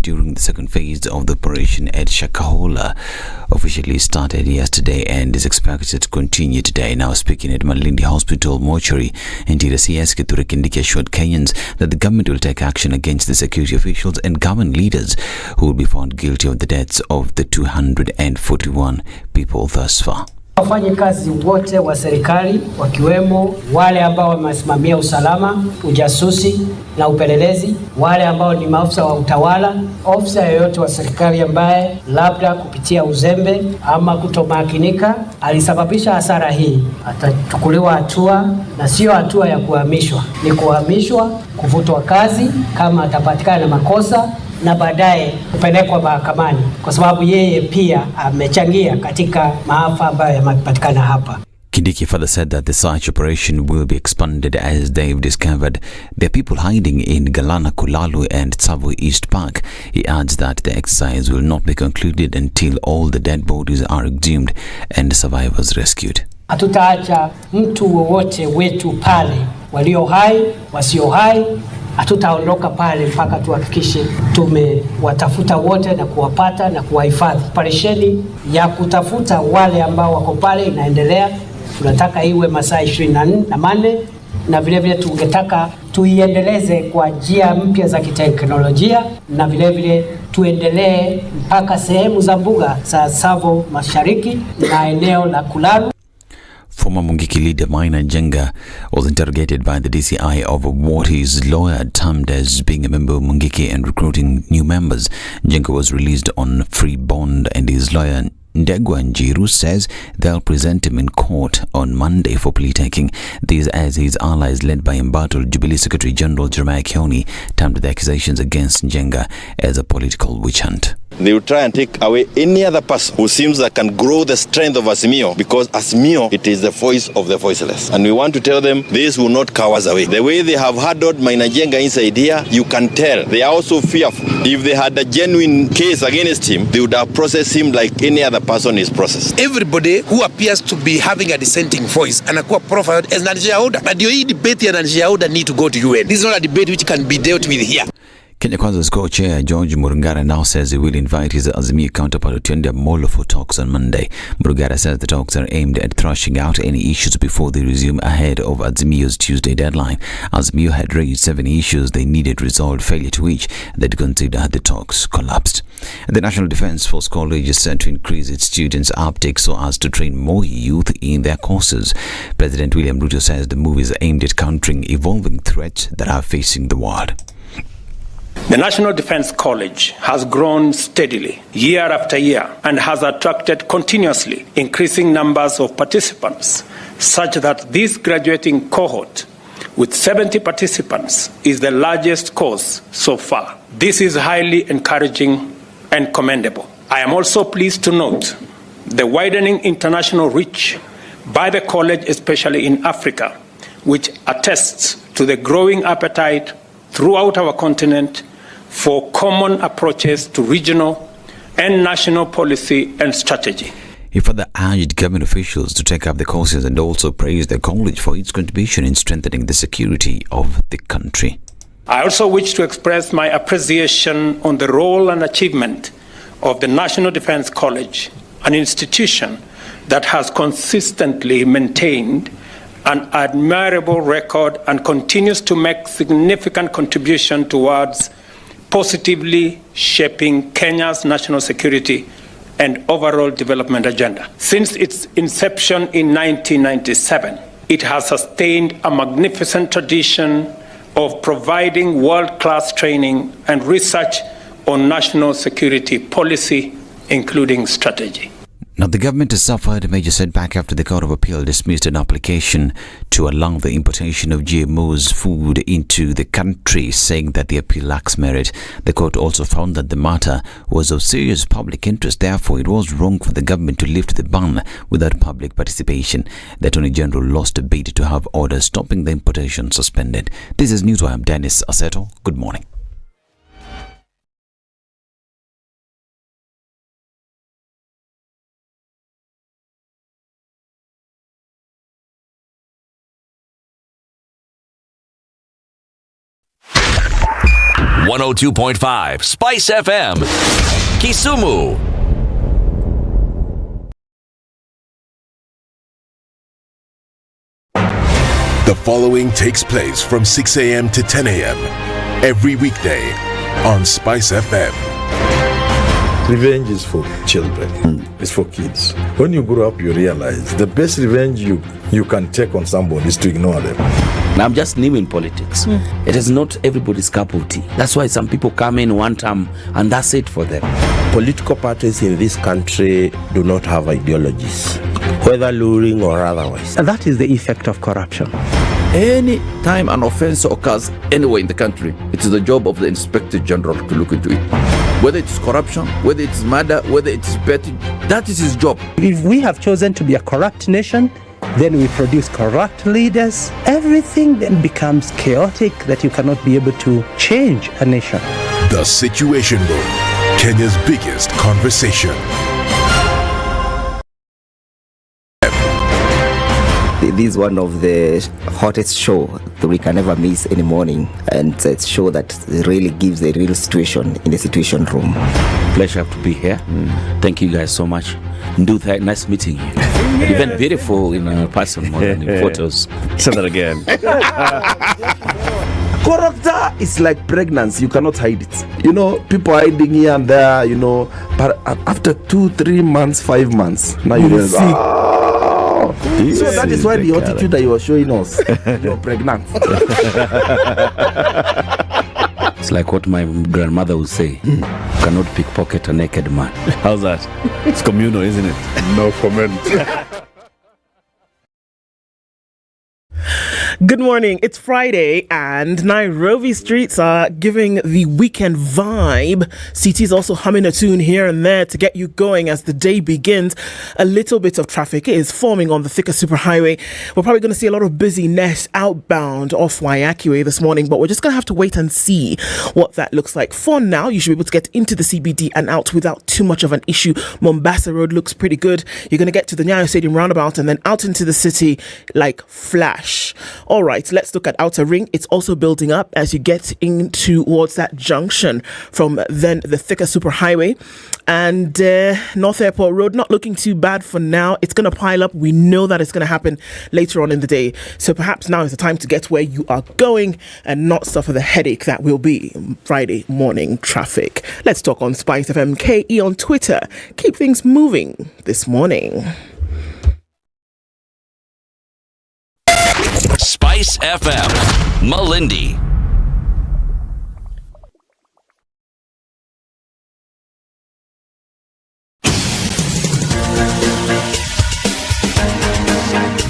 during the second phase of the operation at Shakahola officially started yesterday and is expected to continue today. Now speaking at Malindi Hospital mortuary, Interior CS Kithure Kindiki assured Kenyans that the government will take action against the security officials and government leaders who will be found guilty of the deaths of the 241 people thus far. Wafanyikazi wote wa serikali wakiwemo wale ambao wamesimamia usalama, ujasusi na upelelezi, wale ambao ni maafisa wa utawala, ofisa yoyote wa serikali ambaye labda kupitia uzembe ama kutomakinika alisababisha hasara hii atachukuliwa hatua, na sio hatua ya kuhamishwa, ni kuhamishwa, kufutwa kazi kama atapatikana na makosa na baadaye kupelekwa mahakamani kwa sababu yeye pia amechangia katika maafa ambayo yamepatikana hapa. Kindiki further said that the search operation will be expanded as they've discovered there are people hiding in Galana Kulalu and Tsavo East Park. He adds that the exercise will not be concluded until all the dead bodies are exhumed and survivors rescued. Hatutaacha mtu wowote wetu pale, walio hai, wasio hai. Hatutaondoka pale mpaka tuhakikishe tumewatafuta wote na kuwapata na kuwahifadhi. Operesheni ya kutafuta wale ambao wako pale inaendelea. Tunataka iwe masaa 24 na vile vile tungetaka tuiendeleze kwa njia mpya za kiteknolojia, na vile vile tuendelee mpaka sehemu za mbuga za Tsavo Mashariki na eneo la Kulalu. Former Mungiki leader Maina Njenga was interrogated by the DCI over what his lawyer termed as being a member of Mungiki and recruiting new members. Njenga was released on free bond and his lawyer Ndegwa Njiru says they'll present him in court on Monday for plea taking. This as his allies led by embattled Jubilee Secretary General Jeremiah Kioni termed the accusations against Njenga as a political witch hunt. They will try and take away any other person who seems that can grow the strength of Azimio, because Azimio, it is the voice of the voiceless. And we want to tell them this will not cower us away. The way they have handled Maina Njenga inside here, you can tell. They are also fearful. If they had a genuine case against him, they would have processed him like any other person is processed. Everybody who appears to be having a dissenting voice anakuwa profiled as non-shareholder. But hii debate ya non-shareholder need to go to UN. This is not a debate which can be dealt with here. Kenya Kwanza's co-chair George Murungara now says he will invite his Azimio counterpart Otiende Molo for talks on Monday. Murungara says the talks are aimed at thrashing out any issues before they resume ahead of Azimio's Tuesday deadline. Azimio had raised 7 issues they needed resolved, failure to which they'd consider the talks collapsed. The National Defence Force College is set to increase its students' uptake so as to train more youth in their courses. President William Ruto says the move is aimed at countering evolving threats that are facing the world. The National Defence College has grown steadily year after year and has attracted continuously increasing numbers of participants, such that this graduating cohort with 70 participants is the largest course so far. This is highly encouraging and commendable. I am also pleased to note the widening international reach by the college, especially in Africa, which attests to the growing appetite throughout our continent for common approaches to regional and national policy and strategy. He further urged government officials to take up the courses and also praised the college for its contribution in strengthening the security of the country. I also wish to express my appreciation on the role and achievement of the National Defence College, an institution that has consistently maintained an admirable record and continues to make significant contribution towards positively shaping Kenya's national security and overall development agenda. Since its inception in 1997, it has sustained a magnificent tradition of providing world-class training and research on national security policy, including strategy. Now, the government has suffered a major setback after the Court of Appeal dismissed an application to allow the importation of GMOs food into the country, saying that the appeal lacks merit. The court also found that the matter was of serious public interest. Therefore, it was wrong for the government to lift the ban without public participation. The Attorney General lost a bid to have orders stopping the importation suspended. This is Newswire. I'm Dennis Aseto. Good morning. 102.5 Spice FM, Kisumu. The following takes place from 6 a.m. to 10 a.m. every weekday on Spice FM. Revenge is for children. It's for kids. When you grow up, you realize the best revenge you can take on somebody is to ignore them. Now, I'm just new in politics. It is not everybody's cup of tea. That's why some people come in one term and that's it for them. Political parties in this country do not have ideologies, whether luring or otherwise. And that is the effect of corruption. Any time an offense occurs anywhere in the country, it is the job of the Inspector General to look into it. Whether it's corruption, whether it's murder, whether it's petty, that is his job. If we have chosen to be a corrupt nation, then we produce corrupt leaders. Everything then becomes chaotic that you cannot be able to change a nation. The Situation Room, Kenya's biggest conversation. This is one of the hottest show that we can ever miss any morning, and it's a show that really gives a real situation in the Situation Room. Pleasure to be here. Thank you guys so much. Ndu, nice meeting you. Yes. Even beautiful in person more than in photos. Say that again. Character is like pregnancy. You cannot hide it. You know, people hiding here and there, you know, but after 2-3 months, 5 months, now you realize, so that is why the attitude that you were showing us, you're pregnant. It's like what my grandmother would say, you cannot pickpocket a naked man. How's that? It's communal, isn't it? No comment. Good morning. It's Friday and Nairobi streets are giving the weekend vibe. CT is also humming a tune here and there to get you going as the day begins. A little bit of traffic is forming on the thicker superhighway. We're probably going to see a lot of busyness outbound off Waiakwe this morning, but we're just going to have to wait and see what that looks like. For now, you should be able to get into the CBD and out without too much of an issue. Mombasa Road looks pretty good. You're going to get to the Nyayo Stadium roundabout and then out into the city like flash. All right, let's look at Outer Ring. It's also building up as you get in towards that junction from then the thicker superhighway. And North Airport Road, not looking too bad for now. It's going to pile up. We know that it's going to happen later on in the day. So perhaps now is the time to get where you are going and not suffer the headache that will be Friday morning traffic. Let's talk on Spice FM KE on Twitter. Keep things moving this morning. Spice FM, Malindi.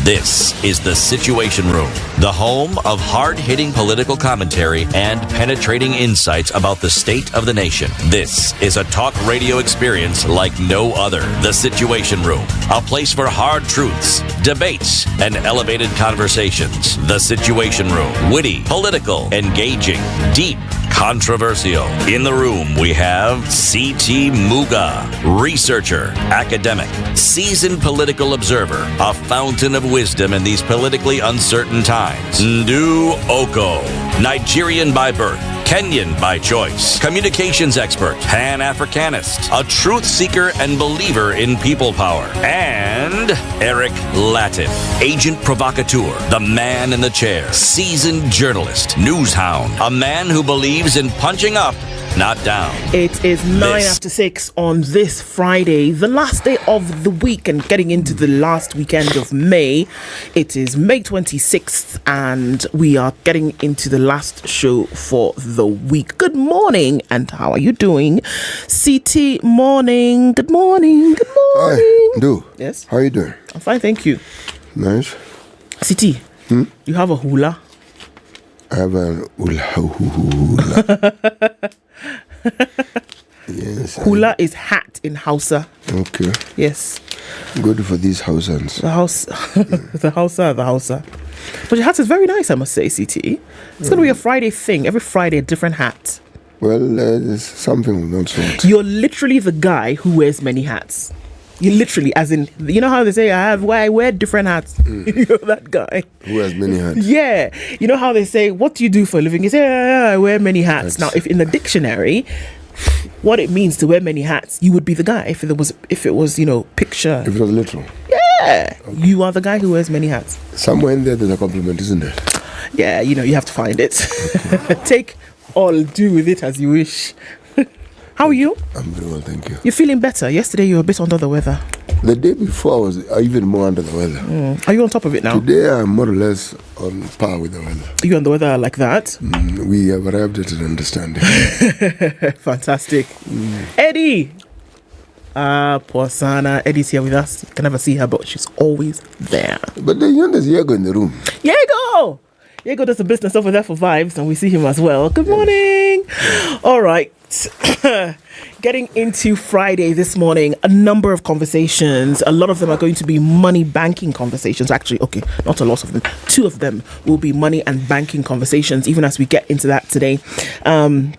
This is the Situation Room, the home of hard-hitting political commentary and penetrating insights about the state of the nation. This is a talk radio experience like no other. The Situation Room, a place for hard truths, debates, and elevated conversations. The Situation Room, witty, political, engaging, deep, controversial. In the room, we have CT Muga, researcher, academic, seasoned political observer, a fountain of wisdom in these politically uncertain times. Ndu Oko, Nigerian by birth, Kenyan by choice, communications expert, Pan-Africanist, a truth seeker and believer in people power, and Eric Latin, agent provocateur, the man in the chair, seasoned journalist, news hound, a man who believes in punching up, not down. It is 9:06 on this Friday, the last day of the week and getting into the last weekend of May. It is May 26th and we are getting into the last show for the week. Good morning, and how are you doing? CT, morning. Good morning. Good morning. Hi, Ndu. Yes? How are you doing? I'm fine, thank you. Nice. CT, you have a hula? I have an hula. Yes. Hula is hat in Hausa. Okay. Yes. Good for these Hausans. The Hausa. But your hat is very nice, I must say, CT. It's going to be a Friday thing. Every Friday, a different hat. Well, there's something of that sort. You're literally the guy who wears many hats. You literally, as in, you know how they say, I wear different hats. You're that guy. Who has many hats? Yeah. You know how they say, what do you do for a living? You say, I wear many hats. Now, if in the dictionary, what it means to wear many hats, you would be the guy if it was picture. If it was literal. Yeah. Okay. You are the guy who wears many hats. Somewhere in there's a compliment, isn't there? Yeah, you have to find it. Okay. Take all, do with it as you wish. How are you? I'm very well, thank you. You're feeling better. Yesterday you were a bit under the weather. The day before I was even more under the weather. Are you on top of it now? Today I'm more or less on par with the weather. Are you on the weather like that? We have arrived at an understanding. Fantastic. Eddie! Poor Sana. Eddie's here with us. You can never see her, but she's always there. But then there's Diego in the room. Diego! Diego does the business over there for Vibes, and we see him as well. Good morning. All right. Getting into Friday this morning, a number of conversations. A lot of them are going to be money banking conversations. Actually, okay, not a lot of them. 2 of them will be money and banking conversations, even as we get into that today. And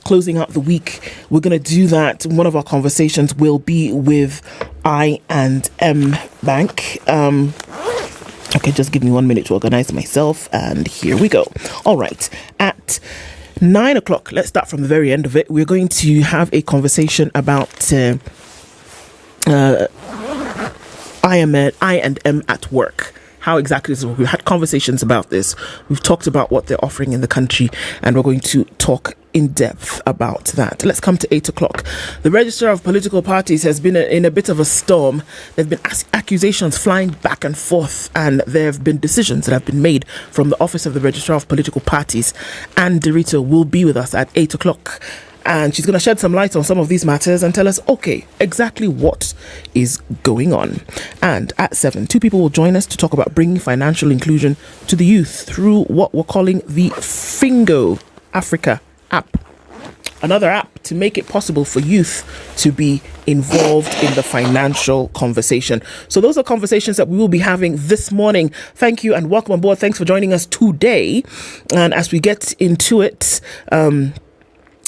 closing out the week, we're going to do that. One of our conversations will be with I&M Bank. Okay, just give me 1 minute to organize myself, and here we go. All right, at 9 o'clock, let's start from the very end of it. We're going to have a conversation about I&M at work. How exactly is it? We've had conversations about this. We've talked about what they're offering in the country, and we're going to talk in depth about that. Let's come to 8 o'clock. The Registrar of Political Parties has been in a bit of a storm. There have been accusations flying back and forth, and there have been decisions that have been made from the Office of the Registrar of Political Parties. Anne Derrito will be with us at 8 o'clock. And she's going to shed some light on some of these matters and tell us, okay, exactly what is going on. And at 7, 2 people will join us to talk about bringing financial inclusion to the youth through what we're calling the Fingo Africa app. Another app to make it possible for youth to be involved in the financial conversation. So those are conversations that we will be having this morning. Thank you and welcome on board. Thanks for joining us today. And as we get into it,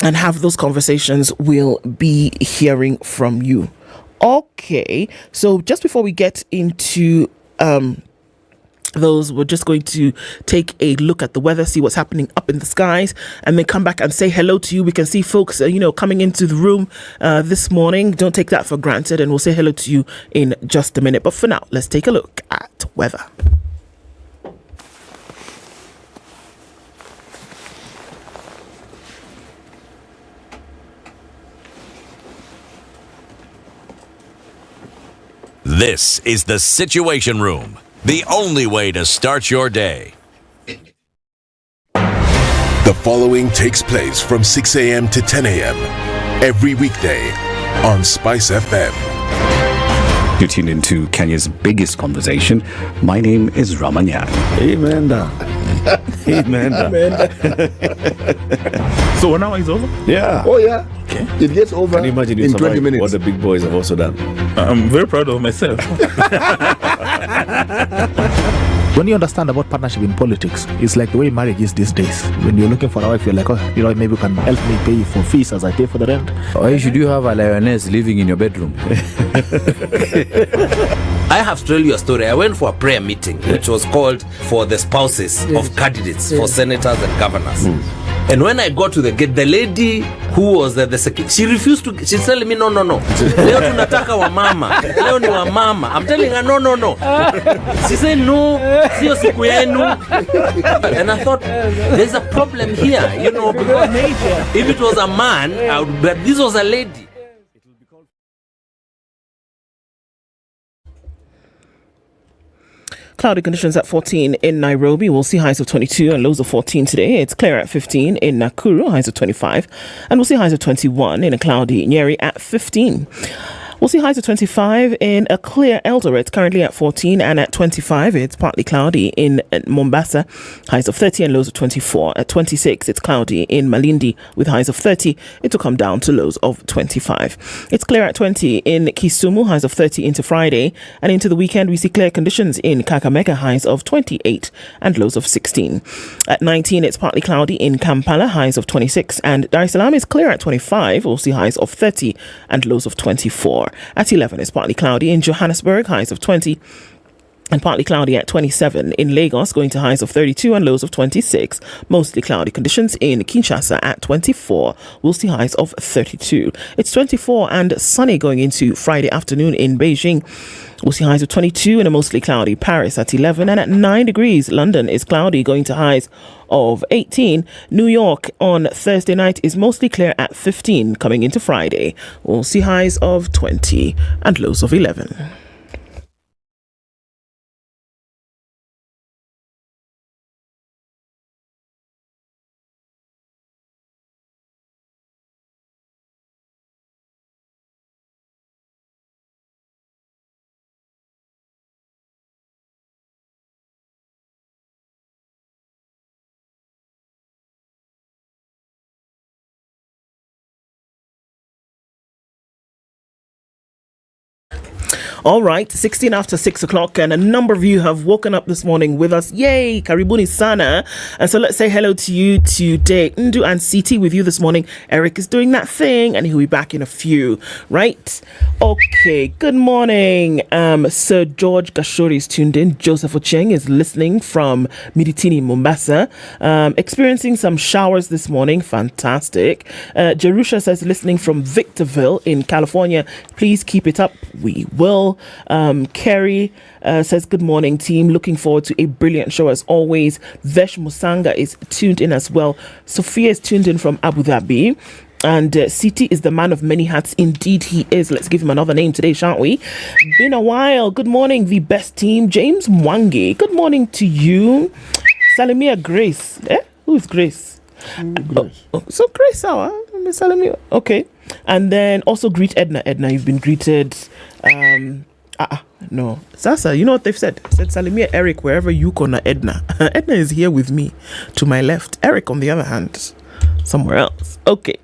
and have those conversations, we'll be hearing from you. Okay, so just before we get into those, we're just going to take a look at the weather, see what's happening up in the skies, and then come back and say hello to you. We can see folks, coming into the room this morning. Don't take that for granted, and we'll say hello to you in just a minute. But for now, let's take a look at weather. This is the Situation Room, the only way to start your day. The following takes place from 6 a.m. to 10 a.m. every weekday on Spice FM. You tune into Kenya's biggest conversation. My name is Ramanyan. Amen. Amen. So 1 hour is over? Yeah. Oh, yeah. Okay. It gets over Can you imagine in 20 minutes. What the big boys have also done? I'm very proud of myself. When you understand about partnership in politics, it's like the way marriage is these days. When you're looking for a wife, you're like, maybe you can help me pay for fees as I pay for the rent. Why should you have a lioness living in your bedroom? I have to tell you a story. I went for a prayer meeting, which was called for the spouses of candidates for senators and governors. And when I got to the gate, the lady who was the secretary, she refused to. She's telling me, no. Leo tunataka wa mama. Leo ni wa mama. I'm telling her, no. She said, no, sio siku yenu. And I thought, there's a problem here, because if it was a man, but this was a lady. Cloudy conditions at 14 in Nairobi. We'll see highs of 22 and lows of 14 today. It's clear at 15 in Nakuru, highs of 25. And we'll see highs of 21 in a cloudy Nyeri at 15. We'll see highs of 25 in a clear Eldoret, currently at 14, and at 25, it's partly cloudy in Mombasa, highs of 30 and lows of 24. At 26, it's cloudy in Malindi with highs of 30. It will come down to lows of 25. It's clear at 20 in Kisumu, highs of 30 into Friday, and into the weekend, we see clear conditions in Kakamega, highs of 28 and lows of 16. At 19, it's partly cloudy in Kampala, highs of 26, and Dar es Salaam is clear at 25. We'll see highs of 30 and lows of 24. 24. At 11, it's partly cloudy in Johannesburg, highs of 20. And partly cloudy at 27 in Lagos, going to highs of 32 and lows of 26. Mostly cloudy conditions in Kinshasa at 24. We'll see highs of 32. It's 24 and sunny going into Friday afternoon in Beijing. We'll see highs of 22 and a mostly cloudy Paris at 11 and at 9 degrees. London is cloudy going to highs of 18. New York on Thursday night is mostly clear at 15 coming into Friday. We'll see highs of 20 and lows of 11. All right, 16 after 6 o'clock, and a number of you have woken up this morning with us. Yay, karibuni sana. And so let's say hello to you today. Ndu and CT with you this morning. Eric is doing that thing, and he'll be back in a few, right? Okay, good morning. Sir George Gashori is tuned in. Joseph Ocheng is listening from Miditini, Mombasa. Experiencing some showers this morning. Fantastic. Jerusha says listening from Victorville in California. Please keep it up. We will. Kerry says good morning team, looking forward to a brilliant show as always. Vesh Musanga is tuned in as well. Sophia is tuned in from Abu Dhabi. And CT is the man of many hats. Indeed he is. Let's give him another name today, shan't we? Been a while. Good morning, the best team. James Mwangi, good morning to you. Salimia Grace. Who is Grace? So Grace, Miss Salimia. Okay. And then also greet Ednah. Ednah, you've been greeted. No. Sasa, you know what they've said? Said Salimia Eric, wherever you corner Ednah. Ednah is here with me to my left. Eric, on the other hand, somewhere else. Okay.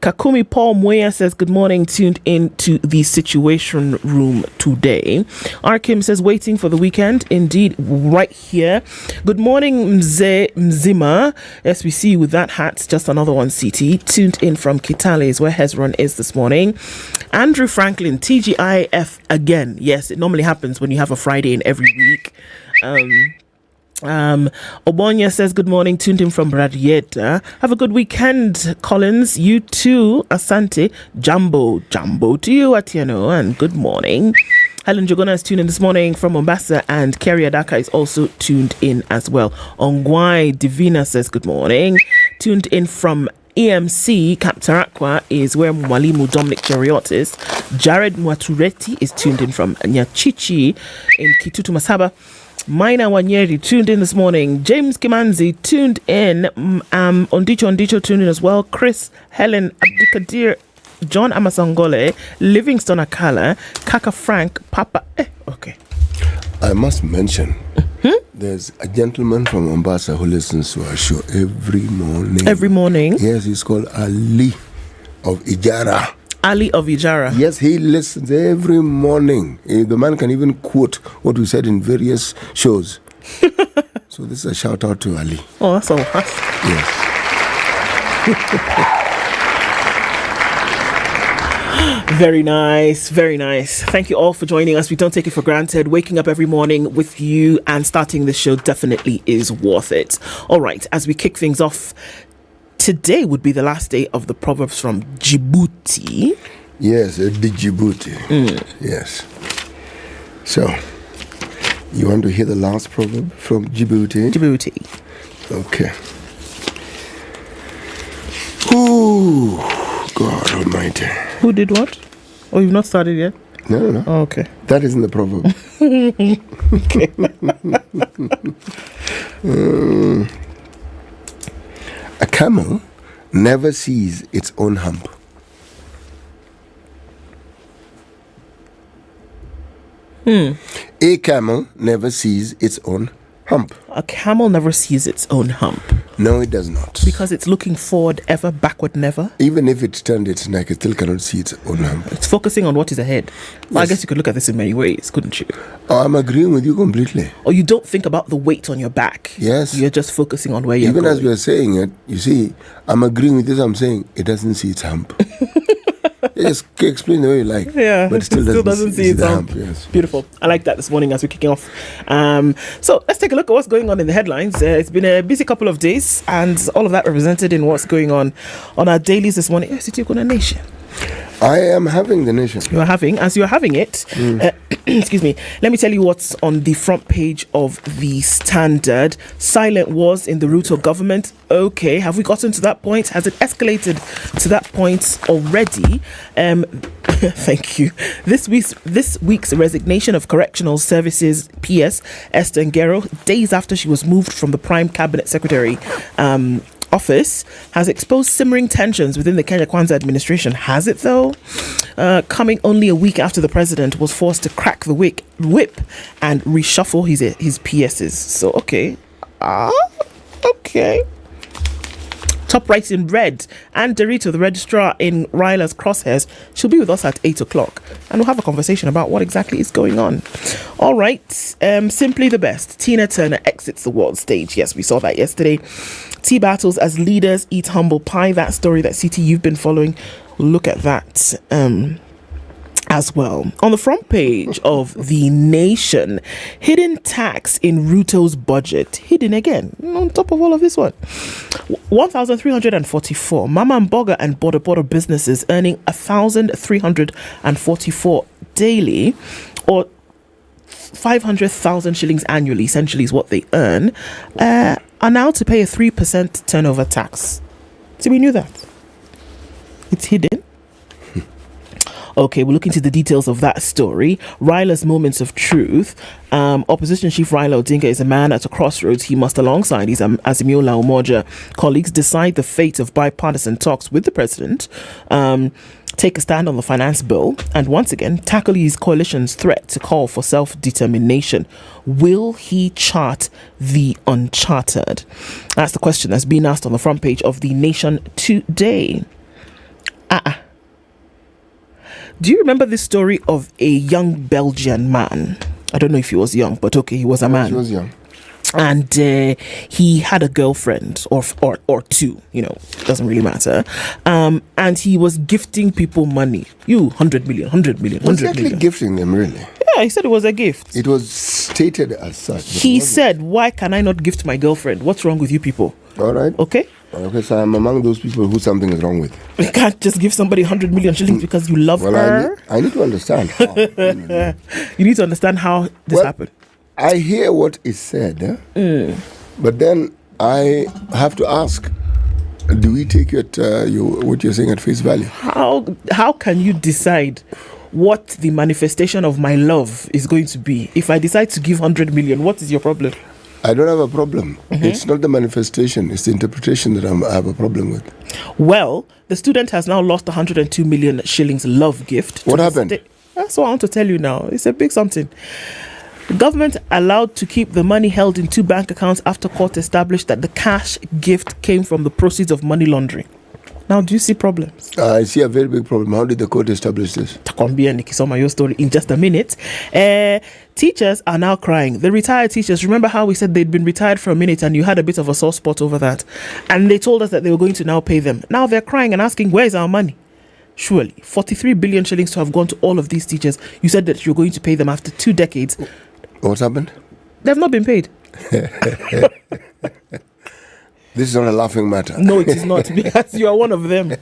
Kakumi Paul Moya says good morning, tuned in to the Situation Room today. Arkim says waiting for the weekend, indeed, right here. Good morning, Mzima. Yes, we see you with that hat. Just another one, CT. Tuned in from Kitale is where Hezron is this morning. Andrew Franklin, TGIF again. Yes, it normally happens when you have a Friday in every week. Obonya says good morning, tuned in from Radieta. Have a good weekend, Collins. You too, Asante. Jumbo to you, Atiano, and good morning. Helen Jogona is tuned in this morning from Mombasa, and Kerry Adaka is also tuned in as well. Ongwai Divina says good morning. Tuned in from EMC Kaptarakwa is where Mwalimu Dominic Cheriot is. Jared Mwatureti is tuned in from Nyachichi in Kitutu Masaba. Maina Nyeri tuned in this morning. James Kimanzi tuned in. Ondicho tuned in as well. Chris, Helen, Abdikadir, John Amasangole, Livingston Akala, Kaka Frank, Papa. Okay. I must mention, there's a gentleman from Ombaso who listens to our show every morning. Every morning? Yes, he's called Ali of Ijara. Ali of Ijara. Yes, he listens every morning. The man can even quote what we said in various shows. So this is a shout out to Ali. Oh, that's all. Yes. Very nice, very nice. Thank you all for joining us. We don't take it for granted. Waking up every morning with you and starting the show definitely is worth it. All right, as we kick things off, today would be the last day of the Proverbs from Djibouti. Yes, the Djibouti. Yes. So, you want to hear the last proverb from Djibouti? Djibouti. Okay. Ooh, God Almighty. Who did what? Oh, you've not started yet? No. Oh, okay. That isn't the proverb. Okay. A camel never sees its own hump. A camel never sees its own hump. A camel never sees its own hump. No, it does not. Because it's looking forward ever, backward never. Even if it turned its neck, it still cannot see its own hump. It's focusing on what is ahead. Well, Yes. I guess you could look at this in many ways, couldn't you? Oh, I'm agreeing with you completely. Or you don't think about the weight on your back. Yes. You're just focusing on where you're Even going. as we are saying it, you see, I'm agreeing with this. I'm saying it doesn't see its hump. Just explain the way you like. Yeah, but it still doesn't see its hump. Yes. Beautiful. I like that this morning as we're kicking off. So let's take a look at what's going on in the headlines. It's been a busy couple of days, and all of that represented in what's going on our dailies this morning. Nation. I am having the nation. You are having, as you are having it, excuse me, let me tell you what's on the front page of the Standard. Silent wars in the Ruto government. Okay, have we gotten to that point? Has it escalated to that point already? Thank you. This week's resignation of Correctional Services PS Esther Ngero, days after she was moved from the Prime Cabinet Secretary office, has exposed simmering tensions within the Kenya Kwanza administration. Has it though? Coming only a week after the president was forced to crack the whip and reshuffle his PSs. So okay. Okay. Top right in red, and Dorito, the registrar in Ryla's crosshairs, she'll be with us at 8 o'clock, and we'll have a conversation about what exactly is going on. All right, simply the best. Tina Turner exits the world stage. Yes, we saw that yesterday. Tea battles as leaders eat humble pie. That story that CT you've been following. We'll look at that as well. On the front page of The Nation, hidden tax in Ruto's budget. Hidden again, on top of all of this one. 1,344. Mama Mboga and border businesses earning 1,344 daily, or 500,000 shillings annually, essentially is what they earn, are now to pay a 3% turnover tax. So we knew that. It's hidden. Okay, we'll look into the details of that story. Ryla's moments of truth. Opposition Chief Raila Odinga is a man at a crossroads. He must, alongside his Azimiola Umoja colleagues, decide the fate of bipartisan talks with the president, take a stand on the finance bill, and once again tackle his coalition's threat to call for self-determination. Will he chart the uncharted? That's the question that's being asked on the front page of The Nation today. Do you remember this story of a young Belgian man? I don't know if he was young, but okay, he was a man. He was young. And he had a girlfriend or two, doesn't really matter. And he was gifting people money. 100 million. Was he actually gifting them, really? Yeah, he said it was a gift. It was stated as such. He said, why can I not gift my girlfriend? What's wrong with you people? All right. Okay, so I'm among those people who something is wrong with. You can't just give somebody 100 million shillings because you love her. I need to understand how. You need to understand how this happened. I hear what is said, but then I have to ask, do we take it what you're saying at face value? How can you decide what the manifestation of my love is going to be? If I decide to give 100 million, what is your problem? I don't have a problem. It's not the manifestation, it's the interpretation that I have a problem with. Well, the student has now lost 102 million shillings love gift. What happened? That's what I want to tell you now. It's a big something. The government allowed to keep the money held in 2 bank accounts after court established that the cash gift came from the proceeds of money laundering. Now, do you see problems? I see a very big problem. How did the court establish this? Your story in just a minute. Teachers are now crying. The retired teachers, remember how we said they'd been retired for a minute and you had a bit of a sore spot over that? And they told us that they were going to now pay them. Now they're crying and asking, where's our money? Surely, 43 billion shillings to have gone to all of these teachers. You said that you're going to pay them after 2 decades. What's happened? They've not been paid. This is not a laughing matter. No, it is not, because you are one of them.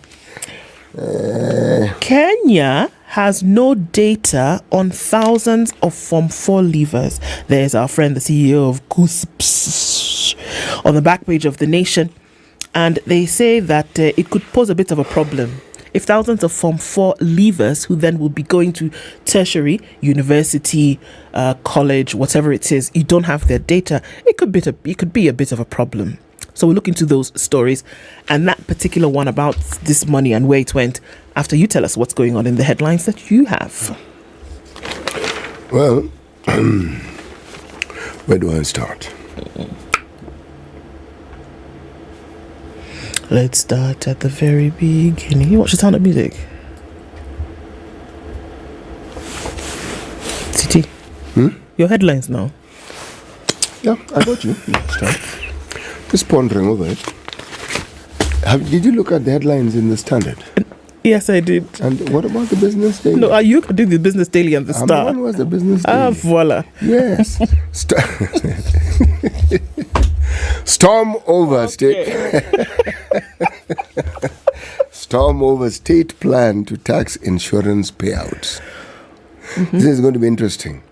Kenya has no data on thousands of Form 4 leavers. There's our friend, the CEO of KUSPS, on the back page of The Nation. And they say that it could pose a bit of a problem if thousands of Form 4 leavers, who then will be going to tertiary, university, college, whatever it is, you don't have their data, it could be a bit of a problem. So we'll look into those stories and that particular one about this money and where it went after you tell us what's going on in the headlines that you have. Well, where do I start? Let's start at the very beginning. You watch The Sound of Music. CT. Your headlines now. Yeah, I got you. Just pondering over it. Did you look at the headlines in the Standard? Yes, I did. And what about the Business Daily? No, you could do the Business Daily and the Star. When was the Business Daily? Ah, voila. Yes. Storm over state. Storm over state plan to tax insurance payouts. This is going to be interesting.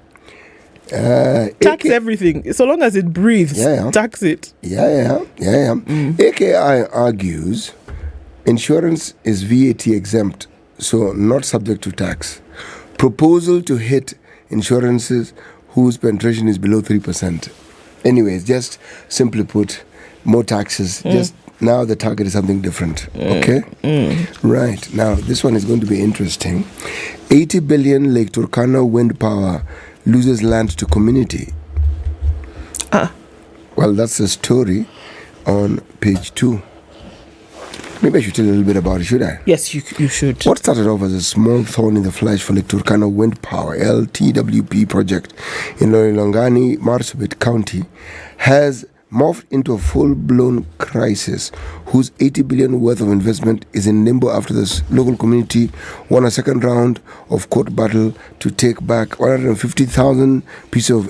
Tax everything. So long as it breathes, tax it. AKI argues insurance is VAT exempt, so not subject to tax. Proposal to hit insurances whose penetration is below 3%. Anyways, just simply put, more taxes. Just now the target is something different. Okay? Right. Now, this one is going to be interesting. 80 billion Lake Turkana wind power loses land to community. Well, that's the story on page 2. Maybe I should tell you a little bit about it, should I? Yes, you should. What started off as a small thorn in the flesh for Lake Turkana Wind Power LTWP project in Loilongani, Marsabit County has morphed into a full-blown crisis whose 80 billion worth of investment is in limbo after the local community won a second round of court battle to take back 150,000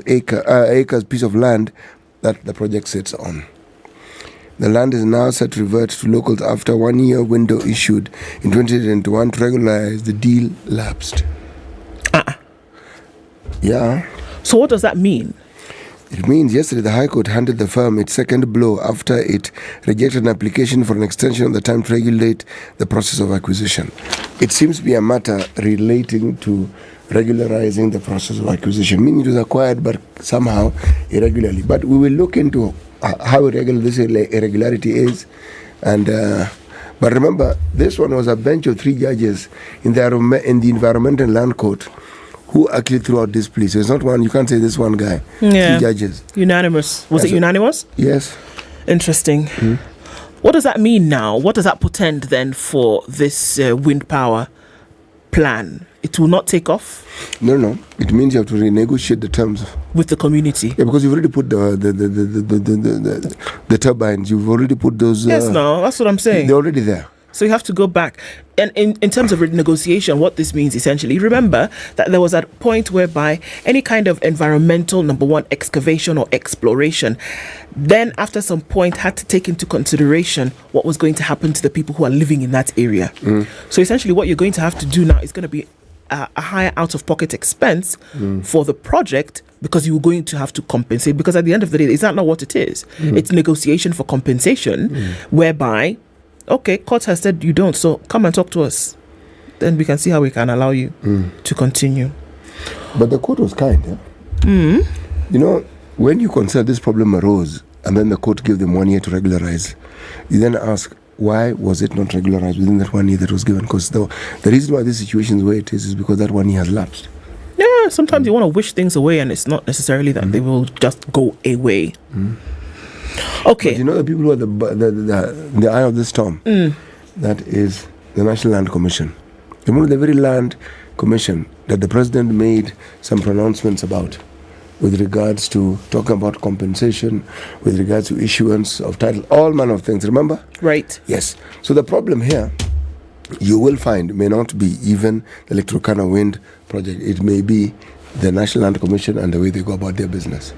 acres piece of land that the project sits on. The land is now set to revert to locals after 1 year window issued in 2021 to regularize the deal lapsed. Yeah. So what does that mean? It means yesterday the High Court handed the firm its second blow after it rejected an application for an extension of the time to regulate the process of acquisition. It seems to be a matter relating to regularizing the process of acquisition, meaning it was acquired but somehow irregularly. But we will look into how irregular this irregularity is. And but remember, this one was a bench of 3 judges in the Environment and Land Court who actually threw out this plea. So it's not one, you can't say this one guy. 3 judges. Unanimous. Was it unanimous? Yes. Interesting. What does that mean now? What does that portend then for this wind power plan? It will not take off? No. It means you have to renegotiate the terms with the community. Yeah, because you've already put the turbines. You've already put those. Yes, no, that's what I'm saying. They're already there. So you have to go back. And in terms of renegotiation, what this means essentially, remember that there was a point whereby any kind of environmental, number one, excavation or exploration, then after some point had to take into consideration what was going to happen to the people who are living in that area. So essentially what you're going to have to do now is going to be a higher out-of-pocket expense for the project, because you're going to have to compensate. Because at the end of the day, is that not what it is? It's negotiation for compensation, whereby, okay, court has said you don't, so come and talk to us. Then we can see how we can allow you to continue. But the court was kind, yeah? You know, when you consider this problem arose, and then the court gave them 1 year to regularize, you then ask, why was it not regularized within that 1 year that was given? Because the reason why this situation is where it is because that 1 year has lapsed. Yeah, sometimes you want to wish things away, and it's not necessarily that they will just go away. Okay. But you know the people who are the eye of the storm? That is the National Land Commission. Remember the very Land Commission that the president made some pronouncements about with regards to talking about compensation, with regards to issuance of title, all manner of things, remember? Right. Yes. So the problem here, you will find, may not be even the Lake Turkana Wind project. It may be the National Land Commission and the way they go about their business.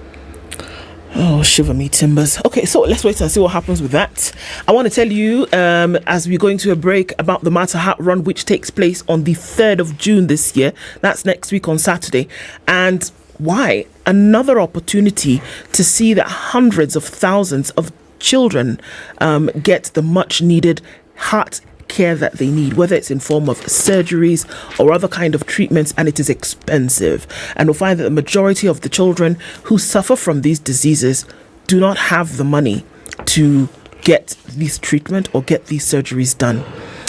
Oh, shiver me timbers. Okay, so let's wait and see what happens with that. I want to tell you, as we're going to a break, about the Mata Hat Run, which takes place on the 3rd of June this year. That's next week on Saturday. And why? Another opportunity to see that hundreds of thousands of children get the much needed heart care that they need, whether it's in form of surgeries or other kind of treatments, and it is expensive. And we'll find that the majority of the children who suffer from these diseases do not have the money to get this treatment or get these surgeries done.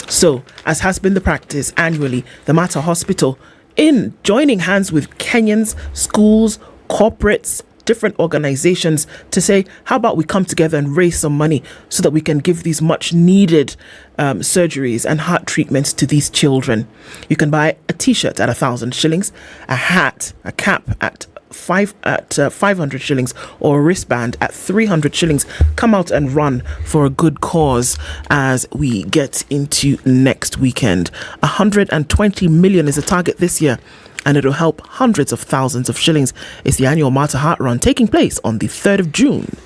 So, as has been the practice annually, the Mata Hospital, in joining hands with Kenyans, schools, corporates, different organizations, to say, how about we come together and raise some money so that we can give these much needed surgeries and heart treatments to these children. You can buy a t-shirt at 1,000 shillings, a hat, a cap at 500 shillings or a wristband at 300 shillings. Come out and run for a good cause as we get into next weekend. 120 million is the target this year, and it'll help hundreds of thousands of shillings. It's the annual Martha Heart Run taking place on the 3rd of June.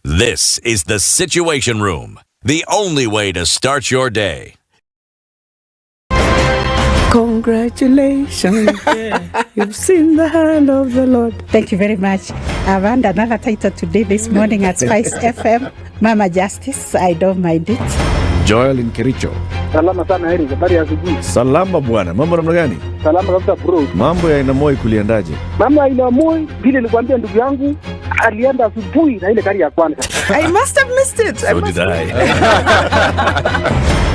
This is the Situation Room, the only way to start your day. Congratulations. You've seen the hand of the Lord. Thank you very much. I've earned another title today, this morning at Spice FM. Mama Justice, I don't mind it. Joel in Kericho. Salama sana Heri, habari ya asubuhi. Salama bwana, mambo namna gani? Salama kabisa bro. Mambo ya Inamoi kuliendaje? Mambo ya Inamoi, vile nilikwambia ndugu yangu, alienda asubuhi na ile gari ya kwanza. I must have missed it. So did I.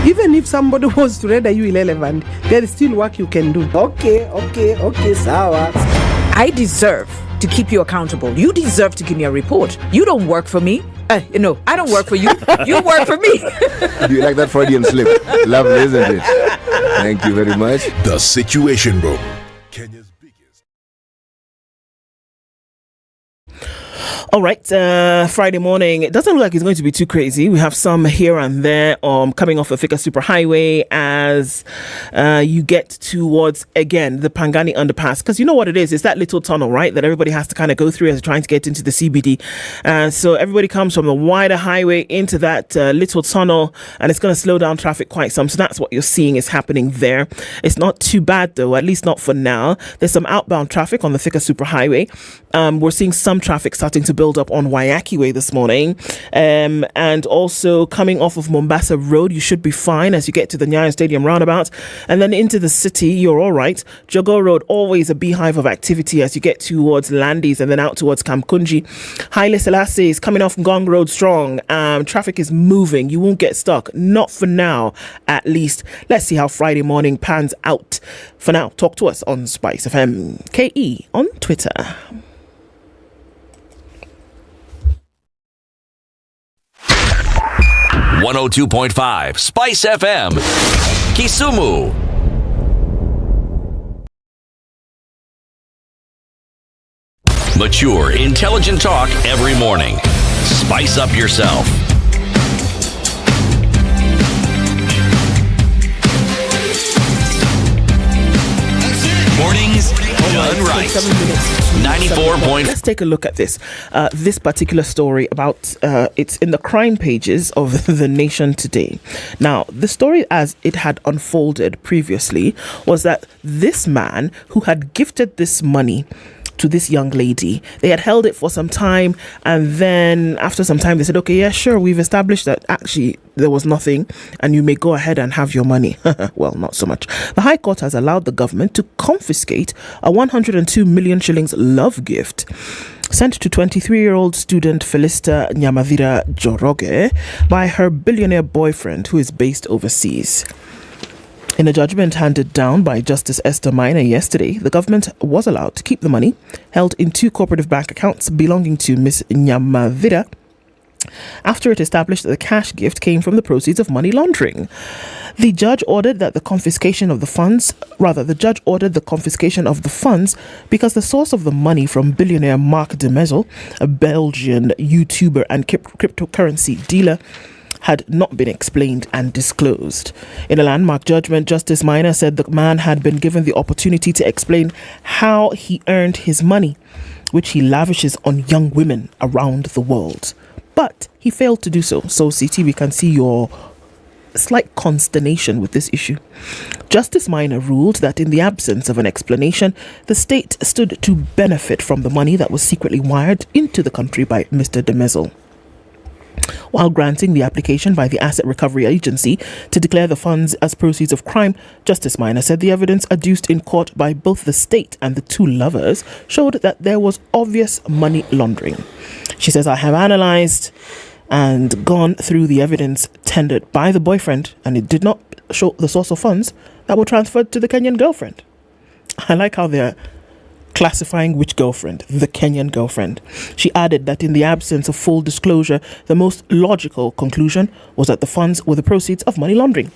Even if somebody was to render you irrelevant, there is still work you can do. Okay, sawa. I deserve to keep you accountable. You deserve to give me a report. You don't work for me. No, I don't work for you. You work for me. Do you like that Freudian slip? Lovely, isn't it? Thank you very much. The Situation Room, Kenya's biggest. All right, Friday morning. It doesn't look like it's going to be too crazy. We have some here and there coming off the Thika Superhighway as you get towards, again, the Pangani underpass. Because you know what it is? It's that little tunnel, right, that everybody has to kind of go through as they're trying to get into the CBD. So everybody comes from the wider highway into that little tunnel, and it's going to slow down traffic quite some. So that's what you're seeing is happening there. It's not too bad, though, at least not for now. There's some outbound traffic on the Thika Superhighway. We're seeing some traffic starting to build up on Waiyaki Way this morning, and also coming off of Mombasa Road, you should be fine as you get to the Nyayo Stadium roundabout, and then into the city, you're all right. Jogo Road, always a beehive of activity as you get towards Landis and then out towards Kamkunji. Haile Selassie is coming off Ngong Road strong. Traffic is moving. You won't get stuck. Not for now, at least. Let's see how Friday morning pans out. For now, talk to us on Spice FM KE on Twitter. 102.5 Spice FM, Kisumu. Mature, intelligent talk every morning. Spice up yourself. Mornings done right. 94. Let's take a look at this. This particular story about it's in the crime pages of The Nation today. Now, the story as it had unfolded previously was that this man who had gifted this money to this young lady, they had held it for some time, and then after some time they said, okay, yeah, sure, we've established that actually there was nothing and you may go ahead and have your money. Well, not so much. The High Court has allowed the government to confiscate a 102 million shillings love gift sent to 23-year-old student Felista Nyamavira Joroge by her billionaire boyfriend who is based overseas. In a judgment handed down by Justice Esther Minor yesterday, the government was allowed to keep the money held in two cooperative bank accounts belonging to Miss Nyamavira after it established that the cash gift came from the proceeds of money laundering. The judge ordered the confiscation of the funds because the source of the money from billionaire Mark Demezel, a Belgian YouTuber and cryptocurrency dealer, had not been explained and disclosed. In a landmark judgment, Justice Minor said the man had been given the opportunity to explain how he earned his money, which he lavishes on young women around the world. But he failed to do so. So, CT, we can see your slight consternation with this issue. Justice Minor ruled that in the absence of an explanation, the state stood to benefit from the money that was secretly wired into the country by Mr. Demezel. While granting the application by the Asset Recovery Agency to declare the funds as proceeds of crime, Justice Minor said the evidence adduced in court by both the state and the two lovers showed that there was obvious money laundering. She says, I have analysed and gone through the evidence tendered by the boyfriend, and it did not show the source of funds that were transferred to the Kenyan girlfriend. I like how they're classifying which girlfriend? The Kenyan girlfriend. She added that in the absence of full disclosure, the most logical conclusion was that the funds were the proceeds of money laundering.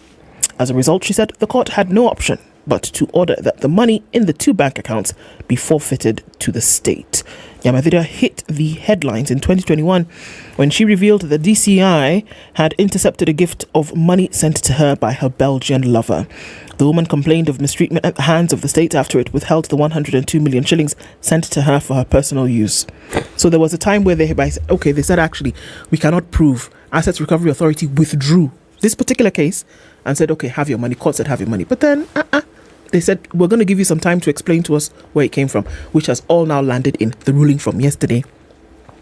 As a result, she said the court had no option but to order that the money in the 2 bank accounts be forfeited to the state. Nyamavira hit the headlines in 2021 when she revealed the DCI had intercepted a gift of money sent to her by her Belgian lover. The woman complained of mistreatment at the hands of the state after it withheld the 102 million shillings sent to her for her personal use. So there was a time where they said actually we cannot prove. Assets Recovery Authority withdrew this particular case and said, okay, have your money. Court said have your money. But then they said, we're going to give you some time to explain to us where it came from, which has all now landed in the ruling from yesterday,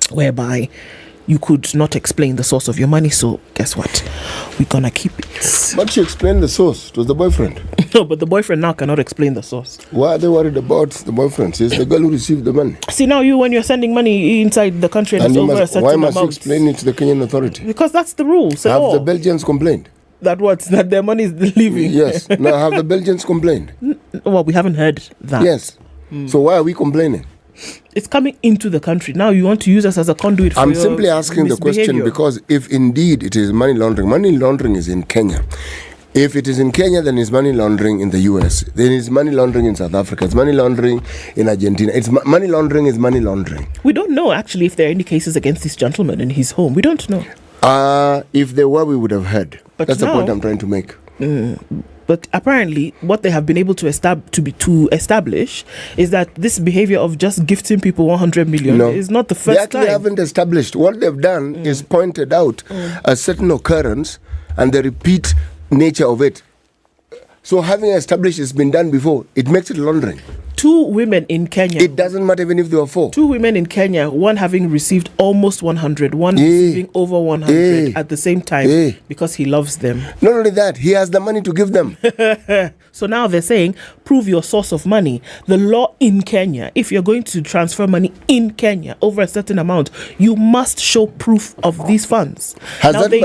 whereby you could not explain the source of your money. So guess what? We're going to keep it. But she explained the source. It was the boyfriend. No, but the boyfriend now cannot explain the source. Why are they worried about the boyfriend? It's the girl who received the money. See, now when you're sending money inside the country and it's over a certain why must amount. you explain it to the Kenyan authority? Because that's the rules. Have the Belgians complained? That their money is leaving. Yes. Now, have the Belgians complained? Well, we haven't heard that. Yes. So why are we complaining? It's coming into the country. Now you want to use us as a conduit for I'm simply asking the question because if indeed it is money laundering is in Kenya. If it is in Kenya, then it's money laundering in the US. Then it's money laundering in South Africa. It's money laundering in Argentina. It's money laundering is money laundering. We don't know actually if there are any cases against this gentleman in his home. We don't know. If there were, we would have heard. But that's the point I'm trying to make. But apparently, what they have been able to establish is that this behavior of just gifting people 100 million is not the first time. They haven't established. What they've done is pointed out a certain occurrence and the repeat nature of it. So having established it's been done before, it makes it laundering. 2 women in Kenya. It doesn't matter even if there were 4. 2 women in Kenya, one having received almost 100, one receiving over 100 at the same time because he loves them. Not only that, he has the money to give them. So now they're saying, prove your source of money. The law in Kenya, if you're going to transfer money in Kenya over a certain amount, you must show proof of these funds. They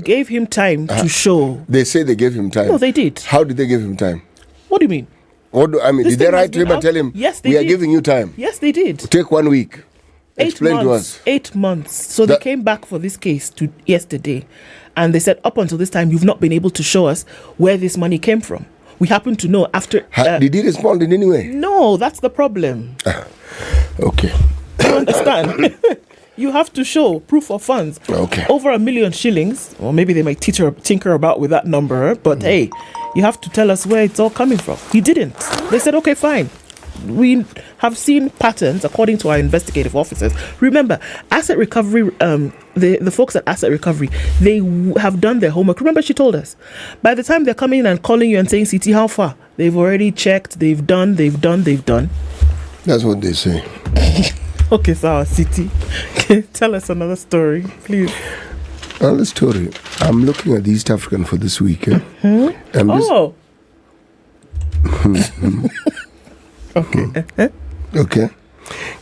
gave him time to show. They say they gave him time. No, they did. How did they give him time? What do you mean? Did they write to him and tell him, yes, we are giving you time? Yes, they did. Take 1 week. Explain to us. 8 months. So they came back for this case yesterday. And they said, up until this time, you've not been able to show us where this money came from. We happen to know after... did he respond in any way? No, that's the problem. Okay. You understand? You have to show proof of funds. Okay. Over 1 million shillings. Or maybe they might tinker about with that number. But hey, you have to tell us where it's all coming from. He didn't. They said, okay, fine. We have seen patterns according to our investigative officers. Remember, asset recovery, the folks at asset recovery, they have done their homework. Remember, she told us, by the time they're coming in and calling you and saying, CT, how far? They've already checked, they've done. That's what they say. Okay, so City, tell us another story, please. Another story. I'm looking at the East African for this week. Okay. Okay.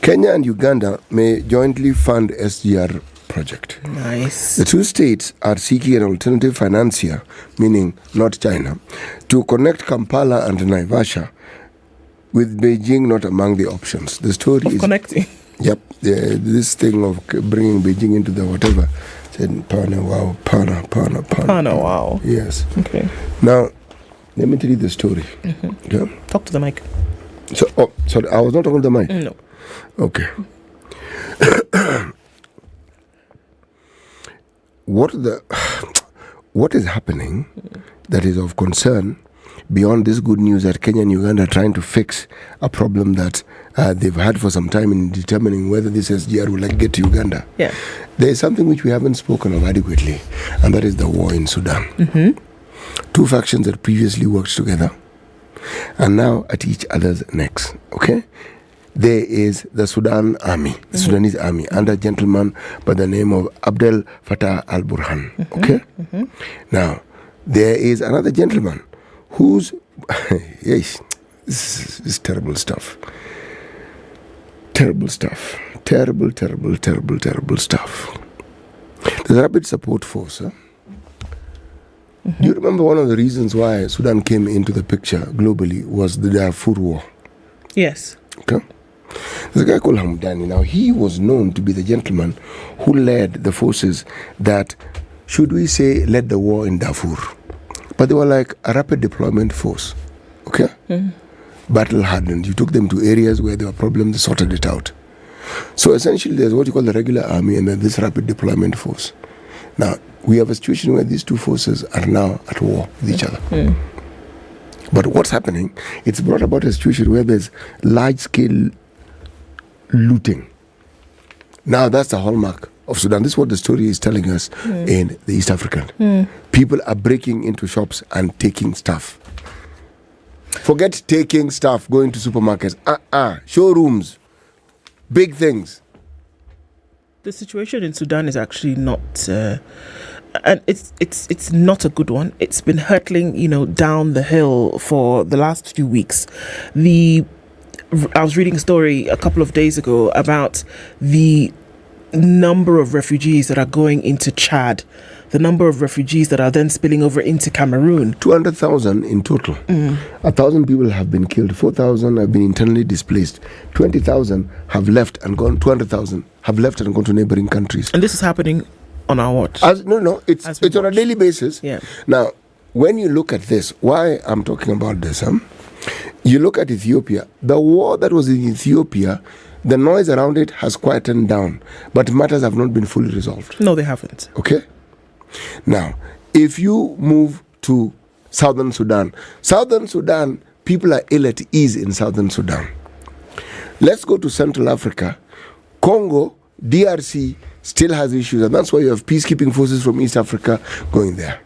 Kenya and Uganda may jointly fund SGR project. Nice. The 2 states are seeking an alternative financier, meaning not China, to connect Kampala and Naivasha, with Beijing not among the options. The story is connecting. Yep. This thing of bringing Beijing into the whatever. Said Pana wow. Yes. Okay. Now, let me tell you the story. Yeah? Talk to the mic. So, sorry, I was not talking to the mic? No. Okay. What is happening that is of concern beyond this good news that Kenya and Uganda are trying to fix a problem that they've had for some time in determining whether this SGR will get to Uganda? Yeah. There is something which we haven't spoken of adequately, and that is the war in Sudan. 2 factions that previously worked together and now at each other's necks. Okay? There is the Sudan army, the Sudanese army, under a gentleman by the name of Abdel Fattah al-Burhan. Okay? Now, there is another gentleman who's... yes, this is terrible stuff. Terrible stuff. Terrible stuff. The Rapid Support Force, Do you remember one of the reasons why Sudan came into the picture globally was the Darfur War? Yes. Okay. There's a guy called Hamdani. Now, he was known to be the gentleman who led the forces that, should we say, led the war in Darfur. But they were like a rapid deployment force. Okay? Battle hardened. You took them to areas where there were problems, they sorted it out. So essentially, there's what you call the regular army and then this rapid deployment force. Now, we have a situation where these two forces are now at war with each other. But what's happening, it's brought about a situation where there's large-scale looting. Now, that's the hallmark of Sudan. This is what the story is telling us in the East African. People are breaking into shops and taking stuff. Forget taking stuff, going to supermarkets. Showrooms, big things. The situation in Sudan is actually not, and it's not a good one. It's been hurtling, down the hill for the last few weeks. I was reading a story a couple of days ago about the number of refugees that are going into Chad, the number of refugees that are then spilling over into Cameroon. 200,000 in total. 1,000 people have been killed. 4,000 have been internally displaced. 20,000 have left and gone. 200,000 have left and gone to neighboring countries. And this is happening on our watch. It's on a daily basis. Yeah. Now, when you look at this, why I'm talking about this, you look at Ethiopia. The war that was in Ethiopia, the noise around it has quietened down, but matters have not been fully resolved. No, they haven't. Okay? Now, if you move to Southern Sudan, people are ill at ease in Southern Sudan. Let's go to Central Africa. Congo, DRC still has issues, and that's why you have peacekeeping forces from East Africa going there.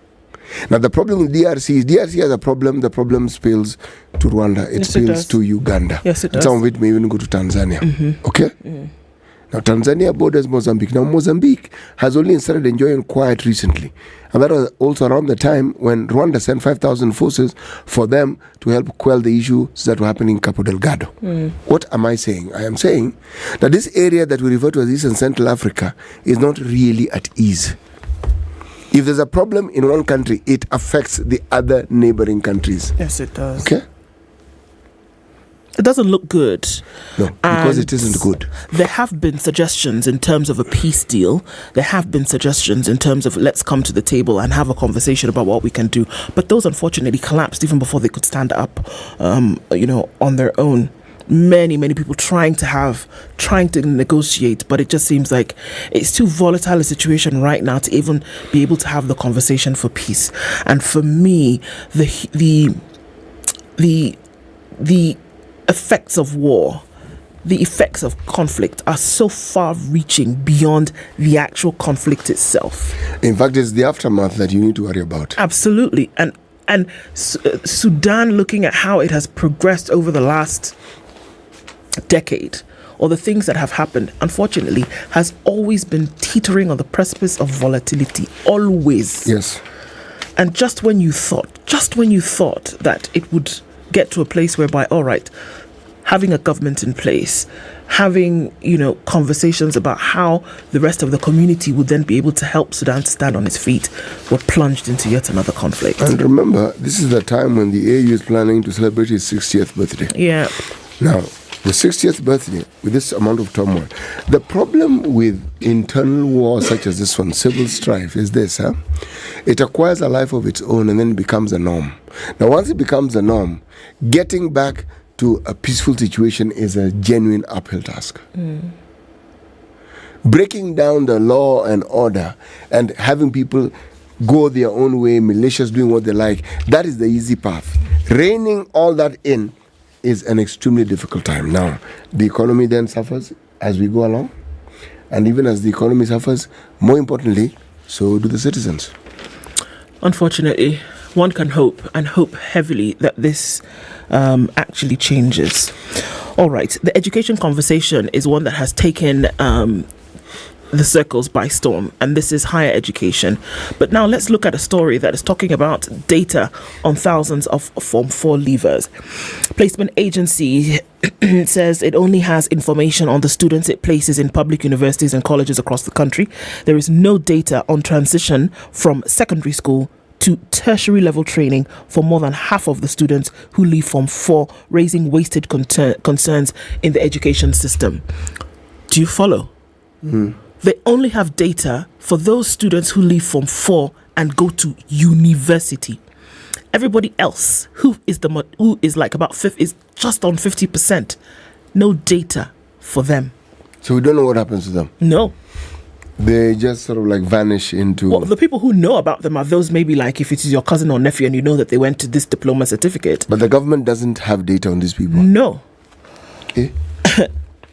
Now, the problem with DRC is DRC has a problem. The problem spills to Rwanda. It spills to Uganda. Yes, it does. Some of it may even go to Tanzania. Okay? Now, Tanzania borders Mozambique. Now, Mozambique has only started enjoying quiet recently. And that was also around the time when Rwanda sent 5,000 forces for them to help quell the issues that were happening in Cabo Delgado. What am I saying? I am saying that this area that we refer to as East and Central Africa is not really at ease. If there's a problem in one country, it affects the other neighboring countries. Yes, it does. Okay? It doesn't look good. No, because it isn't good. There have been suggestions in terms of a peace deal. There have been suggestions in terms of let's come to the table and have a conversation about what we can do. But those unfortunately collapsed even before they could stand up, on their own. Many people trying to negotiate, but it just seems like it's too volatile a situation right now to even be able to have the conversation for peace. And for me, the effects of war, the effects of conflict are so far-reaching beyond the actual conflict itself. In fact, it's the aftermath that you need to worry about. Absolutely. And Sudan, looking at how it has progressed over the last decade, or the things that have happened, unfortunately, has always been teetering on the precipice of volatility. Always. Yes. And just when you thought that it would get to a place whereby, all right, having a government in place, having, conversations about how the rest of the community would then be able to help Sudan to stand on its feet, were plunged into yet another conflict. And remember, this is the time when the AU is planning to celebrate its 60th birthday. Yeah. Now, the 60th birthday, with this amount of turmoil, the problem with internal wars such as this one, civil strife, is this, it acquires a life of its own and then becomes a norm. Now, once it becomes a norm, getting back to a peaceful situation is a genuine uphill task. Breaking down the law and order and having people go their own way, militias doing what they like, that is the easy path. Reining all that in is an extremely difficult time. Now, the economy then suffers as we go along, and even as the economy suffers, more importantly, so do the citizens. Unfortunately, one can hope, and hope heavily, that this actually changes. All right, the education conversation is one that has taken the circles by storm, and this is higher education. But now let's look at a story that is talking about data on thousands of Form 4 leavers. Placement agency says it only has information on the students it places in public universities and colleges across the country. There is no data on transition from secondary school to tertiary level training for more than half of the students who leave Form 4, raising wasted concerns in the education system. Do you follow? They only have data for those students who leave Form 4 and go to university. Everybody else who is like is just on 50%. No data for them. So we don't know what happens to them. No. They just sort of like vanish into... Well, the people who know about them are those maybe like if it is your cousin or nephew and you know that they went to this diploma certificate. But the government doesn't have data on these people. No. Okay.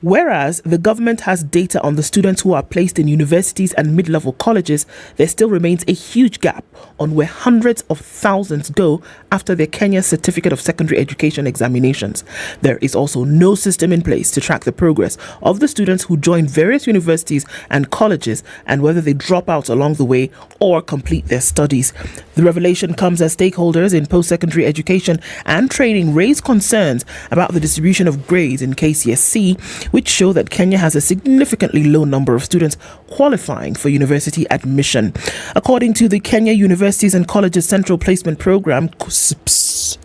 Whereas the government has data on the students who are placed in universities and mid-level colleges, there still remains a huge gap on where hundreds of thousands go after their Kenya Certificate of Secondary Education examinations. There is also no system in place to track the progress of the students who join various universities and colleges and whether they drop out along the way or complete their studies. The revelation comes as stakeholders in post-secondary education and training raise concerns about the distribution of grades in KCSE, which show that Kenya has a significantly low number of students qualifying for university admission. According to the Kenya Universities and Colleges Central Placement Program, KUSPS,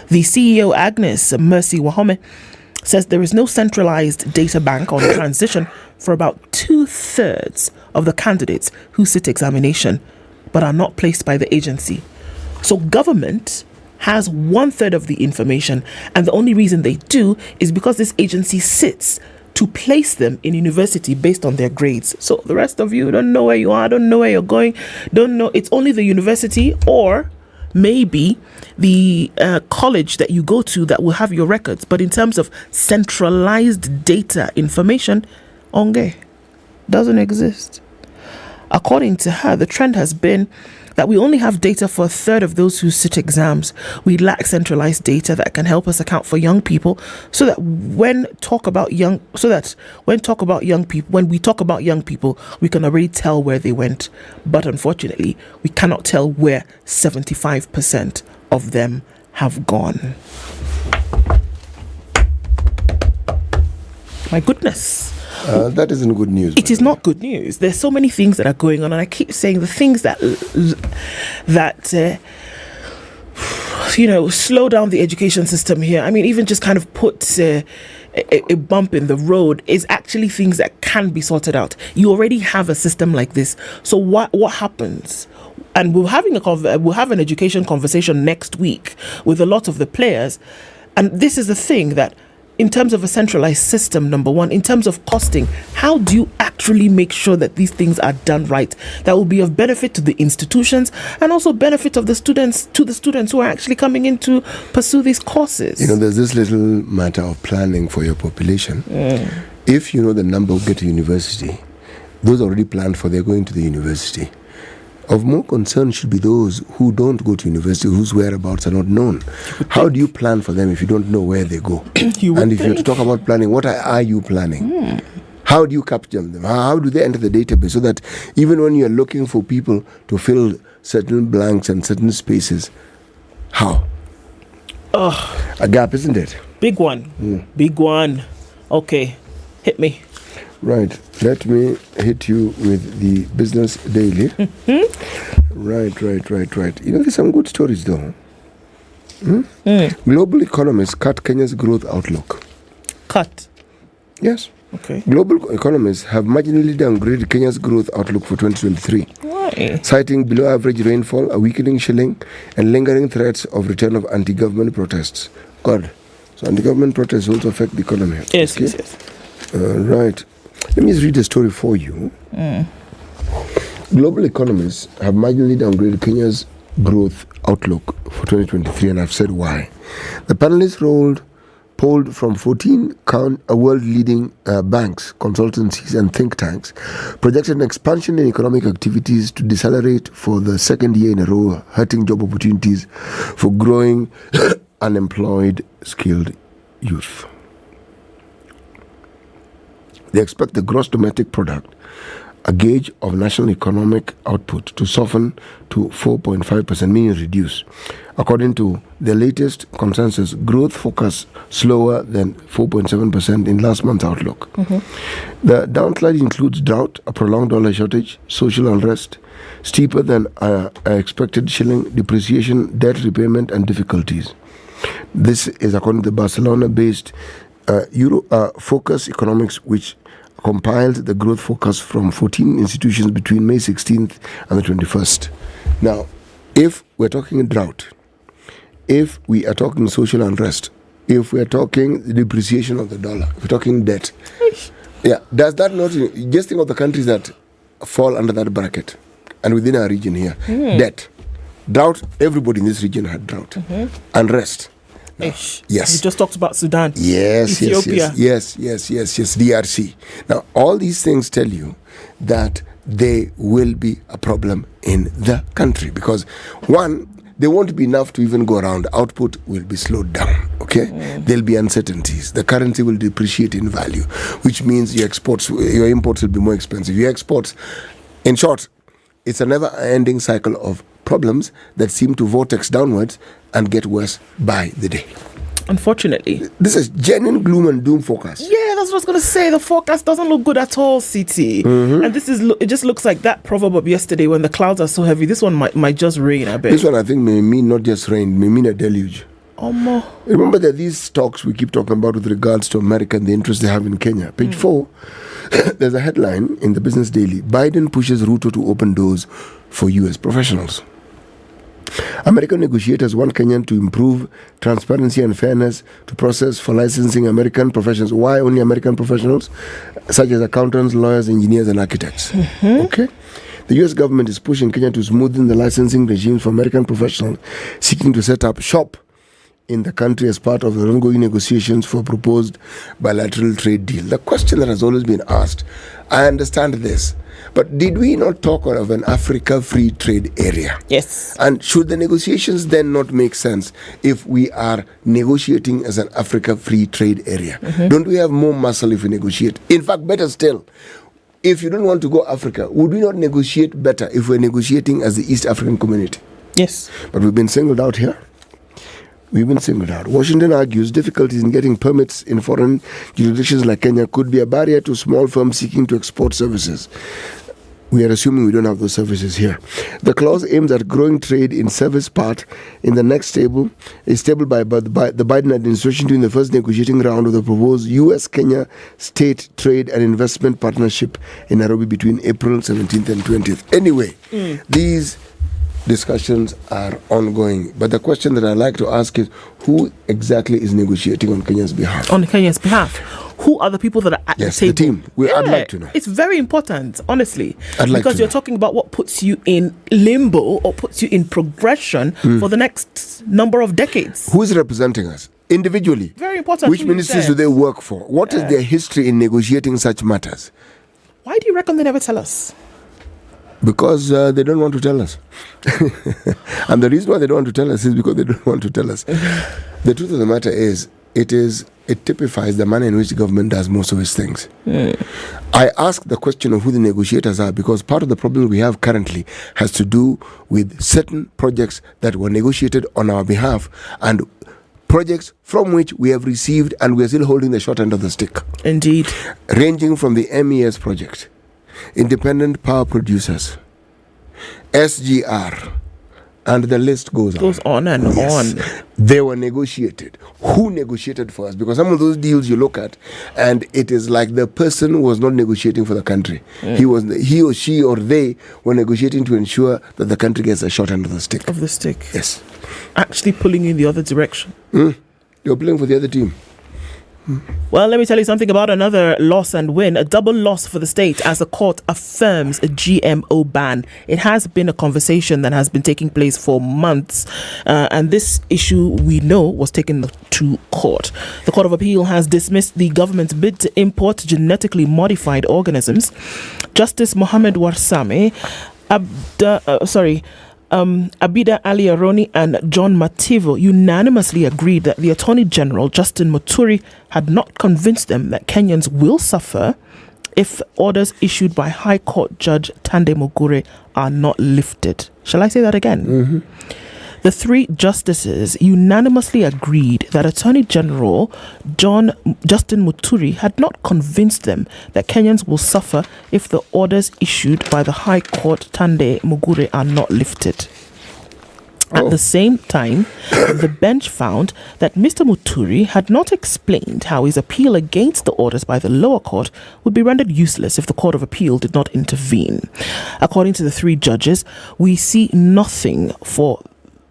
the CEO Agnes Mercy Wahome says there is no centralized data bank on transition for about 2/3 of the candidates who sit examination but are not placed by the agency. So government has 1/3 of the information, and the only reason they do is because this agency sits to place them in university based on their grades. So the rest of you don't know where you are, don't know where you're going, don't know. It's only the university or maybe the college that you go to that will have your records. But in terms of centralized data information, onge doesn't exist. According to her, the trend has been that we only have data for 1/3 of those who sit exams. We lack centralized data that can help us account for young people, so that when we talk about young people, we can already tell where they went. But unfortunately, we cannot tell where 75% of them have gone. My goodness. That isn't good news. It is not good news. There's so many things that are going on, and I keep saying the things that slow down the education system here. I mean, even just kind of put a bump in the road is actually things that can be sorted out. You already have a system like this. So what happens? And we'll have an education conversation next week with a lot of the players, and this is the thing that, in terms of a centralized system, number one, in terms of costing, how do you actually make sure that these things are done right? That will be of benefit to the institutions and also benefit of the students who are actually coming in to pursue these courses. There's this little matter of planning for your population. If you know the number who get to university, those already planned for, they're going to the university. Of more concern should be those who don't go to university, whose whereabouts are not known. How do you plan for them if you don't know where they go? And if you have to talk about planning, what are you planning? How do you capture them? How do they enter the database so that even when you're looking for people to fill certain blanks and certain spaces, how? A gap, isn't it? Big one. Big one. Okay, hit me. Right, let me hit you with the Business Daily. Right. There's some good stories though. Global economists cut Kenya's growth outlook. Cut? Yes. Okay. Global economists have marginally downgraded Kenya's growth outlook for 2023. Why? Citing below average rainfall, a weakening shilling, and lingering threats of return of anti-government protests. God. So anti-government protests also affect the economy. Yes, okay? yes. Right. Let me just read the story for you. Global economists have marginally downgraded Kenya's growth outlook for 2023, and I've said why. The panelists polled from 14 world-leading banks, consultancies, and think tanks, projected an expansion in economic activities to decelerate for the second year in a row, hurting job opportunities for growing unemployed skilled youth. They expect the gross domestic product, a gauge of national economic output, to soften to 4.5%, meaning reduce. According to the latest consensus, growth forecast slower than 4.7% in last month's outlook. The downslide includes drought, a prolonged dollar shortage, social unrest, steeper than expected shilling depreciation, debt repayment, and difficulties. This is according to the Barcelona-based Focus Economics, which compiled the growth forecast from 14 institutions between May 16th and the 21st. Now, if we're talking drought, if we are talking social unrest, if we're talking the depreciation of the dollar, if we're talking debt, does that not, just think of the countries that fall under that bracket and within our region here, debt, drought, everybody in this region had drought, unrest. Now, yes. You just talked about Sudan. Yes, Ethiopia. yes, DRC. Now, all these things tell you that there will be a problem in the country because, one, there won't be enough to even go around. Output will be slowed down, okay? There'll be uncertainties. The currency will depreciate in value, which means your imports will be more expensive. Your exports, in short, it's a never-ending cycle of problems that seem to vortex downwards and get worse by the day. Unfortunately. This is genuine gloom and doom forecast. Yeah, that's what I was going to say. The forecast doesn't look good at all, CT. And it just looks like that proverb of yesterday when the clouds are so heavy. This one might just rain, I bet. This one, I think, may mean not just rain, may mean a deluge. Omo. Remember that these talks we keep talking about with regards to America and the interest they have in Kenya. Page 4, there's a headline in the Business Daily. Biden pushes Ruto to open doors for U.S. professionals. American negotiators want Kenya to improve transparency and fairness to process for licensing American professionals. Why only American professionals? Such as accountants, lawyers, engineers, and architects. Okay? The U.S. government is pushing Kenya to smoothen the licensing regimes for American professionals seeking to set up shop in the country as part of the ongoing negotiations for a proposed bilateral trade deal. The question that has always been asked, I understand this, but did we not talk of an Africa free trade area? Yes. And should the negotiations then not make sense if we are negotiating as an Africa free trade area? Don't we have more muscle if we negotiate? In fact, better still, if you don't want to go Africa, would we not negotiate better if we're negotiating as the East African community? Yes. But we've been singled out here. We've been singled out. Washington argues difficulties in getting permits in foreign jurisdictions like Kenya could be a barrier to small firms seeking to export services. We are assuming we don't have those services here. The clause aims at growing trade in service part in the next table is tabled by the Biden administration during the first negotiating round of the proposed U.S.-Kenya State Trade and Investment Partnership in Nairobi between April 17th and 20th. Anyway, these discussions are ongoing. But the question that I like to ask is, who exactly is negotiating on Kenya's behalf? On Kenya's behalf. Who are the people that are at the table? The team. I'd like to know. It's very important, honestly. Because you're talking about what puts you in limbo or puts you in progression for the next number of decades. Who is representing us? Individually. Very important. Which ministries do they work for? What is their history in negotiating such matters? Why do you reckon they never tell us? Because they don't want to tell us. And the reason why they don't want to tell us is because they don't want to tell us. The truth of the matter is, it typifies the manner in which the government does most of its things. I ask the question of who the negotiators are because part of the problem we have currently has to do with certain projects that were negotiated on our behalf and projects from which we have received and we are still holding the short end of the stick. Indeed. Ranging from the MES project, independent power producers, SGR, and the list goes on and on. They were negotiated. Who negotiated for us? Because some of those deals you look at, and it is like the person was not negotiating for the country. He or she or they were negotiating to ensure that the country gets a short end of the stick. Yes. Actually pulling in the other direction. You're playing for the other team. Well, let me tell you something about another loss and win, a double loss for the state as the court affirms a GMO ban. It has been a conversation that has been taking place for months, and this issue we know was taken to court. The Court of Appeal has dismissed the government's bid to import genetically modified organisms. Justice Mohammed Warsame, Abida Ali Aroni and John Mativo unanimously agreed that the Attorney General, Justin Muturi, had not convinced them that Kenyans will suffer if orders issued by High Court Judge Tande Mugure are not lifted. Shall I say that again? The 3 justices unanimously agreed that Attorney General Justin Muturi had not convinced them that Kenyans will suffer if the orders issued by the High Court Tande Mugure are not lifted. At the same time, the bench found that Mr. Muturi had not explained how his appeal against the orders by the lower court would be rendered useless if the Court of Appeal did not intervene. According to the 3 judges, we see nothing for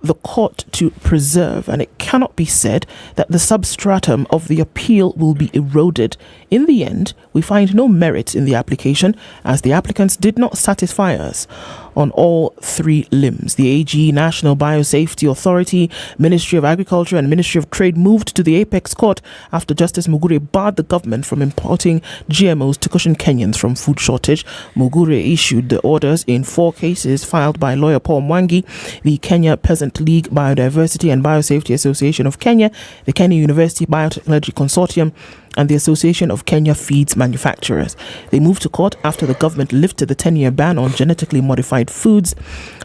the court to preserve, and it cannot be said that the substratum of the appeal will be eroded. In the end, we find no merit in the application, as the applicants did not satisfy us on all 3 limbs. The AG, National Biosafety Authority, Ministry of Agriculture and Ministry of Trade moved to the Apex Court after Justice Mugure barred the government from importing GMOs to cushion Kenyans from food shortage. Mugure issued the orders in 4 cases filed by lawyer Paul Mwangi, the Kenya Peasant League, Biodiversity and Biosafety Association of Kenya, the Kenya University Biotechnology Consortium, and the Association of Kenya Feeds Manufacturers. They moved to court after the government lifted the 10-year ban on genetically modified foods.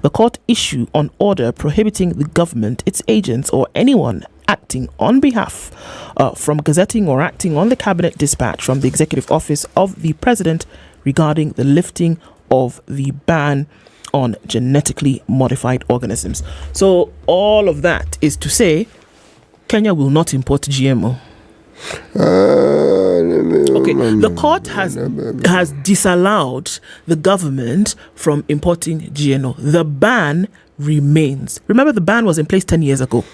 The court issued an order prohibiting the government, its agents, or anyone acting on behalf from gazetting or acting on the cabinet dispatch from the executive office of the president regarding the lifting of the ban on genetically modified organisms. So all of that is to say, Kenya will not import GMO. Okay, the court has disallowed the government from importing GMO. The ban remains. Remember, the ban was in place 10 years ago.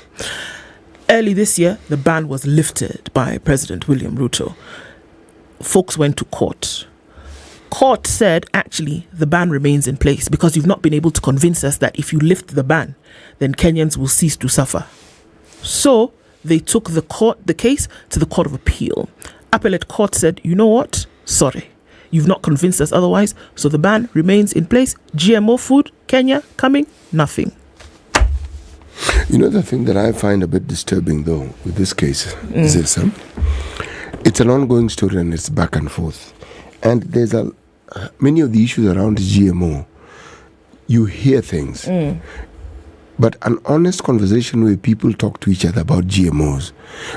Early this year, the ban was lifted by President William Ruto. Folks went to court. Court said, actually, the ban remains in place because you've not been able to convince us that if you lift the ban, then Kenyans will cease to suffer. So they took the case to the Court of Appeal. Appellate Court said, you know what? Sorry, you've not convinced us otherwise, so the ban remains in place. GMO food, Kenya, coming, nothing. You know, the thing that I find a bit disturbing, though, with this case is this. It's an ongoing story and it's back and forth. And there's many of the issues around GMO, you hear things. But an honest conversation where people talk to each other about GMOs,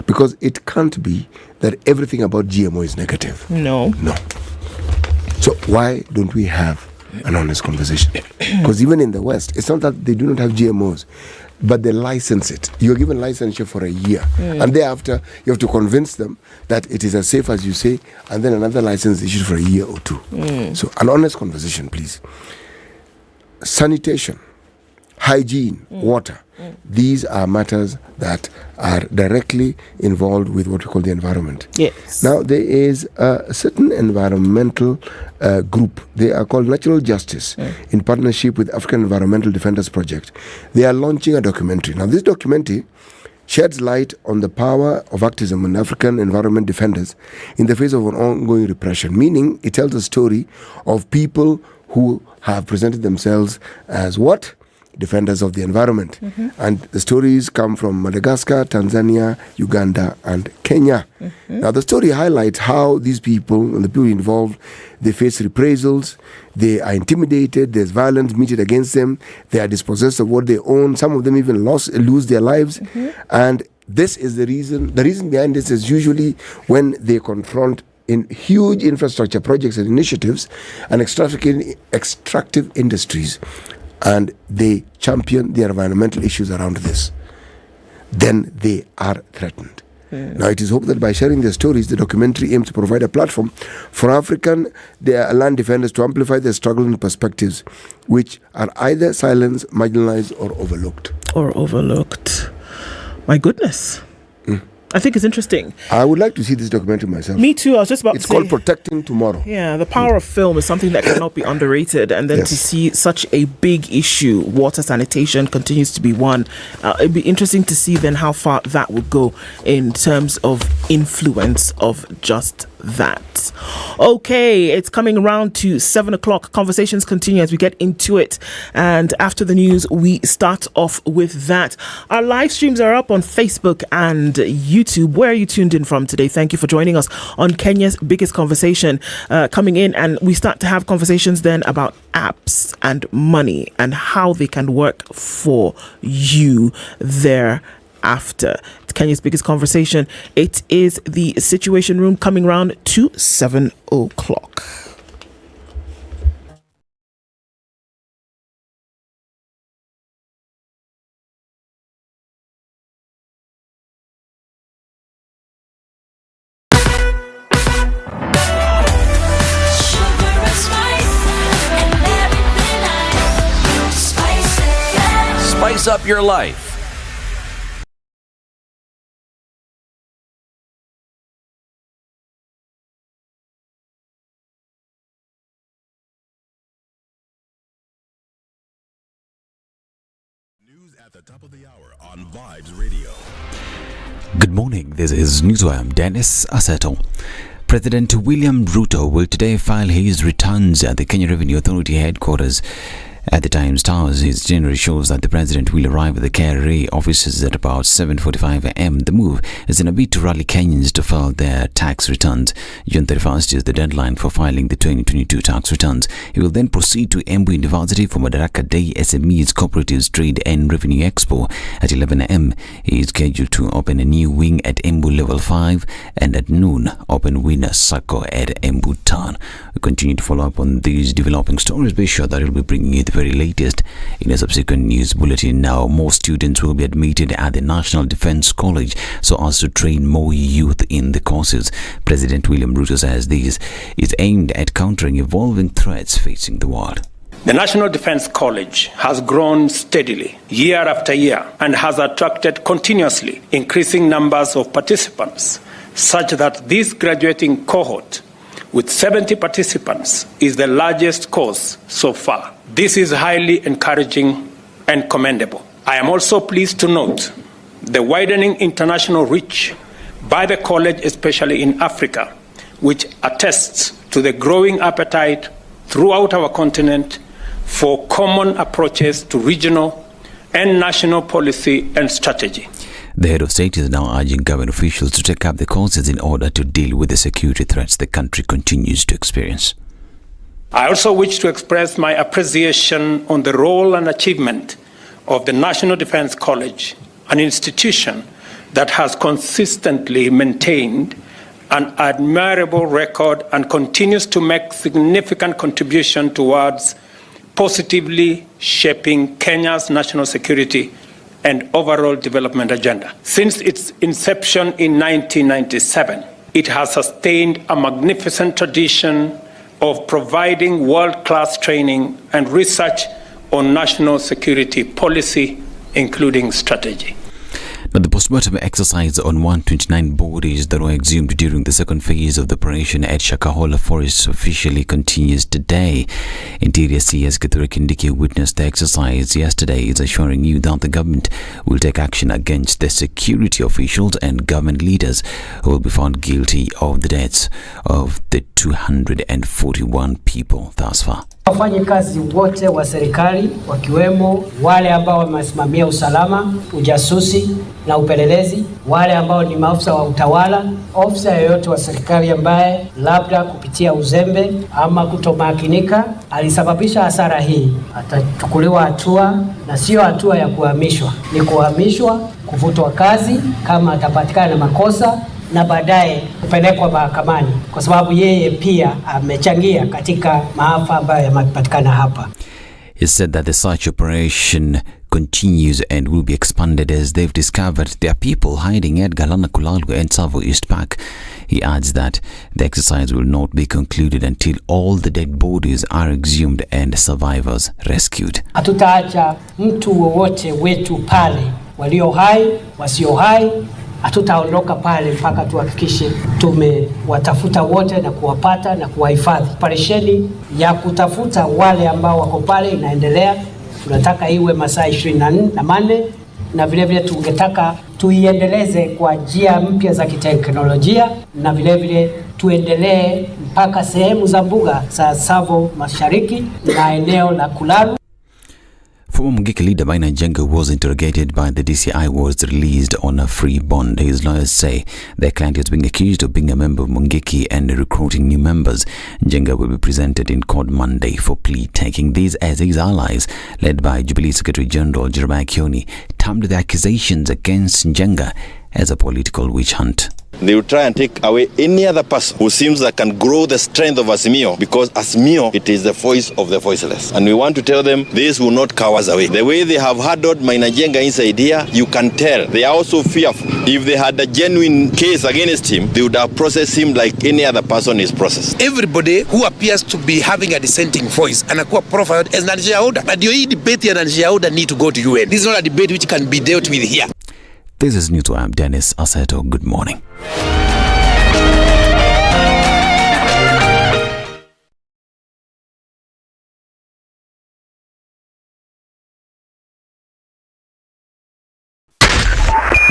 because it can't be that everything about GMO is negative. No. So why don't we have an honest conversation? Because even in the West, it's not that they do not have GMOs, but they license it. You're given licensure for a year, and thereafter you have to convince them that it is as safe as you say, and then another license issued for a year or 2. So an honest conversation, please. Sanitation, hygiene, water. These are matters that are directly involved with what we call the environment. Yes. Now, there is a certain environmental group. They are called Natural Justice, in partnership with African Environmental Defenders Project. They are launching a documentary. Now, this documentary sheds light on the power of activism in African environment defenders in the face of an ongoing repression, meaning it tells a story of people who have presented themselves as what? Defenders of the environment. And the stories come from Madagascar, Tanzania, Uganda, and Kenya. Now, the story highlights how these people and the people involved, they face reprisals, they are intimidated, there's violence meted against them, they are dispossessed of what they own, some of them even lose their lives. And this is the reason behind this is usually when they confront in huge infrastructure projects and initiatives and extractive industries, and they champion the environmental issues around this, then they are threatened. Now, it is hoped that by sharing their stories, the documentary aims to provide a platform for African land defenders to amplify their struggle and perspectives, which are either silenced, marginalized, or overlooked. My goodness. I think it's interesting. I would like to see this documentary myself. Me too. I was just about to say. It's called Protecting Tomorrow. Yeah, the power of film is something that cannot be underrated. And then to see such a big issue, water sanitation continues to be one. It'd be interesting to see then how far that would go in terms of influence of just that. Okay, it's coming around to 7 o'clock. Conversations continue as we get into it. And after the news, we start off with that. Our live streams are up on Facebook and YouTube. Where are you tuned in from today? Thank you for joining us on Kenya's Biggest Conversation. Coming in, and we start to have conversations then about apps and money and how they can work for you there. After Kenya's Biggest Conversation, it is the Situation Room, coming round to 7 o'clock. Spice up your life. At the top of the hour on Vibes Radio. Good morning, this is Newswire. I'm Dennis Aseto. President William Ruto will today file his returns at the Kenya Revenue Authority headquarters at the Times Towers. His itinerary shows that the president will arrive at the KRA offices at about 7:45 a.m. The move is in a bid to rally Kenyans to file their tax returns. June 31st is the deadline for filing the 2022 tax returns. He will then proceed to Embu University for Madaraka Day SMEs Cooperatives Trade and Revenue Expo at 11 a.m. He is scheduled to open a new wing at Embu Level 5 and at noon open Winner Sacco at Embu Town. We continue to follow up on these developing stories. Be sure that we'll be bringing you the very latest in a subsequent news bulletin. Now, more students will be admitted at the National Defense College so as to train more youth in the courses. President William Ruto says this is aimed at countering evolving threats facing the world. The National Defense College has grown steadily year after year and has attracted continuously increasing numbers of participants, such that this graduating cohort with 70 participants is the largest course so far. This is highly encouraging and commendable. I am also pleased to note the widening international reach by the college, especially in Africa, which attests to the growing appetite throughout our continent for common approaches to regional and national policy and strategy. The head of state is now urging government officials to take up the courses in order to deal with the security threats the country continues to experience. I also wish to express my appreciation on the role and achievement of the National Defense College, an institution that has consistently maintained an admirable record and continues to make significant contribution towards positively shaping Kenya's national security and overall development agenda. Since its inception in 1997, it has sustained a magnificent tradition of providing world-class training and research on national security policy, including strategy. Now, the postmortem exercise on 129 bodies that were exhumed during the second phase of the operation at Shakahola Forest officially continues today. Interior CS Kithure Kindiki witnessed the exercise yesterday, is assuring you that the government will take action against the security officials and government leaders who will be found guilty of the deaths of the 241 people thus far. Wafanyikazi wote wa serikali wakiwemo wale ambao wamesimamia usalama, ujasusi na upelelezi, wale ambao ni maafisa wa utawala, ofisa yoyote wa serikali ambaye labda kupitia uzembe ama kutomakinika alisababisha hasara hii atachukuliwa hatua, na sio hatua ya kuhamishwa, ni kuhamishwa, kufutwa kazi kama atapatikana na makosa na baadaye kupelekwa mahakamani kwa sababu yeye pia amechangia katika maafa ambayo yamepatikana hapa. He said that the search operation continues and will be expanded as they've discovered there are people hiding at Galana Kulalu and Savo East Park. He adds that the exercise will not be concluded until all the dead bodies are exhumed and survivors rescued. Hatutaacha mtu wowote wetu pale, walio hai, wasio hai, hatutaondoka pale mpaka tuhakikishe tumewatafuta wote na kuwapata na kuwahifadhi. Operesheni ya kutafuta wale ambao wako pale inaendelea. Tunataka iwe masaa 24 na vile vile tungetaka tuiendeleze kwa njia mpya za kiteknolojia, na vile vile tuendelee mpaka sehemu za mbuga za Tsavo Mashariki na eneo la Kulalu. Former Mungiki leader Maina Njenga was interrogated by the DCI was released on a free bond. His lawyers say their client is being accused of being a member of Mungiki and recruiting new members. Njenga will be presented in court Monday for plea taking. These as his allies, led by Jubilee Secretary General Jeremiah Kioni, termed the accusations against Njenga as a political witch hunt. They will try and take away any other person who seems that can grow the strength of Azimio, because Azimio, it is the voice of the voiceless. And we want to tell them this will not cower us away. The way they have handled Maina Njenga inside here, you can tell they are also fearful. If they had a genuine case against him, they would have processed him like any other person is processed. Everybody who appears to be having a dissenting voice anakuwa profiled as non-shareholder. But hii debate ya non-shareholder need to go to UN. This is not a debate which can be dealt with here. This is News. I'm Dennis Aseto. Good morning.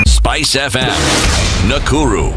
Spice FM, Nakuru.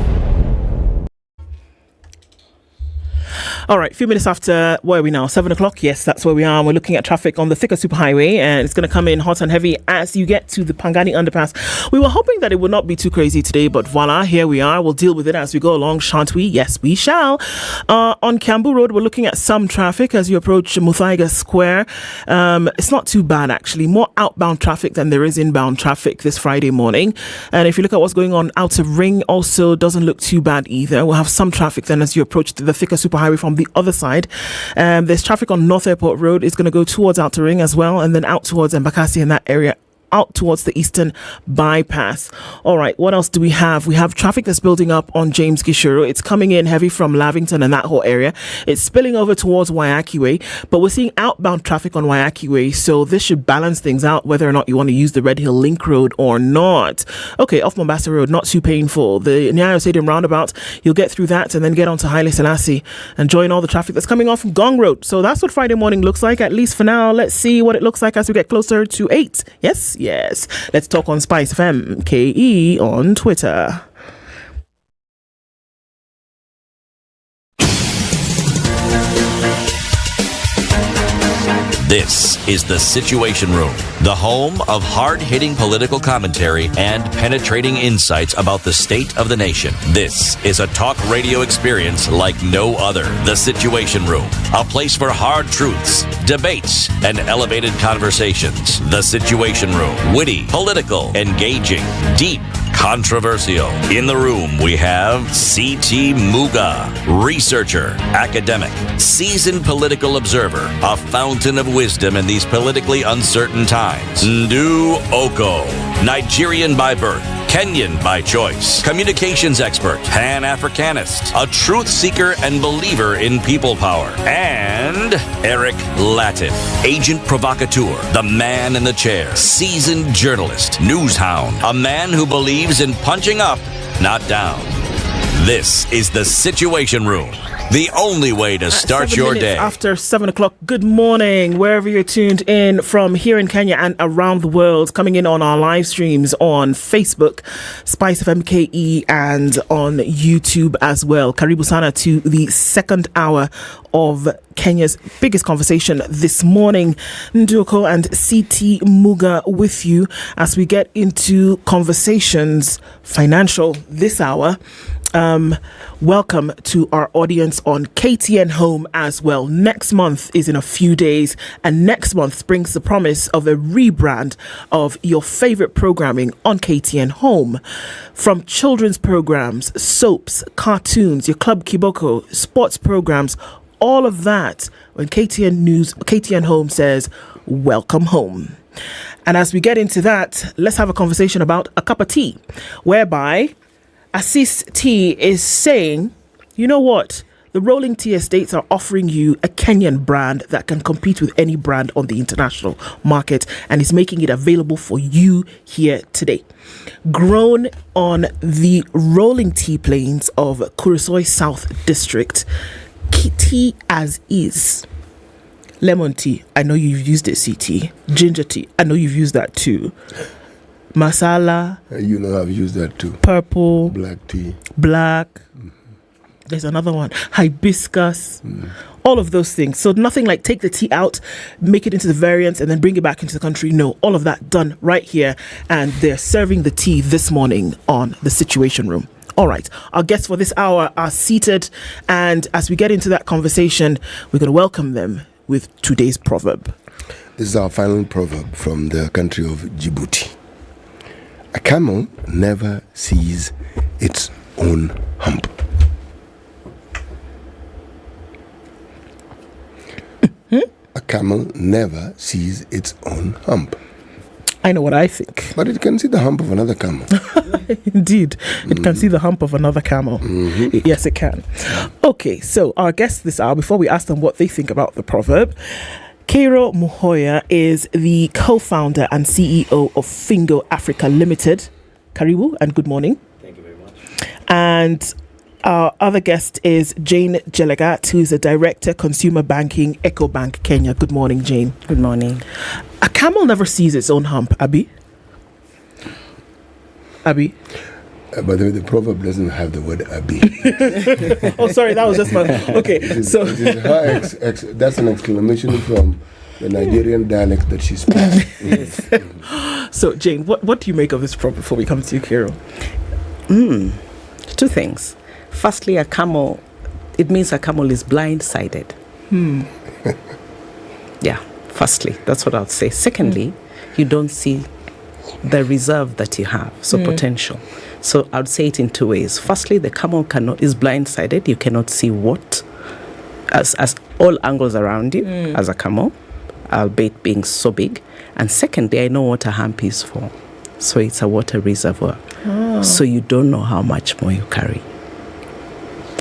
All right, a few minutes after, where are we now? 7 o'clock? Yes, that's where we are. We're looking at traffic on the Thika Superhighway, and it's going to come in hot and heavy as you get to the Pangani Underpass. We were hoping that it would not be too crazy today, but voila, here we are. We'll deal with it as we go along, shan't we? Yes, we shall. On Kiambu Road, we're looking at some traffic as you approach Muthaiga Square. It's not too bad, actually. More outbound traffic than there is inbound traffic this Friday morning. And if you look at what's going on Outer Ring, also doesn't look too bad either. We'll have some traffic then as you approach the Thika Superhighway from the other side. There's traffic on North Airport Road. It's going to go towards Outer Ring as well, and then out towards Embakasi in that area, out towards the Eastern Bypass. All right, what else do we have? We have traffic that's building up on James Gishuru. It's coming in heavy from Lavington and that whole area. It's spilling over towards Waiaki Way, but we're seeing outbound traffic on Waiaki Way, so this should balance things out whether or not you want to use the Red Hill Link Road or not. Okay, off Mombasa Road, not too painful. The Nyayo Stadium roundabout, you'll get through that and then get onto Haile Selassie and join all the traffic that's coming off from Gong Road. So that's what Friday morning looks like, at least for now. Let's see what it looks like as we get closer to 8. Yes. Let's talk on Spice FM KE on Twitter. This is the Situation Room, the home of hard-hitting political commentary and penetrating insights about the state of the nation. This is a talk radio experience like no other. The Situation Room, a place for hard truths, debates, and elevated conversations. The Situation Room, witty, political, engaging, deep, controversial. In the room, we have C.T. Muga, researcher, academic, seasoned political observer, a fountain of wisdom in these politically uncertain times. Ndu Oko, Nigerian by birth, Kenyan by choice, communications expert, Pan-Africanist, a truth seeker and believer in people power, and Eric Latif, agent provocateur, the man in the chair, seasoned journalist, news hound, a man who believes in punching up, not down. This is the Situation Room, the only way to start your day. After 7 o'clock, good morning, wherever you're tuned in from here in Kenya and around the world, coming in on our live streams on Facebook, Spice FM KE, and on YouTube as well. Karibu sana to the second hour of Kenya's biggest conversation this morning. Nduoko and CT Muga with you as we get into conversations financial this hour. Welcome to our audience on KTN Home as well. Next month is in a few days, and next month brings the promise of a rebrand of your favorite programming on KTN Home. From children's programs, soaps, cartoons, your Club Kiboko, sports programs, all of that, when KTN Home says, welcome home. And as we get into that, let's have a conversation about a cup of tea, whereby Assis Tea is saying, you know what? The Rolling Tea Estates are offering you a Kenyan brand that can compete with any brand on the international market, and is making it available for you here today. Grown on the rolling tea plains of Kurisoi South District, tea as is. Lemon tea, I know you've used it, CT. Ginger tea, I know you've used that too. Masala. You know I've used that too. Purple. Black tea. Black. There's another one. Hibiscus. All of those things. So nothing like take the tea out, make it into the variants, and then bring it back into the country. No, all of that done right here. And they're serving the tea this morning on the Situation Room. All right. Our guests for this hour are seated. And as we get into that conversation, we're going to welcome them with today's proverb. This is our final proverb from the country of Djibouti. A camel never sees its own hump. A camel never sees its own hump. I know what I think. But it can see the hump of another camel. Indeed. It can see the hump of another camel. Yes, it can. Okay, so our guests this hour, before we ask them what they think about the proverb, Cairo Muhoya is the co-founder and CEO of Fingo Africa Limited. Karibu and good morning. Thank you very much. And our other guest is Jane Jelagat, who's a director, consumer banking, EcoBank Kenya. Good morning, Jane. Good morning. A camel never sees its own hump, Abby. By the way, the proverb doesn't have the word Abi. Oh, sorry, that was just my... Okay, so... That's an exclamation from the Nigerian dialect that she speaks. So, Jane, what do you make of this proverb before we come to you, Carol? Two things. Firstly, it means a camel is blind-sided. Yeah, firstly, that's what I would say. Secondly, you don't see the reserve that you have, so potential. So I would say it in two ways. Firstly, the camel is blind-sided. You cannot see what, as all angles around you as a camel, albeit being so big. And secondly, I know what a hump is for. So it's a water reservoir. So you don't know how much more you carry.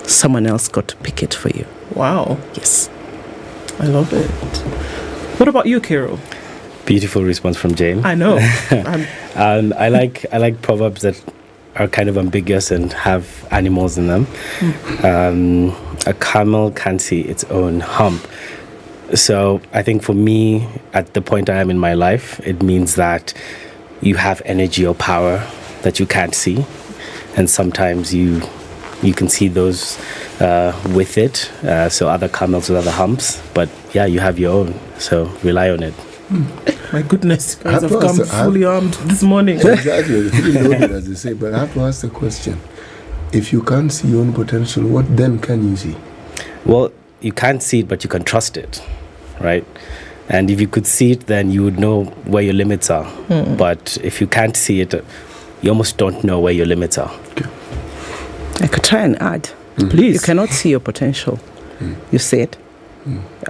Someone else got to pick it for you. Wow. Yes. I love it. What about you, Carol? Beautiful response from Jane. I know. I like proverbs that are kind of ambiguous and have animals in them. A camel can't see its own hump. So I think for me, at the point I am in my life, it means that you have energy or power that you can't see. And sometimes you can see those with it. So other camels with other humps. But yeah, you have your own. So rely on it. My goodness, guys have come fully armed this morning. Exactly, fully loaded, as they say. But I have to ask the question: if you can't see your own potential, what then can you see? Well, you can't see it, but you can trust it, right? And if you could see it, then you would know where your limits are. But if you can't see it, you almost don't know where your limits are. Okay. I could try and add. Please. You cannot see your potential. You said.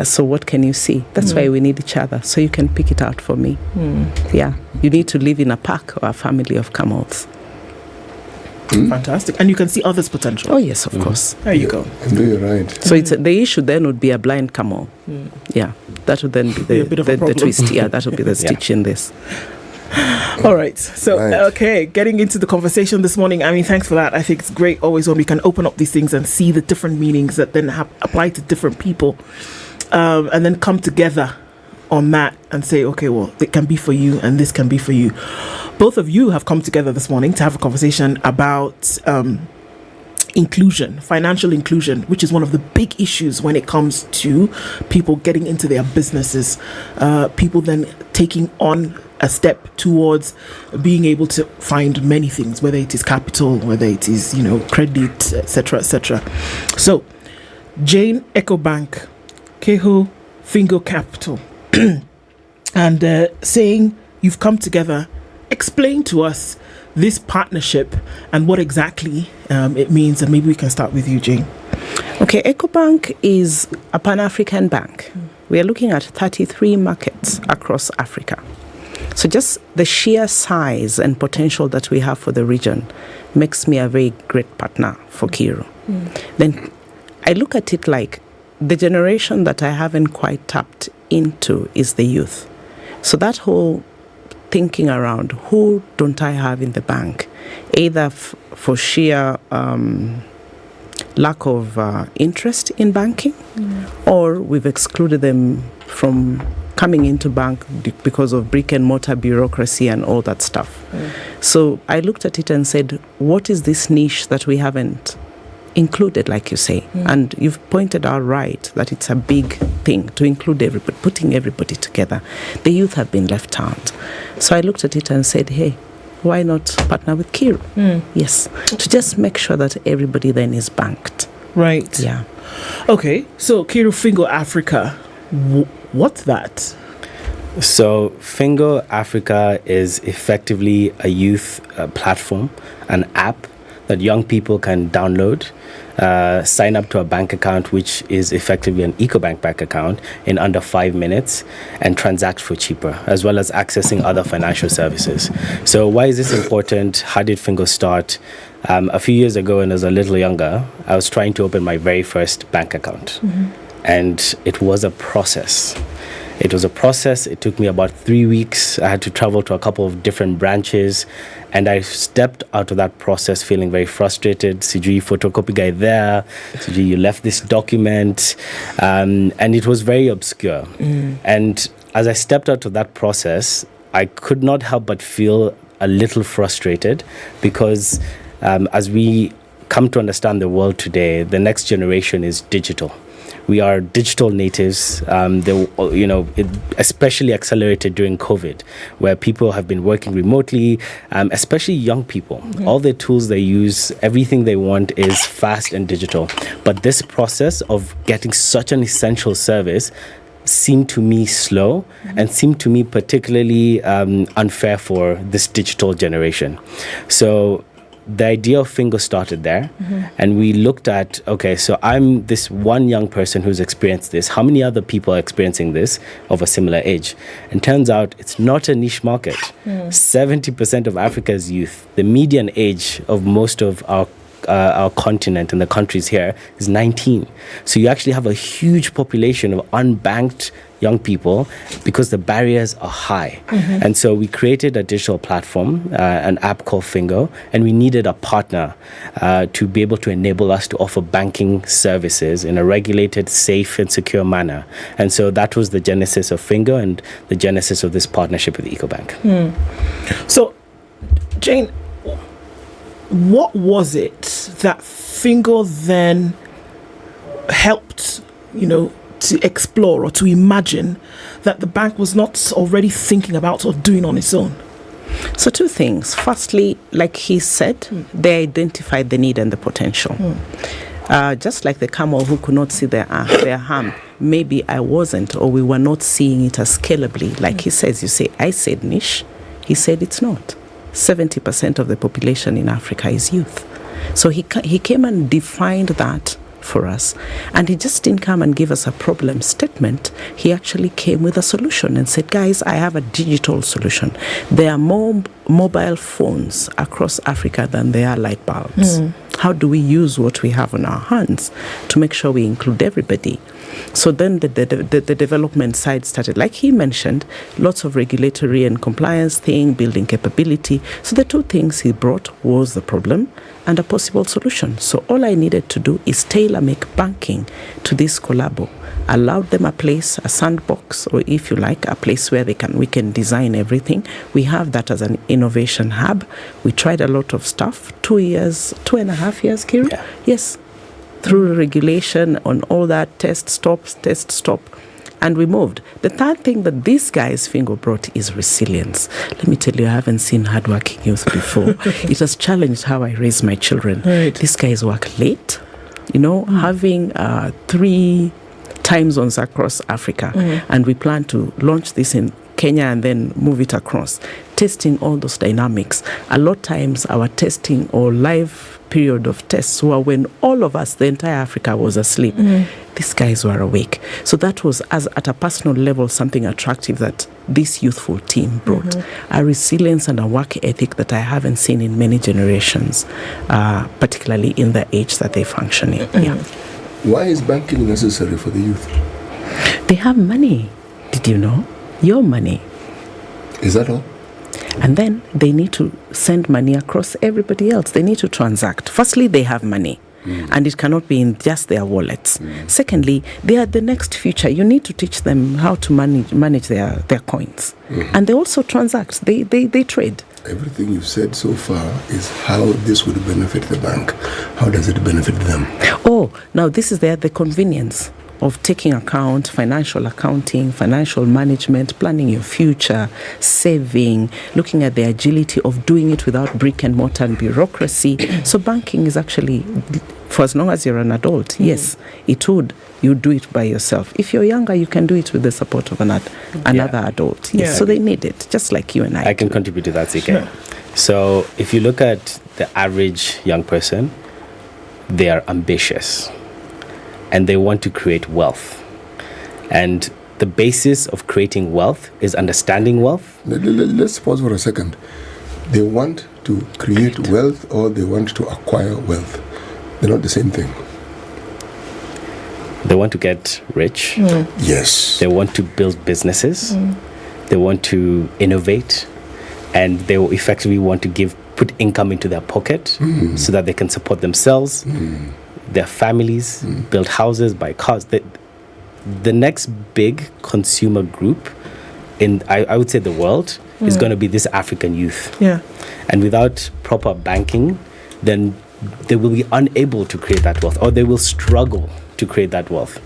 So what can you see? That's why we need each other. So you can pick it out for me. Yeah. You need to live in a pack or a family of camels. Fantastic. And you can see others' potential. Oh, yes, of course. There you go. You're right. So the issue then would be a blind camel. Yeah. That would then be the twist. Yeah, that would be the stitch in this. All right. So, okay, getting into the conversation this morning. I mean, thanks for that. I think it's great always when we can open up these things and see the different meanings that then apply to different people, and then come together on that and say, okay, well, it can be for you and this can be for you. Both of you have come together this morning to have a conversation about inclusion, financial inclusion, which is one of the big issues when it comes to people getting into their businesses, people then taking on a step towards being able to find many things, whether it is capital, whether it is, credit, etc., etc. So, Jane, EcoBank, Keho, Fingo Capital, and saying you've come together, explain to us this partnership and what exactly it means, and maybe we can start with you, Jane. Okay, EcoBank is a Pan-African bank. We are looking at 33 markets across Africa. So just the sheer size and potential that we have for the region makes me a very great partner for Kiro. Then I look at it like the generation that I haven't quite tapped into is the youth. So that whole thinking around who don't I have in the bank, either for sheer lack of interest in banking, or we've excluded them from coming into bank because of brick and mortar bureaucracy and all that stuff. So I looked at it and said, what is this niche that we haven't included, like you say. And you've pointed out right that it's a big thing to include everybody, putting everybody together. The youth have been left out. So I looked at it and said, hey, why not partner with Kiru? Yes, to just make sure that everybody then is banked. Right. Yeah. Okay, so Kiru Fingo Africa, what's that? So Fingo Africa is effectively a youth platform, an app that young people can download, sign up to a bank account, which is effectively an EcoBank bank account, in under 5 minutes, and transact for cheaper, as well as accessing other financial services. So why is this important? How did Fingo start? A few years ago, when I was a little younger, I was trying to open my very first bank account. And it was a process. It took me about 3 weeks. I had to travel to a couple of different branches, and I stepped out of that process feeling very frustrated. Sijui photocopy guy there, Sijui you left this document, and it was very obscure. And as I stepped out of that process, I could not help but feel a little frustrated, because as we come to understand the world today, the next generation is digital. We are digital natives, especially accelerated during COVID, where people have been working remotely, especially young people. All the tools they use, everything they want is fast and digital. But this process of getting such an essential service seemed to me slow and seemed to me particularly unfair for this digital generation. So the idea of Fingo started there, and we looked at, okay, so I'm this one young person who's experienced this. How many other people are experiencing this of a similar age? And turns out it's not a niche market. 70% of Africa's youth, the median age of most of our continent and the countries here is 19. So you actually have a huge population of unbanked young people because the barriers are high. And so we created a digital platform, an app called Fingo, and we needed a partner to be able to enable us to offer banking services in a regulated, safe and secure manner. And so that was the genesis of Fingo and the genesis of this partnership with EcoBank. So, Jane, what was it that Fingo then helped, to explore or to imagine that the bank was not already thinking about or doing on its own? So 2 things. Firstly, like he said, they identified the need and the potential. Just like the camel who could not see their harm, maybe I wasn't, or we were not seeing it as scalably. Like he says, you say, I said niche. He said it's not. 70% of the population in Africa is youth. So he came and defined that for us. And he just didn't come and give us a problem statement. He actually came with a solution and said, guys, I have a digital solution. There are more mobile phones across Africa than there are light bulbs. How do we use what we have on our hands to make sure we include everybody? So then the development side started. Like he mentioned, lots of regulatory and compliance thing, building capability. So the 2 things he brought was the problem and a possible solution. So all I needed to do is tailor-make banking to this collabo. Allowed them a place, a sandbox, or if you like, a place where we can design everything. We have that as an innovation hub. We tried a lot of stuff. 2.5 years, Kiru? Yeah. Yes. Through regulation on all that, test, stop. And we moved. The third thing that these guys, Fingo, brought is resilience. Let me tell you, I haven't seen hardworking youth before. It has challenged how I raise my children. Right. These guys work late, having 3 time zones across Africa. And we plan to launch this in Kenya and then move it across. Testing all those dynamics. A lot of times our testing or live period of tests were when all of us, the entire Africa was asleep. These guys were awake. So that was, as at a personal level, something attractive that this youthful team brought. A resilience and a work ethic that I haven't seen in many generations, particularly in the age that they function in. Why is banking necessary for the youth? They have money. Did you know? Your money. Is that all? And then they need to send money across everybody else. They need to transact. Firstly, they have money. And it cannot be in just their wallets. Secondly, they are the next future. You need to teach them how to manage their coins. And they also transact. They trade. everything you've said so far is how this would benefit the bank. How does it benefit them? Oh, now this is the convenience of taking account, financial accounting, financial management, planning your future, saving, looking at the agility of doing it without brick and mortar and bureaucracy. So banking is actually, for as long as you're an adult, yes, it would. You do it by yourself. If you're younger, you can do it with the support of another adult. Yes, so they need it, just like you and I. I can contribute to that, CK. So if you look at the average young person, they are ambitious and they want to create wealth. And the basis of creating wealth is understanding wealth. Let's pause for a second. They want to create wealth or they want to acquire wealth. They're not the same thing. They want to get rich. Yes. They want to build businesses. They want to innovate. And they will effectively want to put income into their pocket so that they can support themselves, their families, build houses, buy cars. The next big consumer group in, I would say, the world is going to be this African youth. Yeah. And without proper banking, then they will be unable to create that wealth, or they will struggle to create that wealth.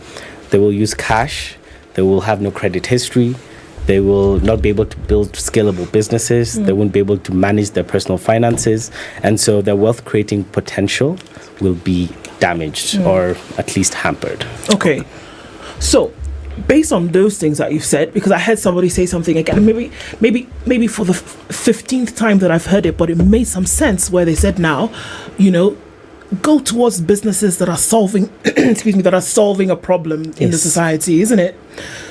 They will use cash. They will have no credit history. They will not be able to build scalable businesses. They won't be able to manage their personal finances. And so their wealth creating potential will be damaged or at least hampered. Okay. So, based on those things that you've said, because I heard somebody say something again, maybe for the 15th time that I've heard it, but it made some sense where they said now, go towards businesses that are solving, that are solving a problem in the society, isn't it?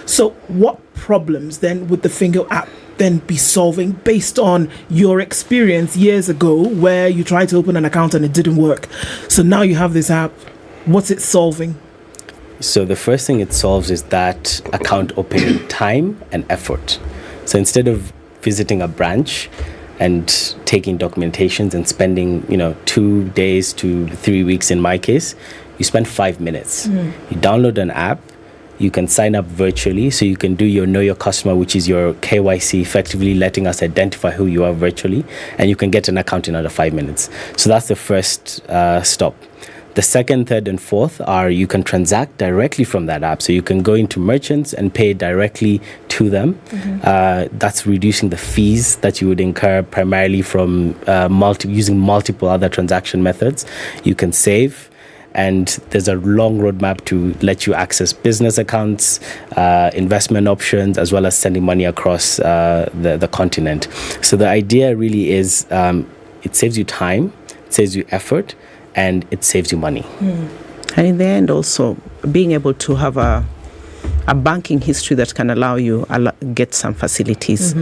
So what problems then would the Fingo app then be solving based on your experience years ago where you tried to open an account and it didn't work? So now you have this app. What's it solving? So the first thing it solves is that account opening time and effort. So instead of visiting a branch and taking documentations and spending 2 days to 3 weeks in my case, you spend 5 minutes. You download an app, you can sign up virtually, so you can do your Know Your Customer, which is your KYC, effectively letting us identify who you are virtually, and you can get an account in under 5 minutes. So that's the first stop. The second, third, and fourth are you can transact directly from that app. So you can go into merchants and pay directly to them. That's reducing the fees that you would incur primarily from using multiple other transaction methods. You can save. And there's a long roadmap to let you access business accounts, investment options, as well as sending money across the continent. So the idea really is it saves you time, it saves you effort, and it saves you money. And in the end also, being able to have a banking history that can allow you get some facilities.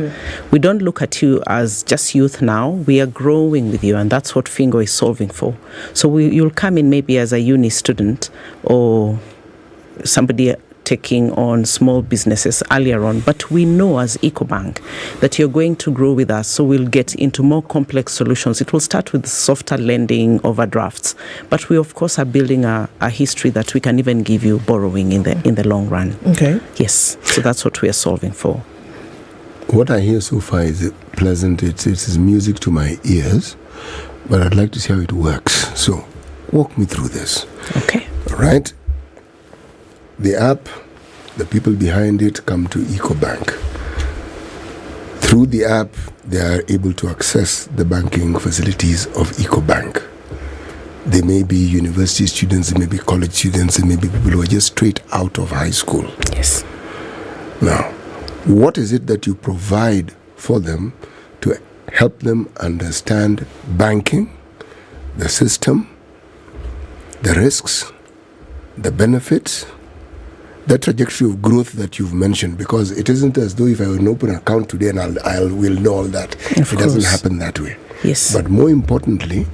We don't look at you as just youth now. We are growing with you, and that's what Fingo is solving for. So you'll come in maybe as a uni student or somebody taking on small businesses earlier on, but we know as EcoBank that you're going to grow with us, so we'll get into more complex solutions. It will start with softer lending, overdrafts, but we of course are building a history that we can even give you borrowing in the long run. Okay. Yes, so that's what we are solving for. What I hear so far is pleasant. It is music to my ears, but I'd like to see how it works. So walk me through this. Okay. All right. The app, the people behind it come to EcoBank. Through the app, they are able to access the banking facilities of EcoBank. They may be university students, they may be college students, they may be people who are just straight out of high school. Yes. Now, what is it that you provide for them to help them understand banking, the system, the risks, the benefits, the trajectory of growth that you've mentioned? Because it isn't as though if I will open an account today and will know all that. It doesn't happen that way. Yes. But more importantly,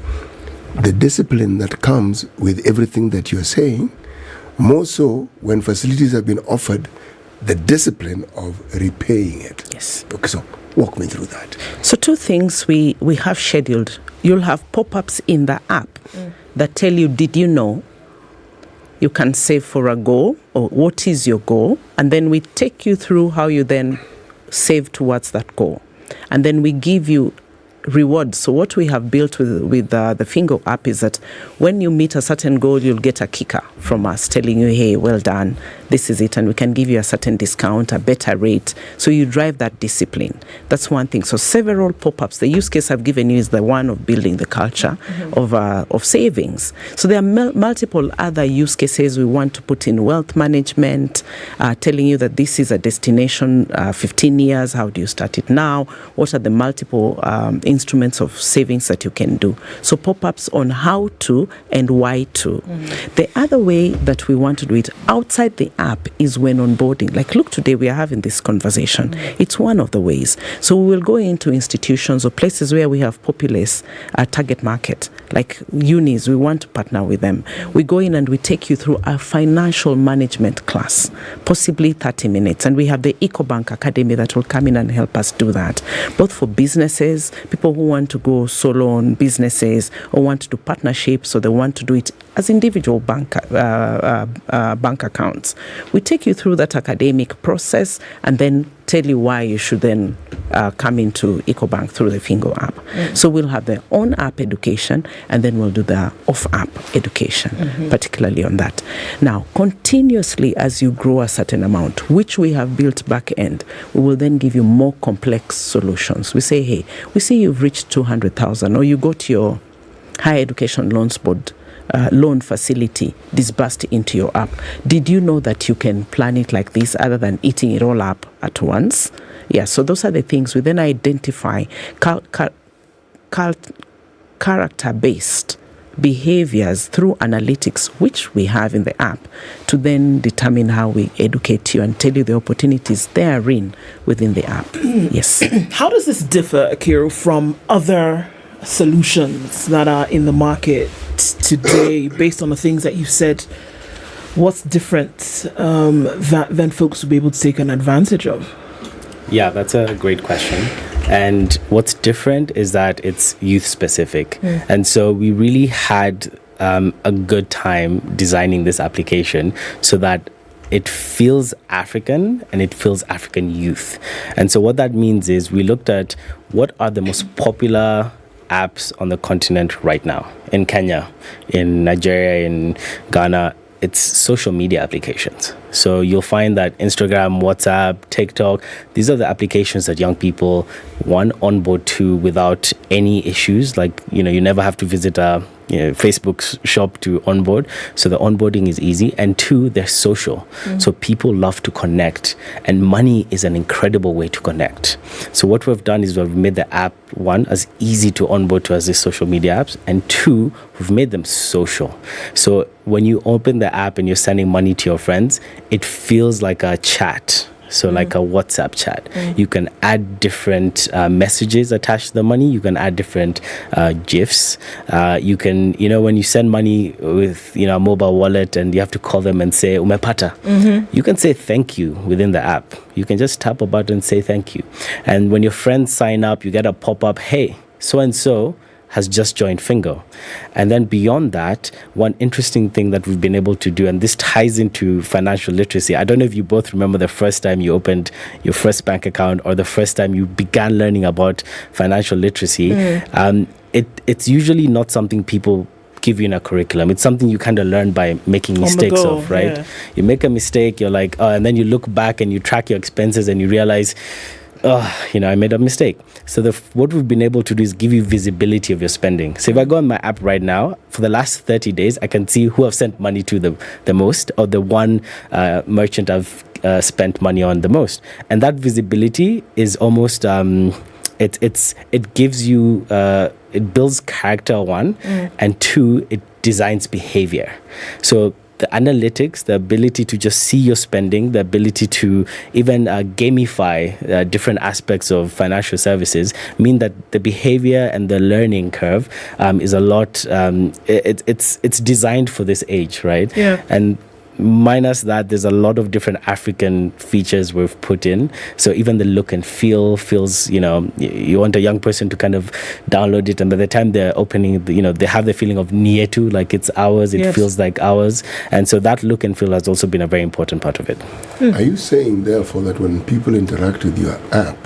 the discipline that comes with everything that you're saying, more so when facilities have been offered, the discipline of repaying it. Yes. Okay, so walk me through that. So 2 things we have scheduled. You'll have pop-ups in the app that tell you, did you know? You can save for a goal, or what is your goal? And then we take you through how you then save towards that goal. And then we give you rewards. So what we have built with the Fingo app is that when you meet a certain goal, you'll get a kicker from us telling you, hey, well done, this is it, and we can give you a certain discount, a better rate. So you drive that discipline. That's one thing. So several pop-ups. The use case I've given you is the one of building the culture of savings. So there are multiple other use cases. We want to put in wealth management, telling you that this is a destination, 15 years, how do you start it now? What are the multiple instruments of savings that you can do? So pop-ups on how to and why to. The other way that we want to do it outside the app is when onboarding. Like, look, today we are having this conversation. It's one of the ways. So we will go into institutions or places where we have populace target market, like unis. We want to partner with them. We go in and we take you through a financial management class, possibly 30 minutes. And we have the EcoBank Academy that will come in and help us do that, both for businesses, people who want to go solo on businesses or want to do partnerships, or they want to do it as individual bank accounts. We take you through that academic process and then tell you why you should then come into EcoBank through the Fingo app. So we'll have the on-app education, and then we'll do the off-app education, particularly on that. Now, continuously as you grow a certain amount, which we have built back end, we will then give you more complex solutions. We say, hey, we see you've reached 200,000, or you got your higher education loans board loan facility disbursed into your app. Did you know that you can plan it like this other than eating it all up at once? Yeah, so those are the things we then identify character-based behaviors through analytics, which we have in the app, to then determine how we educate you and tell you the opportunities therein within the app. Yes. How does this differ, Akiru, from other solutions that are in the market today, based on the things that you said? What's different that then folks will be able to take an advantage of? Yeah, that's a great question. And what's different is that it's youth specific. And so we really had a good time designing this application so that it feels African and it feels African youth. And so what that means is we looked at what are the most popular apps on the continent right now. In Kenya, in Nigeria, in Ghana, it's social media applications. So you'll find that Instagram, WhatsApp, TikTok, these are the applications that young people, one, onboard to without any issues. Like, you never have to visit a Facebook's shop to onboard. So the onboarding is easy. And two, they're social. So people love to connect. And money is an incredible way to connect. So what we've done is we've made the app, one, as easy to onboard to as these social media apps. And two, we've made them social. So when you open the app and you're sending money to your friends, it feels like a chat. So like a WhatsApp chat. You can add different messages attached to the money. You can add different GIFs. You can, when you send money with, a mobile wallet and you have to call them and say, umepata. You can say thank you within the app. You can just tap a button and say thank you. And when your friends sign up, you get a pop-up, hey, so-and-so has just joined Fingo. And then beyond that, one interesting thing that we've been able to do, and this ties into financial literacy. I don't know if you both remember the first time you opened your first bank account or the first time you began learning about financial literacy. It's usually not something people give you in a curriculum. It's something you kind of learn by making mistakes of, right? Yeah. You make a mistake, you're like, and then you look back and you track your expenses and you realize, I made a mistake. So what we've been able to do is give you visibility of your spending. So if I go on my app right now, for the last 30 days, I can see who I've sent money to the most, or the one merchant I've spent money on the most. And that visibility is almost, it gives you, it builds character, one, and two, it designs behavior. So the analytics, the ability to just see your spending, the ability to even gamify different aspects of financial services mean that the behavior and the learning curve is a lot, it's designed for this age, right? Yeah. And minus that, there's a lot of different African features we've put in. So even the look and feel feels, you want a young person to kind of download it, and by the time they're opening, they have the feeling of Nietu, like it's ours, it feels like ours. And so that look and feel has also been a very important part of it. Are you saying, therefore, that when people interact with your app,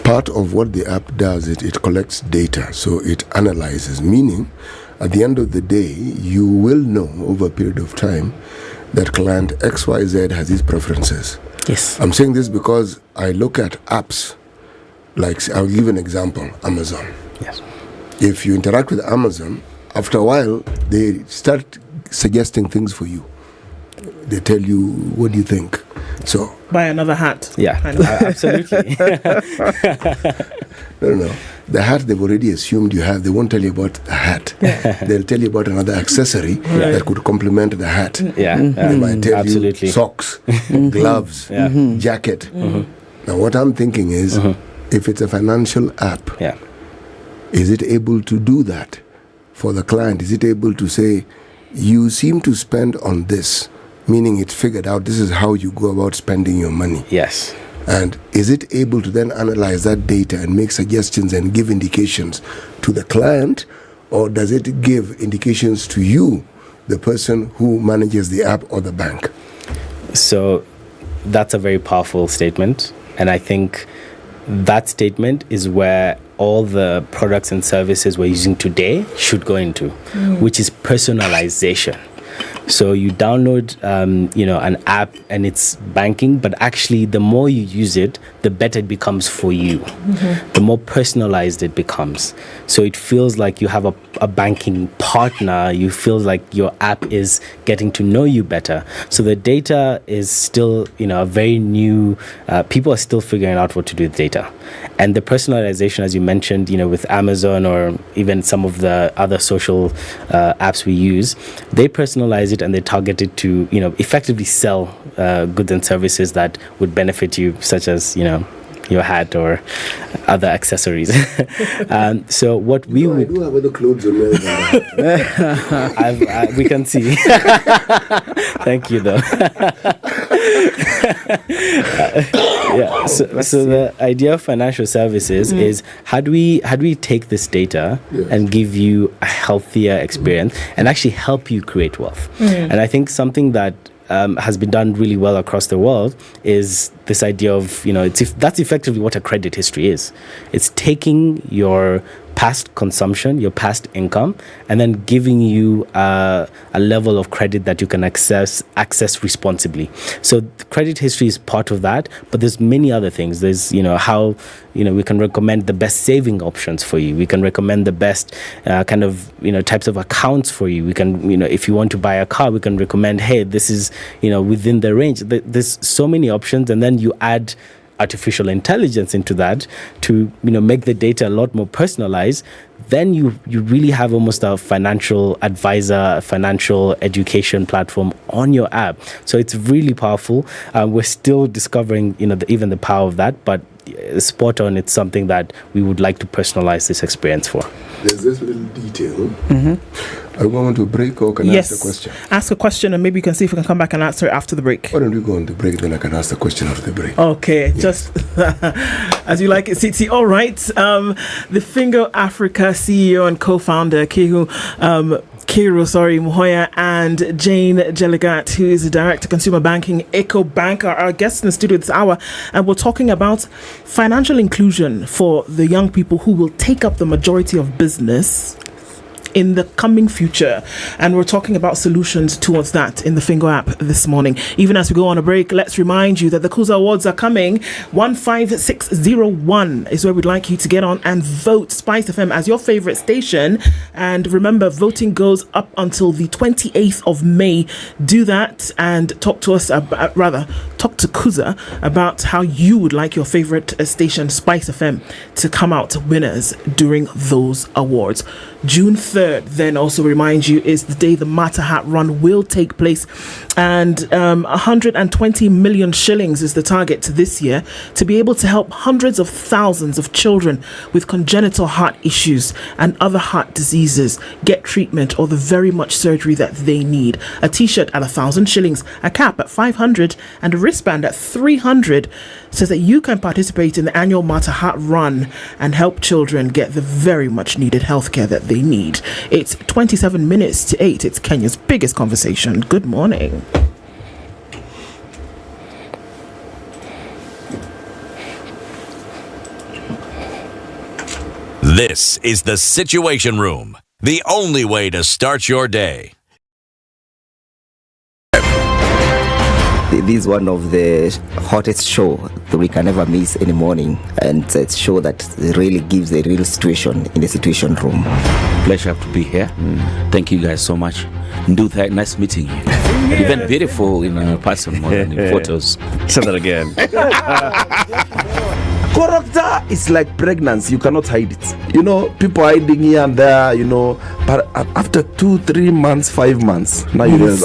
part of what the app does, it collects data, so it analyzes, meaning at the end of the day, you will know over a period of time that client XYZ has these preferences. Yes. I'm saying this because I look at apps, like, I'll give an example, Amazon. Yes. If you interact with Amazon, after a while, they start suggesting things for you. They tell you, what do you think? So buy another hat. Yeah, absolutely. No. The hat they've already assumed you have. They won't tell you about the hat. They'll tell you about another accessory that could complement the hat. Yeah, they might tell absolutely. you socks, gloves, jacket. Now, what I'm thinking is, if it's a financial app, is it able to do that for the client? Is it able to say, you seem to spend on this, meaning it's figured out this is how you go about spending your money? Yes. And is it able to then analyze that data and make suggestions and give indications to the client, or does it give indications to you, the person who manages the app or the bank? So that's a very powerful statement. And I think that statement is where all the products and services we're using today should go into, which is personalization. So you download, an app and it's banking, but actually the more you use it, the better it becomes for you. The more personalized it becomes. So it feels like you have a banking partner. You feel like your app is getting to know you better. So the data is still, a very new, people are still figuring out what to do with data. And the personalization, as you mentioned, with Amazon or even some of the other social apps we use, they personalize it and they target it to, effectively sell goods and services that would benefit you, such as, your hat or other accessories. So what we would... I do have other clothes on there. We can see. Thank you, though. So the idea of financial services is how do we take this data and give you a healthier experience and actually help you create wealth? And I think something that has been done really well across the world is this idea of, that's effectively what a credit history is. It's taking your past consumption, your past income, and then giving you a level of credit that you can access responsibly. So credit history is part of that, but there's many other things. There's, how, we can recommend the best saving options for you. We can recommend the best types of accounts for you. We can, if you want to buy a car, we can recommend, hey, this is, within the range. There's so many options, and then you add artificial intelligence into that to make the data a lot more personalized. Then you really have almost a financial advisor, financial education platform on your app. So it's really powerful. We're still discovering even the power of that, but spot on. It's something that we would like to personalize this experience for. There's this little detail. I want to break or can I ask a question? Ask a question and maybe you can see if we can come back and answer it after the break. Why don't we go on the break, then I can ask the question after the break. Okay, just as you like it, Siti. All right. The Fingo Africa CEO and co-founder, Kiro Muhoya, and Jane Jeligat, who is the Director Consumer Banking, EcoBank, are our guests in the studio this hour. And we're talking about financial inclusion for the young people who will take up the majority of business in the coming future, and we're talking about solutions towards that in the Fingo app this morning. Even as we go on a break, let's remind you that the Kuza Awards are coming. 15601 is where we'd like you to get on and vote Spice FM as your favorite station. And remember, voting goes up until the 28th of May. Do that and talk to us talked to Kuza about how you would like your favorite station, Spice FM, to come out winners during those awards. June 3rd, then also remind you, is the day the Mata Hat Run will take place, and 120 million shillings is the target this year to be able to help hundreds of thousands of children with congenital heart issues and other heart diseases get treatment or the very much surgery that they need. A t-shirt at 1,000 shillings, a cap at 500, and a wristband at 300, so that you can participate in the annual Mata Hat Run and help children get the very much needed healthcare that they need. It's 27 minutes to 8. It's Kenya's biggest conversation. Good morning. This is the Situation Room, the only way to start your day. This is one of the hottest show that we can ever miss in the morning, and it's a show that really gives a real situation in the Situation Room. Pleasure to be here. Thank you guys so much. Nduth, nice meeting you. And even beautiful in person more than in photos. Say that again. Character is like pregnancy, you cannot hide it. You know, people hiding here and there, you know, but after 2-3 months, 5 months, now you realize,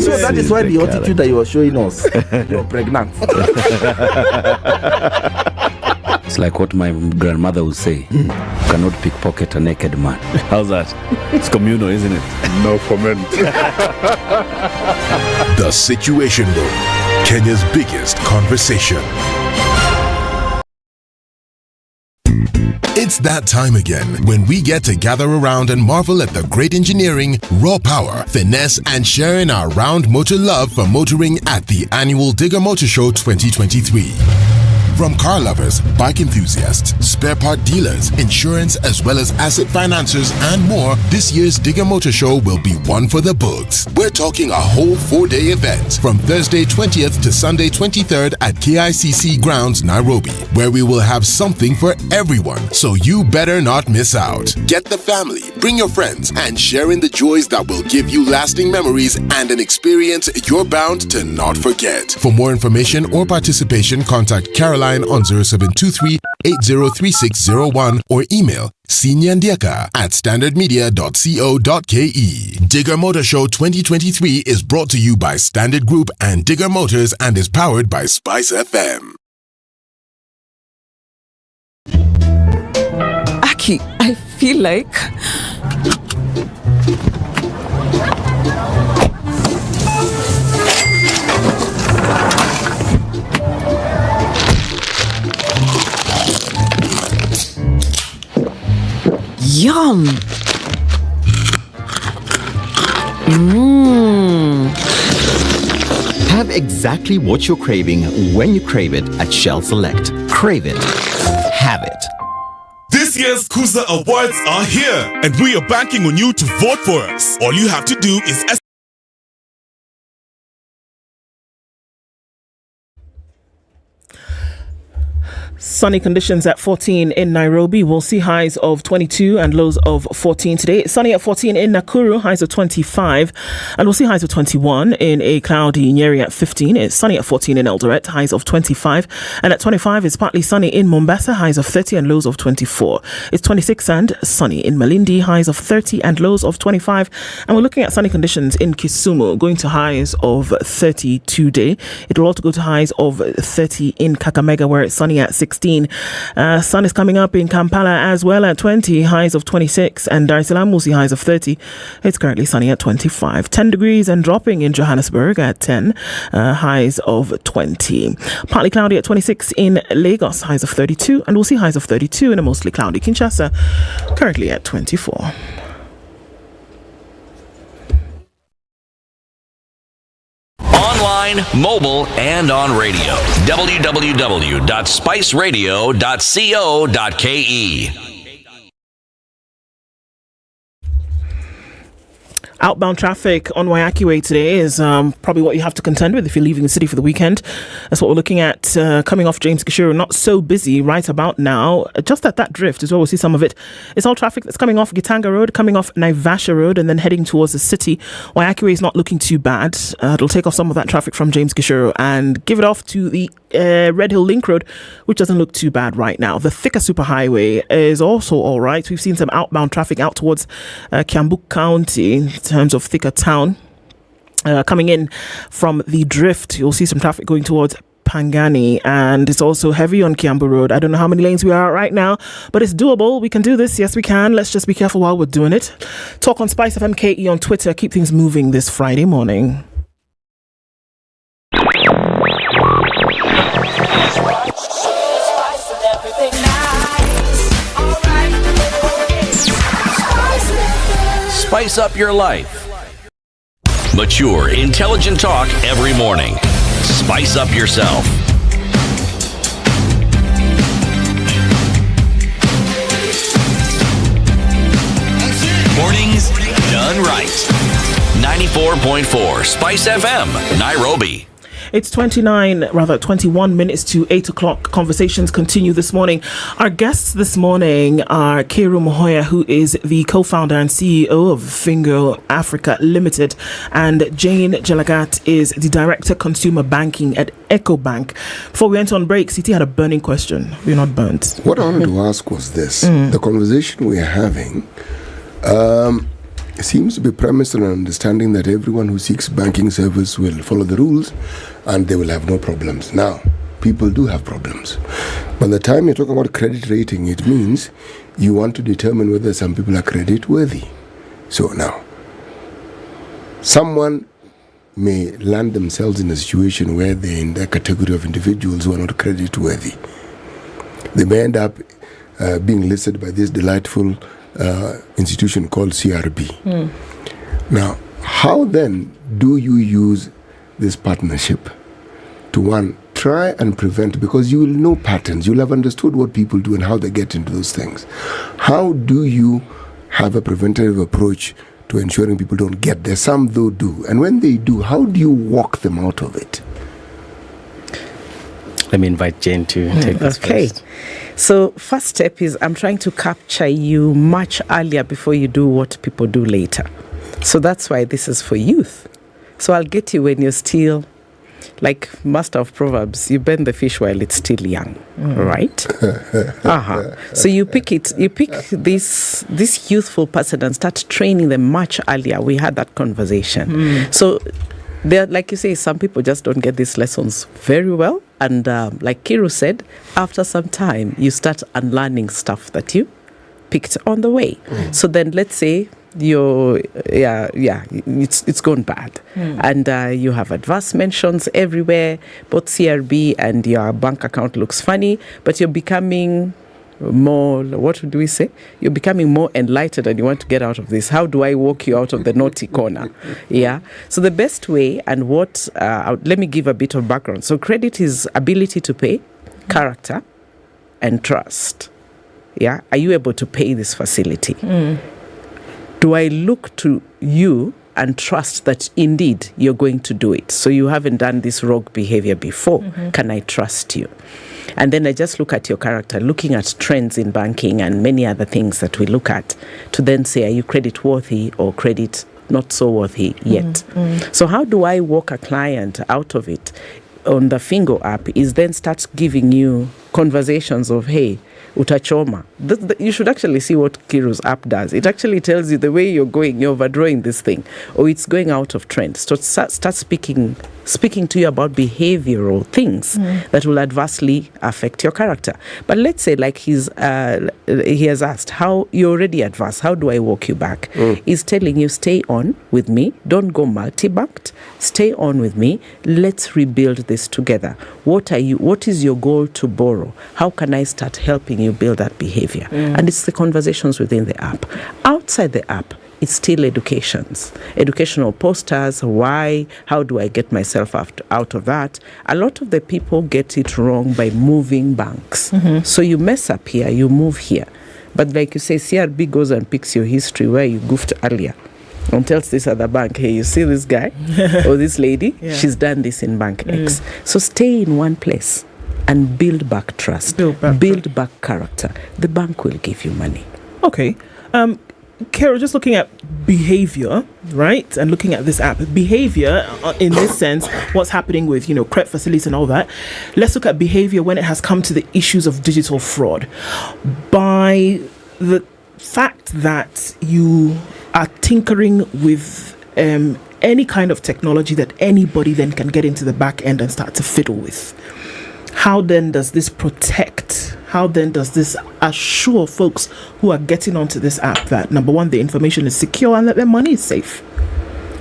so that is why the attitude that you were showing us, you're pregnant. It's like what my grandmother would say. You cannot pickpocket a naked man. How's that? It's communal, isn't it? No comment. The Situation Room, Kenya's biggest conversation. It's that time again when we get to gather around and marvel at the great engineering, raw power, finesse, and sharing our round motor love for motoring at the annual Digger Motor Show 2023. From car lovers, bike enthusiasts, spare part dealers, insurance, as well as asset financiers and more, this year's Digger Motor Show will be one for the books. We're talking a whole 4-day event from Thursday 20th to Sunday 23rd at KICC Grounds, Nairobi, where we will have something for everyone, so you better not miss out. Get the family, bring your friends, and share in the joys that will give you lasting memories and an experience you're bound to not forget. For more information or participation, contact Caroline on 0723-803601 or email sinyandiaka@standardmedia.co.ke. Digger Motor Show 2023 is brought to you by Standard Group and Digger Motors and is powered by Spice FM. Aki, I feel like yum. Have exactly what you're craving when you crave it at Shell Select. Crave it. Have it. This year's Kuza Awards are here, and we are banking on you to vote for us. All you have to do is Sunny conditions at 14 in Nairobi. We'll see highs of 22 and lows of 14 today. It's sunny at 14 in Nakuru, highs of 25. And we'll see highs of 21 in a cloudy Nyeri at 15. It's sunny at 14 in Eldoret, highs of 25. And at 25, it's partly sunny in Mombasa, highs of 30 and lows of 24. It's 26 and sunny in Malindi, highs of 30 and lows of 25. And we're looking at sunny conditions in Kisumu, going to highs of 30 today. It will also go to highs of 30 in Kakamega, where it's sunny at 16. Sun is coming up in Kampala as well at 20, highs of 26, and Dar es Salaam will see highs of 30. It's currently sunny at 25. 10 degrees and dropping in Johannesburg at 10, highs of 20. Partly cloudy at 26 in Lagos, highs of 32, and we'll see highs of 32 in a mostly cloudy Kinshasa, currently at 24. Online, mobile, and on radio. www.spiceradio.co.ke. Outbound traffic on Waiyaki Way today is probably what you have to contend with if you're leaving the city for the weekend. That's what we're looking at coming off James Gishuru. Not so busy right about now. Just at that drift is where we'll see some of it. It's all traffic that's coming off Gitanga Road, coming off Naivasha Road, and then heading towards the city. Waiyaki Way is not looking too bad. It'll take off some of that traffic from James Gishuru and give it off to the Red Hill Link Road, which doesn't look too bad right now. The Thika Superhighway is also all right. We've seen some outbound traffic out towards Kiambu County in terms of Thika Town. Coming in from the drift, you'll see some traffic going towards Pangani, and it's also heavy on Kiambu Road. I don't know how many lanes we are at right now, but it's doable. We can do this. Yes, we can. Let's just be careful while we're doing it. Talk on Spice FM KE on Twitter. Keep things moving this Friday morning. Spice up your life. Mature, intelligent talk every morning. Spice up yourself. Mornings done right. 94.4 Spice FM, Nairobi. It's 21 minutes to 8 o'clock. Conversations continue this morning. Our guests this morning are Kiru Mohoya, who is the co-founder and CEO of Fingo Africa Limited, and Jane Jelagat is the Director Consumer Banking at EcoBank. Before we went on break, CT had a burning question. We're not burnt. What I wanted to ask was this. The conversation we're having seems to be premised on an understanding that everyone who seeks banking service will follow the rules and they will have no problems. Now, people do have problems. By the time you're talking about credit rating, it means you want to determine whether some people are credit worthy. So now, someone may land themselves in a situation where they're in the category of individuals who are not credit worthy. They may end up being listed by this delightful institution called CRB. Now, how then do you use this partnership to, one, try and prevent, because you will know patterns, you'll have understood what people do and how they get into those things. How do you have a preventative approach to ensuring people don't get there? Some though do. And when they do, how do you walk them out of it? Let me invite Jane to take this first. So first step is I'm trying to capture you much earlier before you do what people do later. So that's why this is for youth. So I'll get you when you're still, like Master of Proverbs, you bend the fish while it's still young, right? So you pick this youthful person and start training them much earlier. We had that conversation. So there, like you say, some people just don't get these lessons very well. And like Kiru said, after some time, you start unlearning stuff that you picked on the way. So then let's say it's gone bad. And you have adverse mentions everywhere. Both CRB and your bank account looks funny, but you're becoming more, what do we say? You're becoming more enlightened and you want to get out of this. How do I walk you out of the naughty corner? So the best way, and what, let me give a bit of background. So credit is ability to pay, character, and trust. Are you able to pay this facility? Do I look to you and trust that indeed you're going to do it? So you haven't done this rogue behavior before. Can I trust you? And then I just look at your character, looking at trends in banking and many other things that we look at, to then say, are you credit worthy or credit not so worthy yet? So how do I walk a client out of it on the Fingo app is then start giving you conversations of, hey, utachoma. You should actually see what Kiru's app does. It actually tells you the way you're going, you're overdrawing this thing, or it's going out of trend. So start speaking to you about behavioral things that will adversely affect your character. But let's say, like he has asked, how you're already adverse, how do I walk you back? He's telling you, stay on with me, don't go multi-banked, stay on with me, let's rebuild this together. What is your goal to borrow? How can I start helping you build that behavior? And it's the conversations within the app. Outside the app, it's still educational posters. Why? How do I get myself out of that? A lot of the people get it wrong by moving banks. So you mess up here, you move here. But like you say, CRB goes and picks your history where you goofed earlier. and tells this other bank, hey, you see this guy or this lady? Yeah. She's done this in bank X. So stay in one place and build back trust, build back character. The bank will give you money. Okay. Carol, just looking at behavior, right? And looking at this app, behavior in this sense, what's happening with, credit facilities and all that. Let's look at behavior when it has come to the issues of digital fraud. By the fact that you are tinkering with any kind of technology that anybody then can get into the back end and start to fiddle with. How then does this protect? How then does this assure folks who are getting onto this app that, number one, the information is secure and that their money is safe?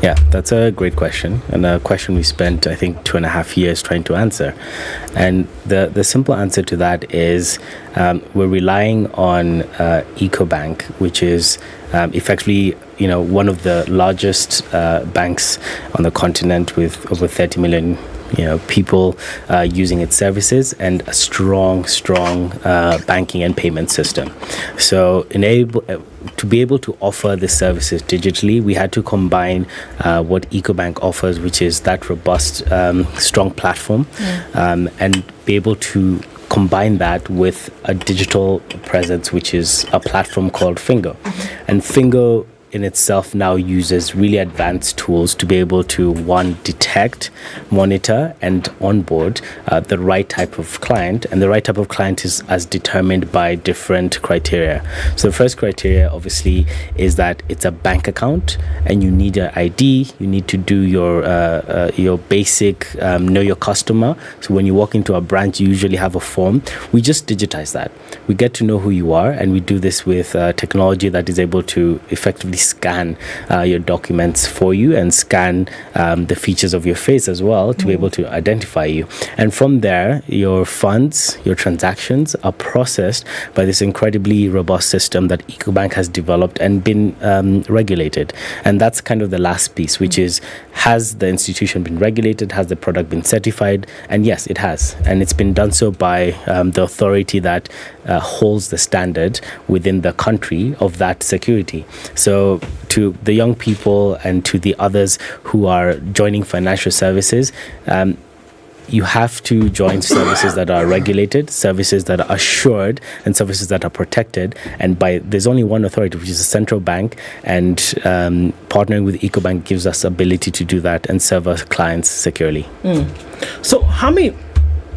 Yeah, that's a great question, and a question we spent, I think, 2.5 years trying to answer. And the simple answer to that is we're relying on EcoBank, which is effectively, one of the largest banks on the continent with over 30 million people using its services, and a strong banking and payment system. So to be able to offer the services digitally, we had to combine what EcoBank offers, which is that robust, strong platform, and be able to combine that with a digital presence, which is a platform called Fingo. And Fingo in itself now uses really advanced tools to be able to, one, detect, monitor, and onboard the right type of client. And the right type of client is as determined by different criteria. So the first criteria, obviously, is that it's a bank account and you need an ID. You need to do your basic know your customer. So when you walk into a branch, you usually have a form. We just digitize that. We get to know who you are, and we do this with technology that is able to effectively scan your documents for you and scan the features of your face as well to be able to identify you. And from there, your funds, your transactions are processed by this incredibly robust system that EcoBank has developed and been regulated. And that's kind of the last piece, which is, has the institution been regulated? Has the product been certified? And yes, it has. And it's been done so by the authority that holds the standard within the country of that security. So to the young people and to the others who are joining financial services, you have to join services that are regulated, services that are assured, and services that are protected. And there's only one authority, which is the central bank, and partnering with EcoBank gives us ability to do that and serve our clients securely. So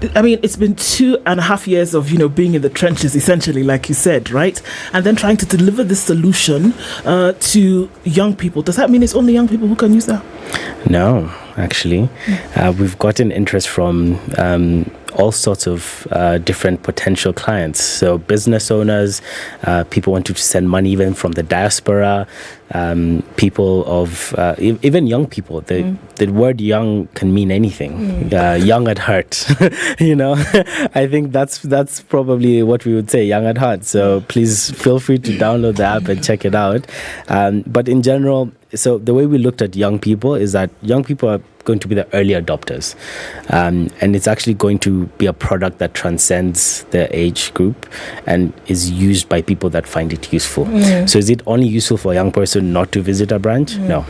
it's been 2.5 years of, being in the trenches, essentially, like you said, right? And then trying to deliver this solution to young people. Does that mean it's only young people who can use that? No, actually. We've gotten interest from all sorts of different potential clients. So business owners, people wanting to send money even from the diaspora, people of even young people. The word young can mean anything. Young at heart. I think that's probably what we would say, young at heart. So please feel free to download the app and check it out. But in general, so the way we looked at young people is that young people are going to be the early adopters, and it's actually going to be a product that transcends the age group and is used by people that find it useful. So is it only useful for a young person not to visit a branch? No.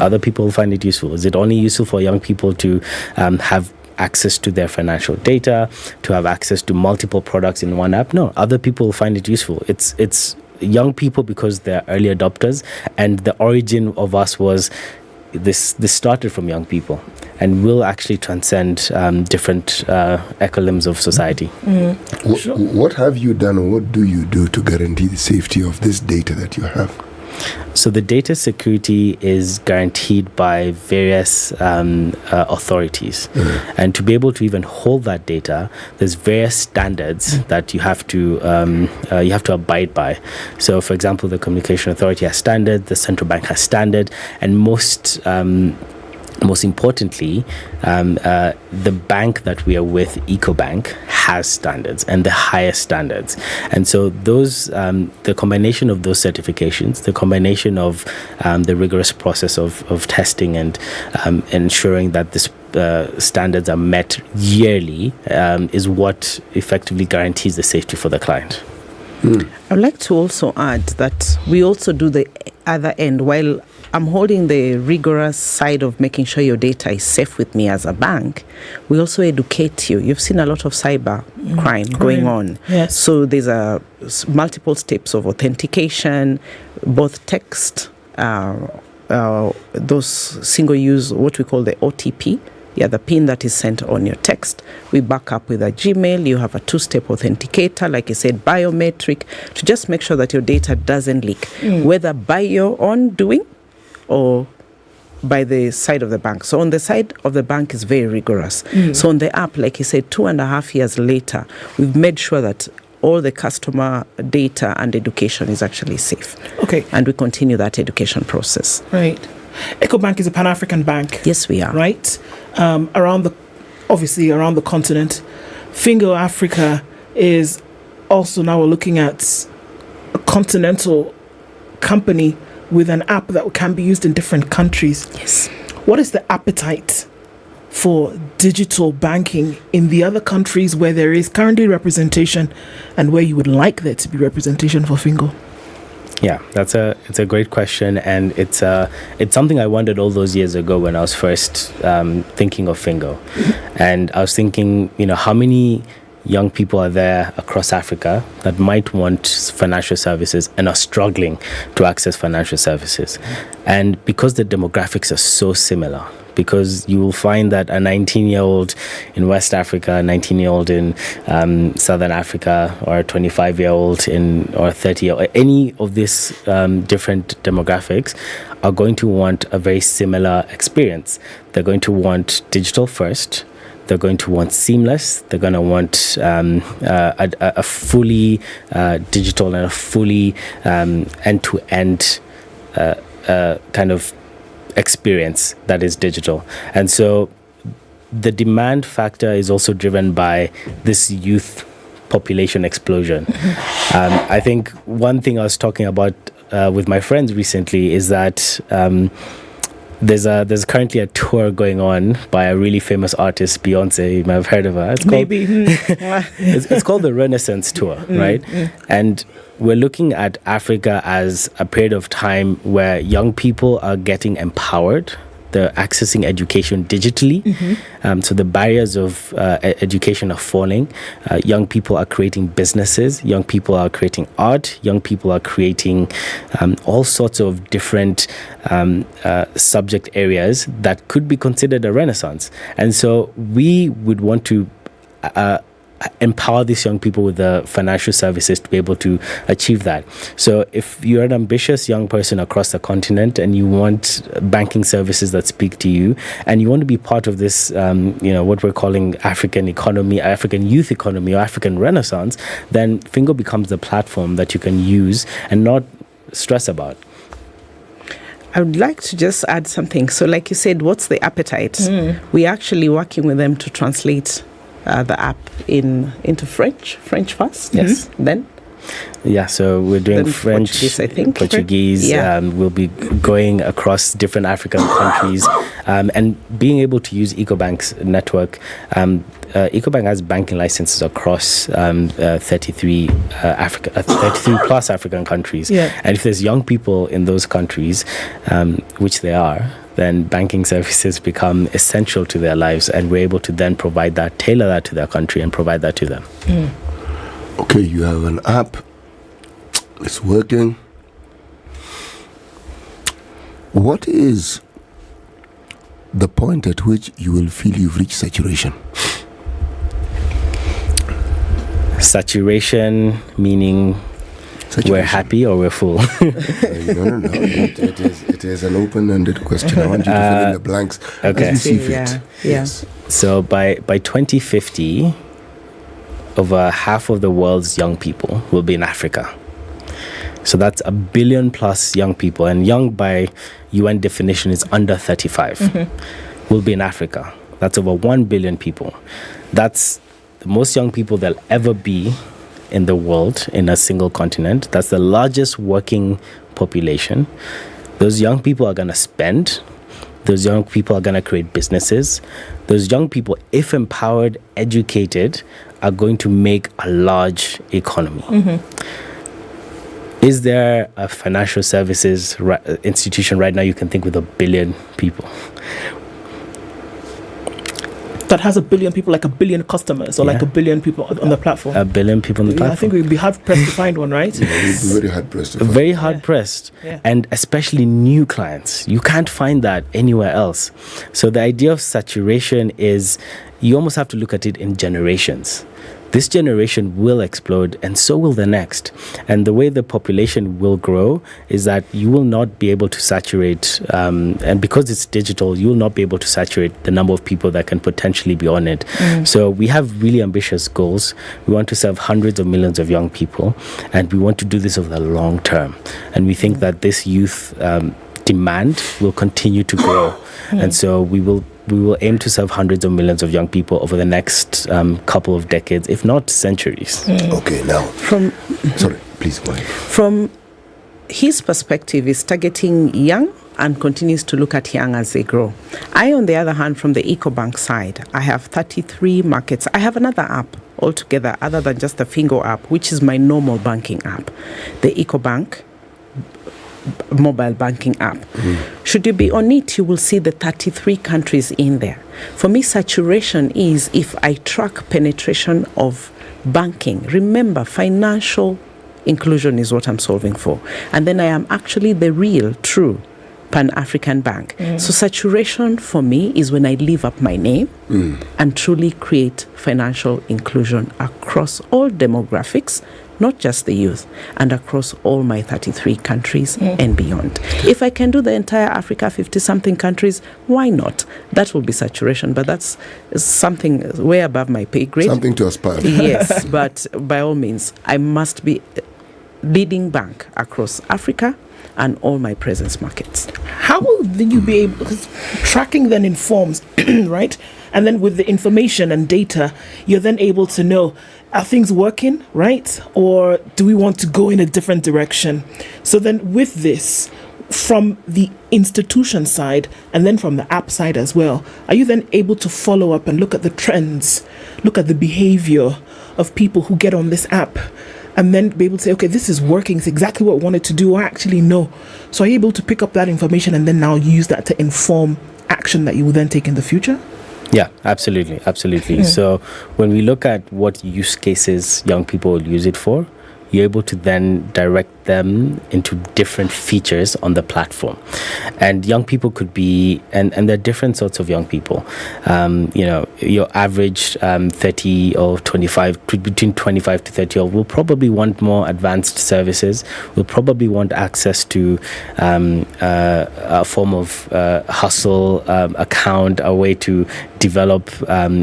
Other people find it useful. Is it only useful for young people to have access to their financial data, to have access to multiple products in one app? No. Other people find it useful. It's young people because they're early adopters, and the origin of us was this started from young people and will actually transcend different ecolimbs of society. What have you done, or what do you do to guarantee the safety of this data that you have? So the data security is guaranteed by various authorities, and to be able to even hold that data, there's various standards that you have to abide by. So, for example, the Communication Authority has standard, the central bank has standard, and most importantly, the bank that we are with, EcoBank, has standards, and the highest standards. And so those, the combination of those certifications, the combination of the rigorous process of testing and ensuring that this standards are met yearly is what effectively guarantees the safety for the client. I'd like to also add that we also do the other end. While I'm holding the rigorous side of making sure your data is safe with me as a bank, we also educate you. You've seen a lot of cyber crime going on. Yes. So there's multiple steps of authentication, both text, those single-use, what we call the OTP. Yeah, the PIN that is sent on your text. We back up with a Gmail. You have a 2-step authenticator, like you said, biometric, to just make sure that your data doesn't leak, whether by your own doing or by the side of the bank. So on the side of the bank is very rigorous. So on the app, like you said, 2.5 years later, we've made sure that all the customer data and education is actually safe. Okay. And we continue that education process. Right. EcoBank is a Pan-African bank. Yes, we are. Right? Around the continent. Fingo Africa is also, now we're looking at a continental company with an app that can be used in different countries. Yes. What is the appetite for digital banking in the other countries where there is currently representation and where you would like there to be representation for Fingo? Yeah, it's a great question, and it's something I wondered all those years ago when I was first thinking of Fingo, and I was thinking, how many young people are there across Africa that might want financial services and are struggling to access financial services, and because the demographics are so similar. Because you will find that a 19-year-old in West Africa, a 19-year-old in Southern Africa, or a 25-year-old or 30, or any of these different demographics are going to want a very similar experience. They're going to want digital first. They're going to want seamless. They're going to want a fully digital and a fully end-to-end kind of experience that is digital. And so the demand factor is also driven by this youth population explosion. I think one thing I was talking about with my friends recently is that there's currently a tour going on by a really famous artist, Beyonce. You might have heard of her. It's called the Renaissance Tour, right? And we're looking at Africa as a period of time where young people are getting empowered. They're accessing education digitally. So the barriers of education are falling. Young people are creating businesses. Young people are creating art. Young people are creating all sorts of different subject areas that could be considered a renaissance. And so we would want to empower these young people with the financial services to be able to achieve that. So if you're an ambitious young person across the continent and you want banking services that speak to you, and you want to be part of this, what we're calling African economy, African youth economy, or African renaissance, then Fingo becomes the platform that you can use and not stress about. I would like to just add something. So like you said, what's the appetite? We're actually working with them to translate the app into French first. Yes. Then? Yeah, so we're doing Then French, Portuguese, I think. Portuguese. Yeah. We'll be going across different African countries and being able to use EcoBank's network. EcoBank has banking licenses across 33 plus African countries. Yeah. And if there's young people in those countries, which they are, then banking services become essential to their lives, and we're able to then provide that, tailor that to their country and provide that to them. Okay, you have an app. It's working. What is the point at which you will feel you've reached saturation? Saturation meaning we're happy or we're full? No. It is an open-ended question. I want you to fill in the blanks as you see fit. Yes. So by 2050, over half of the world's young people will be in Africa. So that's 1 billion plus young people, and young by UN definition is under 35, will be in Africa. That's over 1 billion people. That's the most young people there'll ever be in the world in a single continent. That's the largest working population. Those young people are going to spend. Those young people are going to create businesses. Those young people, if empowered, educated, are going to make a large economy. Is there a financial services institution right now you can think with 1 billion people? That has 1 billion people, like 1 billion customers, or like 1 billion people on the platform? 1 billion people on the platform. I think we'd be hard pressed to find one, right? We'd be very hard pressed to find. Very hard pressed. Yeah. And especially new clients. You can't find that anywhere else. So the idea of saturation is you almost have to look at it in generations. This generation will explode, and so will the next. And the way the population will grow is that you will not be able to saturate, and because it's digital, you will not be able to saturate the number of people that can potentially be on it. So we have really ambitious goals. We want to serve hundreds of millions of young people, and we want to do this over the long term. And we think that this youth demand will continue to grow. And so we will aim to serve hundreds of millions of young people over the next couple of decades, if not centuries. Okay, now sorry, please go ahead. From his perspective, is targeting young and continues to look at young as they grow. I, on the other hand, from the EcoBank side, I have 33 markets. I have another app altogether other than just the Fingo app, which is my normal banking app, the EcoBank mobile banking app. Should you be on it, you will see the 33 countries in there. For me, saturation is if I track penetration of banking. Remember, financial inclusion is what I'm solving for. And then I am actually the real, true Pan-African bank. So saturation for me is when I live up my name and truly create financial inclusion across all demographics, not just the youth, and across all my 33 countries and beyond. If I can do the entire Africa, 50-something countries, why not? That will be saturation, but that's something way above my pay grade. Something to aspire. Yes, but by all means, I must be leading bank across Africa and all my presence markets. How will you be able, because tracking then informs, right? And then with the information and data, you're then able to know, are things working, right? Or do we want to go in a different direction? So then with this, from the institution side and then from the app side as well, are you then able to follow up and look at the trends, look at the behavior of people who get on this app, and then be able to say, okay, this is working, it's exactly what I wanted to do, or actually no. So are you able to pick up that information and then now use that to inform action that you will then take in the future? Yeah, absolutely. So when we look at what use cases young people will use it for, you're able to then direct them into different features on the platform. And young people could be, and there are different sorts of young people. Your average 30 or 25, between 25 to 30 will probably want more advanced services, will probably want access to a form of hustle account, a way to develop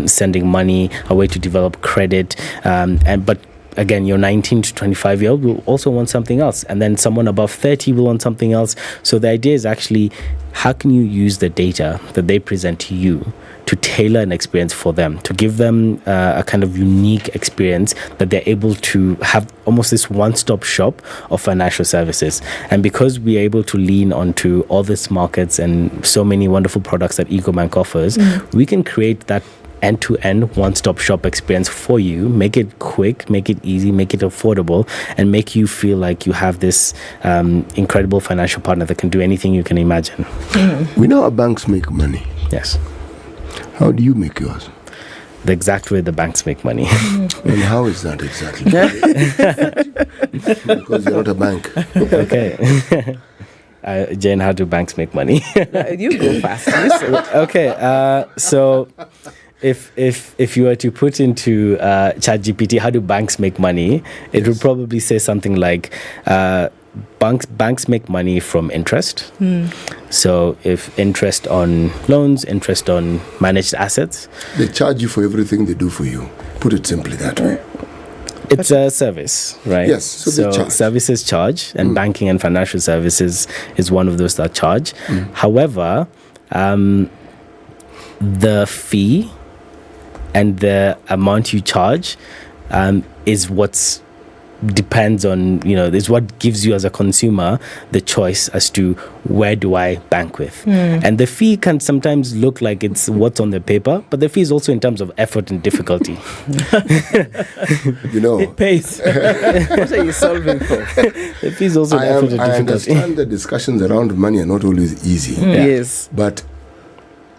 sending money, a way to develop credit, but again, your 19 to 25-year-old will also want something else. And then someone above 30 will want something else. So the idea is actually, how can you use the data that they present to you to tailor an experience for them, to give them a kind of unique experience that they're able to have almost this one-stop shop of financial services. And because we're able to lean onto all these markets and so many wonderful products that EcoBank offers, we can create that end-to-end one-stop shop experience for you, make it quick, make it easy, make it affordable, and make you feel like you have this incredible financial partner that can do anything you can imagine. We know how banks make money. Yes. How do you make yours? The exact way the banks make money. And how is that exactly? Because you're not a bank. Okay. Jane, how do banks make money? You go fast. Okay, so if you were to put into ChatGPT, how do banks make money? It would probably say something like, banks make money from interest. So if interest on loans, interest on managed assets. They charge you for everything they do for you. Put it simply that way. It's a service, right? Yes, so they charge. Services charge, and banking and financial services is one of those that charge. However, the fee and the amount you charge is what's depends on, is what gives you as a consumer the choice as to where do I bank with. And the fee can sometimes look like it's what's on the paper, but the fee is also in terms of effort and difficulty. It pays. What are you solving for? The fee is also in effort and difficulty. I understand the discussions around money are not always easy. Yes. But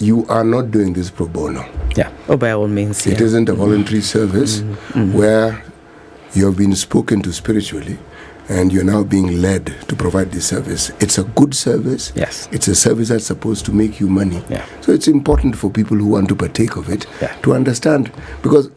you are not doing this pro bono. Yeah. Oh, by all means. It isn't a voluntary service where you have been spoken to spiritually and you're now being led to provide this service. It's a good service. Yes. It's a service that's supposed to make you money. Yeah. So it's important for people who want to partake of it to understand. Because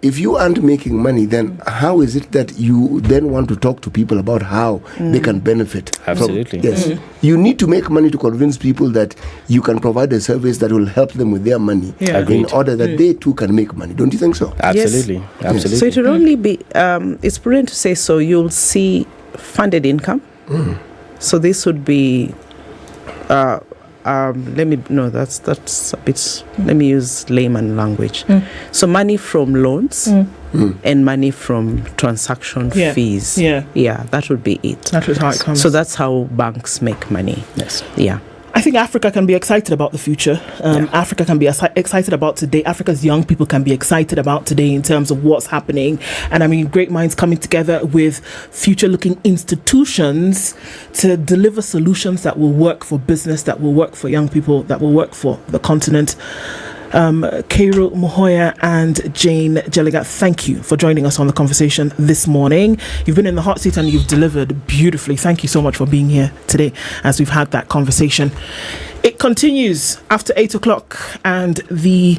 if you aren't making money, then how is it that you then want to talk to people about how they can benefit? Absolutely. Yes. You need to make money to convince people that you can provide a service that will help them with their money in order that they too can make money. Don't you think so? Absolutely. Yes. Absolutely. So it will only be, it's prudent to say so, you'll see funded income. So this would be... that's a bit, let me use layman language. So money from loans and money from transaction fees. Yeah, that would be it. That is how it comes. So that's how banks make money. Yes. Yeah. I think Africa can be excited about the future. Africa can be excited about today. Africa's young people can be excited about today in terms of what's happening. And I mean, great minds coming together with future-looking institutions to deliver solutions that will work for business, that will work for young people, that will work for the continent. Cairo Muhoya and Jane Jelligat, thank you for joining us on the conversation this morning. You've been in the hot seat and you've delivered beautifully. Thank you so much for being here today as we've had that conversation. It continues after 8 o'clock and the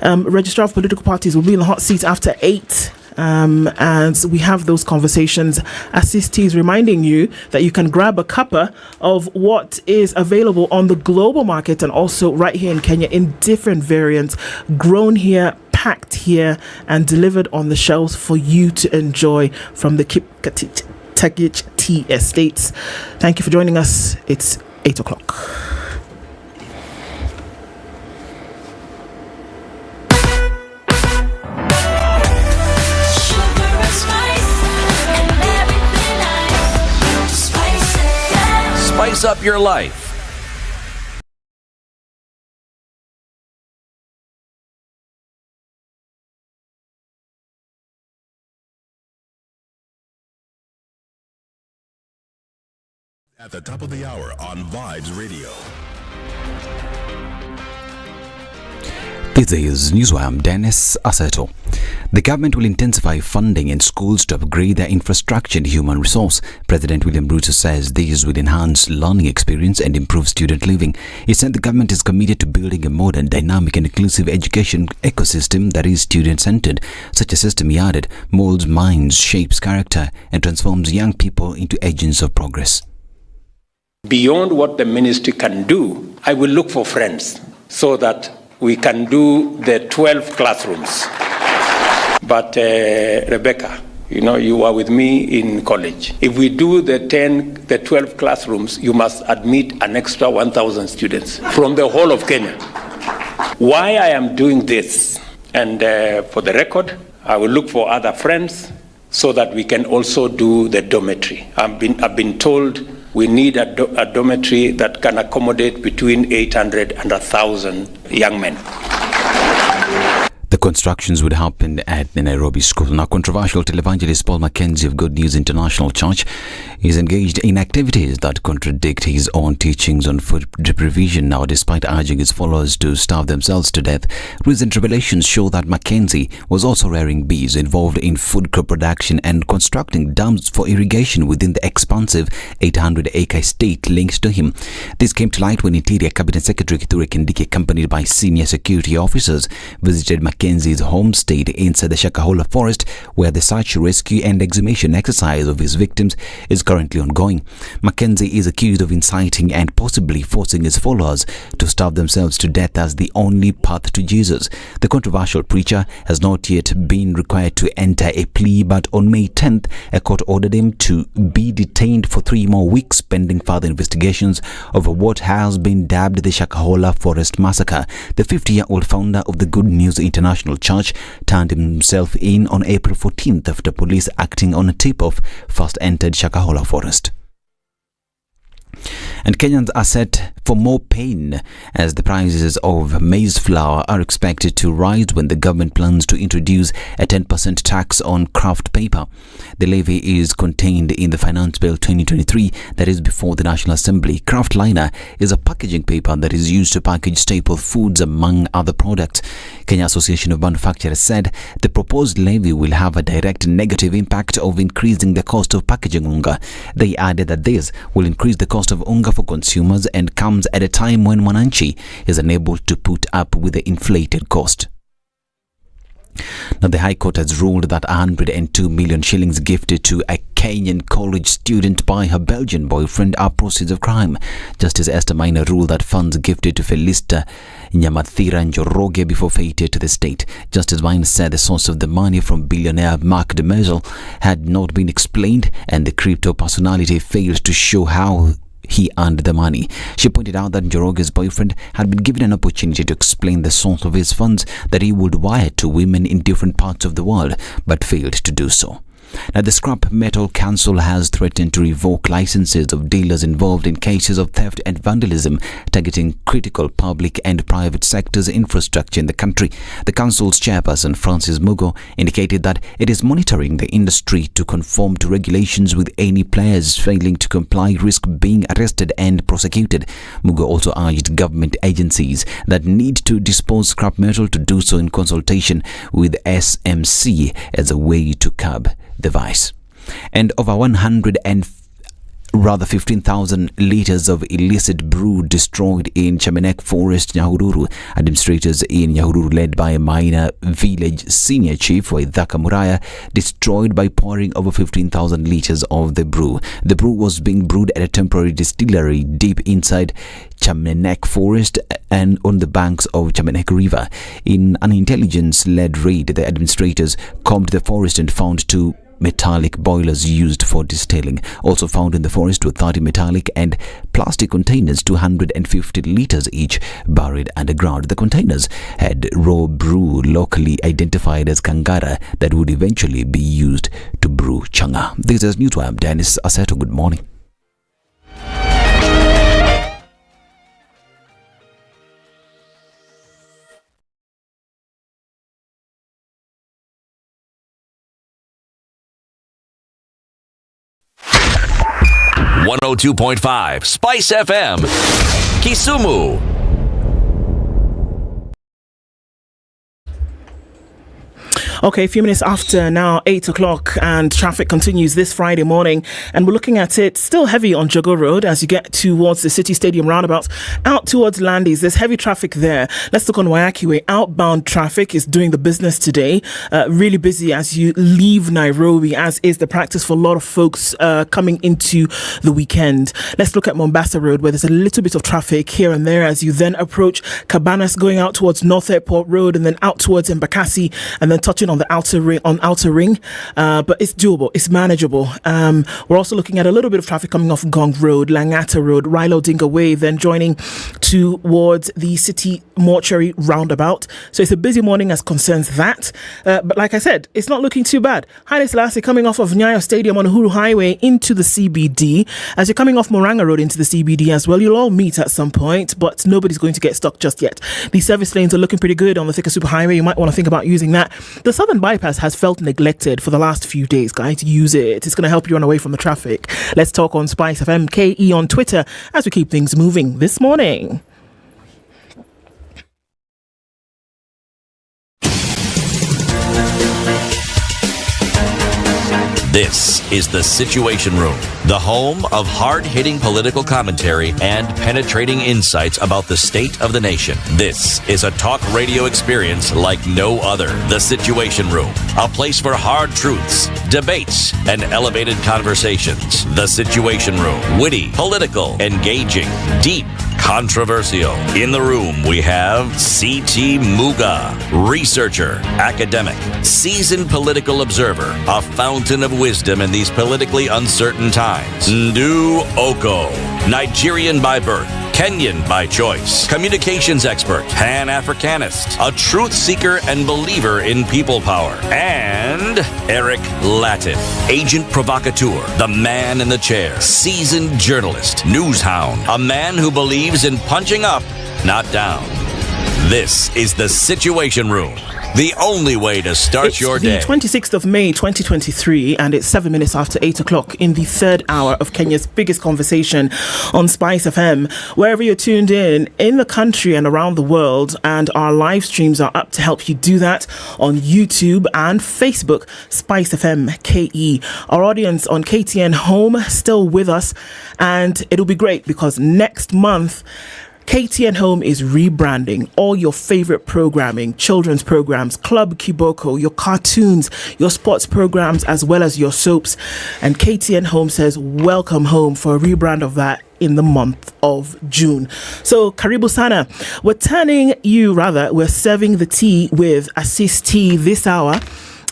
Registrar of Political Parties will be in the hot seat after 8. And we have those conversations. Assist is reminding you that you can grab a cuppa of what is available on the global market and also right here in Kenya in different variants, grown here, packed here, and delivered on the shelves for you to enjoy from the Kipkatich Tea Estates. Thank you for joining us. It's 8 o'clock. Spice up your life. At the top of the hour on Vibes Radio. This is Newswire. I'm Dennis Aseto. The government will intensify funding in schools to upgrade their infrastructure and human resource. President William Ruto says these will enhance learning experience and improve student living. He said the government is committed to building a modern, dynamic and inclusive education ecosystem that is student-centered. Such a system, he added, molds minds, shapes character and transforms young people into agents of progress. Beyond what the ministry can do, I will look for friends so that we can do the 12 classrooms. But Rebecca, you are with me in college. If we do the 12 classrooms, you must admit an extra 1,000 students from the whole of Kenya. Why I am doing this, and for the record, I will look for other friends so that we can also do the dormitory. I've been told we need a dormitory that can accommodate between 800 and 1,000 young men. The constructions would happen at the Nairobi school. Now, controversial televangelist Paul Mackenzie of Good News International Church is engaged in activities that contradict his own teachings on food deprivation. Now, despite urging his followers to starve themselves to death, recent revelations show that Mackenzie was also rearing bees, involved in food co-production and constructing dams for irrigation within the expansive 800-acre estate linked to him. This came to light when Interior Cabinet Secretary Kithure Kindiki, accompanied by senior security officers, visited Mackenzie's home state inside the Shakahola forest, where the search, rescue and exhumation exercise of his victims is currently ongoing. Mackenzie is accused of inciting and possibly forcing his followers to starve themselves to death as the only path to Jesus. The controversial preacher has not yet been required to enter a plea, but on May 10th, a court ordered him to be detained for 3 more weeks pending further investigations of what has been dubbed the Shakahola Forest Massacre. The 50-year-old founder of the Good News International National Church turned himself in on April 14th after police acting on a tip-off first entered Shakahola Forest. And Kenyans are set for more pain as the prices of maize flour are expected to rise when the government plans to introduce a 10% tax on kraft paper. The levy is contained in the Finance Bill 2023 that is before the National Assembly. Kraft liner is a packaging paper that is used to package staple foods among other products. Kenya Association of Manufacturers said the proposed levy will have a direct negative impact of increasing the cost of packaging unga. They added that this will increase the cost of unga for consumers and comes at a time when Mwananchi is unable to put up with the inflated cost. Now, the High Court has ruled that 102 million shillings gifted to a Kenyan college student by her Belgian boyfriend are proceeds of crime. Justice Esther Maina ruled that funds gifted to Felista Nyamathira Njoroge before fated to the state. Justice Maina said the source of the money from billionaire Mark DeMezel had not been explained and the crypto personality failed to show how he earned the money. She pointed out that Njoroge's boyfriend had been given an opportunity to explain the source of his funds that he would wire to women in different parts of the world, but failed to do so. Now, the Scrap Metal Council has threatened to revoke licenses of dealers involved in cases of theft and vandalism targeting critical public and private sectors infrastructure in the country. The council's chairperson, Francis Mugo, indicated that it is monitoring the industry to conform to regulations, with any players failing to comply risk being arrested and prosecuted. Mugo also urged government agencies that need to dispose scrap metal to do so in consultation with SMC as a way to curb the vice. And over 15,000 litres of illicit brew destroyed in Chamenek Forest, Nyahururu. Administrators in Nyahururu, led by a minor village senior chief Waithaka Muraya, destroyed by pouring over 15,000 litres of the brew. The brew was being brewed at a temporary distillery deep inside Chamenek Forest and on the banks of Chamenek River. In an intelligence-led raid, the administrators combed the forest and found 2 metallic boilers used for distilling. Also found in the forest were 30 metallic and plastic containers, 250 litres each, buried underground. The containers had raw brew locally identified as Kangara that would eventually be used to brew changa. This is Newswire. Dennis Aseto, good morning. .5 Spice FM, Kisumu. Okay, a few minutes after now, 8 o'clock, and traffic continues this Friday morning. And we're looking at it still heavy on Jogo Road as you get towards the City Stadium roundabout, out towards Landis. There's heavy traffic there. Let's look on Wayaki Way. Outbound traffic is doing the business today. Really busy as you leave Nairobi, as is the practice for a lot of folks coming into the weekend. Let's look at Mombasa Road, where there's a little bit of traffic here and there as you then approach Cabanas, going out towards North Airport Road and then out towards Embakasi, and then touching on the outer ring, but it's doable, it's manageable. We're also looking at a little bit of traffic coming off Gong Road, Langata Road, Raila Odinga Way, then joining towards the City Mortuary roundabout. So it's a busy morning as concerns that, but like I said, it's not looking too bad. Haile Selassie coming off of Nyayo Stadium on Uhuru Highway into the CBD. As you're coming off Moranga Road into the CBD as well, you'll all meet at some point, but nobody's going to get stuck just yet. The service lanes are looking pretty good on the Thika Super Highway. You might want to think about using that. The Southern Bypass has felt neglected for the last few days, guys. Use it. It's going to help you run away from the traffic. Let's talk on Spice FM KE on Twitter as we keep things moving this morning. This is The Situation Room, the home of hard-hitting political commentary and penetrating insights about the state of the nation. This is a talk radio experience like no other. The Situation Room, a place for hard truths, debates, and elevated conversations. The Situation Room, witty, political, engaging, deep, controversial. In the room, we have C.T. Muga, researcher, academic, seasoned political observer, a fountain of wisdom in these politically uncertain times. Ndu Oko, Nigerian by birth, Kenyan by choice, communications expert, Pan-Africanist, a truth seeker and believer in people power, and Eric Latin, agent provocateur, the man in the chair, seasoned journalist, news hound, a man who believes in punching up, not down. This is the Situation Room, the only way to start your day. It's the 26th of May, 2023, and it's 7 minutes after 8 o'clock in the third hour of Kenya's biggest conversation on Spice FM. Wherever you're tuned in the country and around the world, and our live streams are up to help you do that on YouTube and Facebook, Spice FM KE. Our audience on KTN Home still with us, and it'll be great because next month, KTN Home is rebranding all your favorite programming, children's programs, Club Kiboko, your cartoons, your sports programs, as well as your soaps. And KTN Home says, welcome home for a rebrand of that in the month of June. So, Karibu Sana. We're serving the tea with Assist Tea this hour.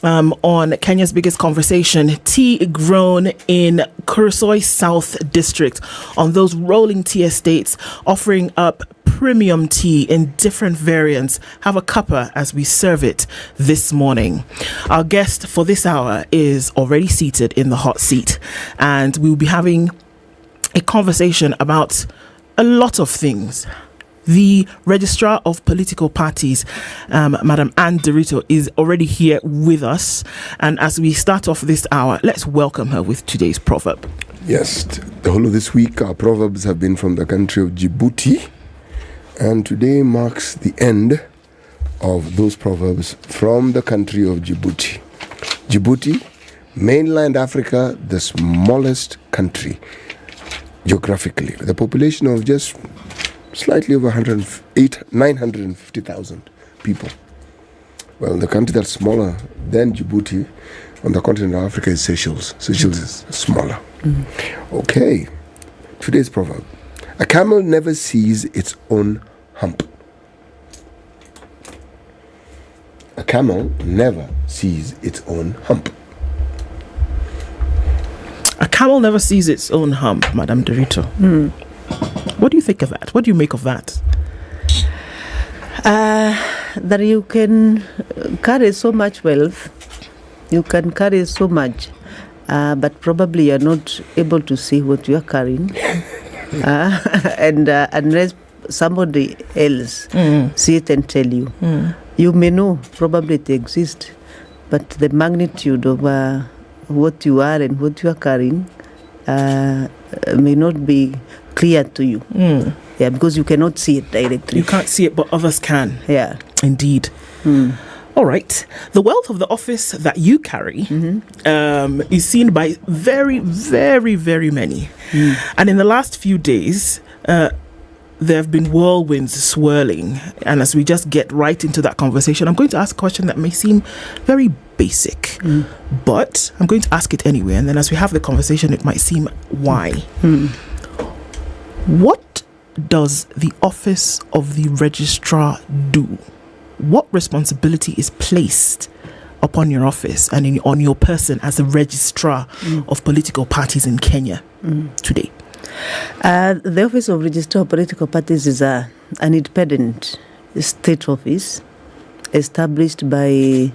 On Kenya's biggest conversation, tea grown in Kursoi South District on those rolling tea estates, offering up premium tea in different variants. Have a cuppa as we serve it this morning. Our guest for this hour is already seated in the hot seat, and we'll be having a conversation about a lot of things. The Registrar of Political Parties, Madam Anne Dorito, is already here with us. And as we start off this hour, let's welcome her with today's proverb. Yes, the whole of this week, our proverbs have been from the country of Djibouti. And today marks the end of those proverbs from the country of Djibouti. Djibouti, mainland Africa, the smallest country geographically. The population of just slightly over 950,000 people. Well, the country that's smaller than Djibouti on the continent of Africa is Seychelles. Seychelles is smaller. Okay, today's proverb. A camel never sees its own hump. A camel never sees its own hump. A camel never sees its own hump, Madam Dorito. What do you think of that? What do you make of that? That you can carry so much wealth, you can carry so much, but probably you're not able to see what you're carrying. And unless somebody else see it and tell you, you may know probably it exists, but the magnitude of what you are and what you are carrying may not be clear to you. Yeah, because you cannot see it directly. You can't see it, but others can. Yeah. Indeed. All right. The wealth of the office that you carry is seen by very, very, very many. And in the last few days, there have been whirlwinds swirling. And as we just get right into that conversation, I'm going to ask a question that may seem very basic, but I'm going to ask it anyway. And then as we have the conversation, it might seem why. What does the office of the registrar do? What responsibility is placed upon your office and on your person as a registrar of political parties in Kenya today? The Office of Registrar of Political Parties is an independent state office established by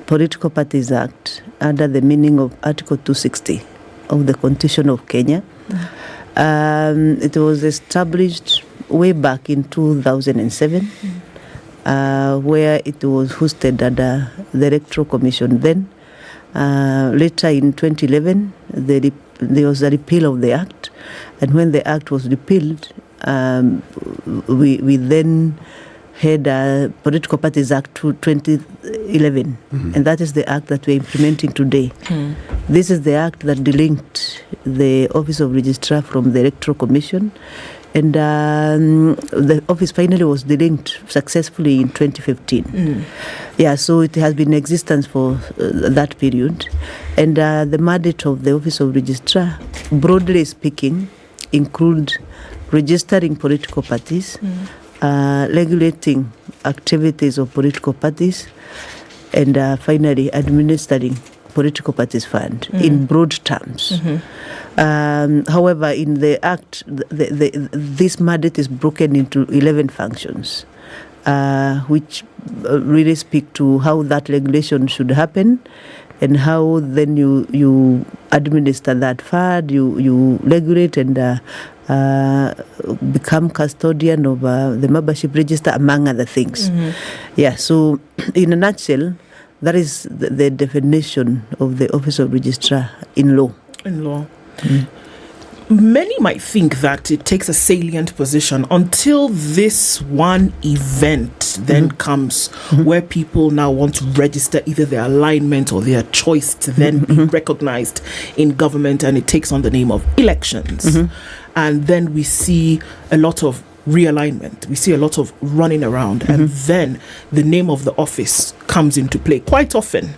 Political Parties Act under the meaning of Article 260 of the Constitution of Kenya. It was established way back in 2007, where it was hosted under the Electoral Commission then. Later in 2011, there was a repeal of the Act, and when the Act was repealed, we then had a Political Parties Act 2011, and that is the Act that we're implementing today. This is the Act that delinked the Office of Registrar from the Electoral Commission, and the office finally was delinked successfully in 2015. Yeah, so it has been in existence for that period, and the mandate of the Office of Registrar, broadly speaking, include registering political parties, regulating activities of political parties, and finally administering political parties fund in broad terms. However, in the Act, this mandate is broken into 11 functions, which really speak to how that regulation should happen and how then you administer that fund, you regulate and become custodian of the membership register, among other things. Yeah, so in a nutshell, that is the definition of the Office of Registrar in law. In law. Many might think that it takes a salient position until this one event then comes where people now want to register either their alignment or their choice to then be recognized in government, and it takes on the name of elections. And then we see a lot of realignment. We see a lot of running around, and then the name of the office comes into play quite often,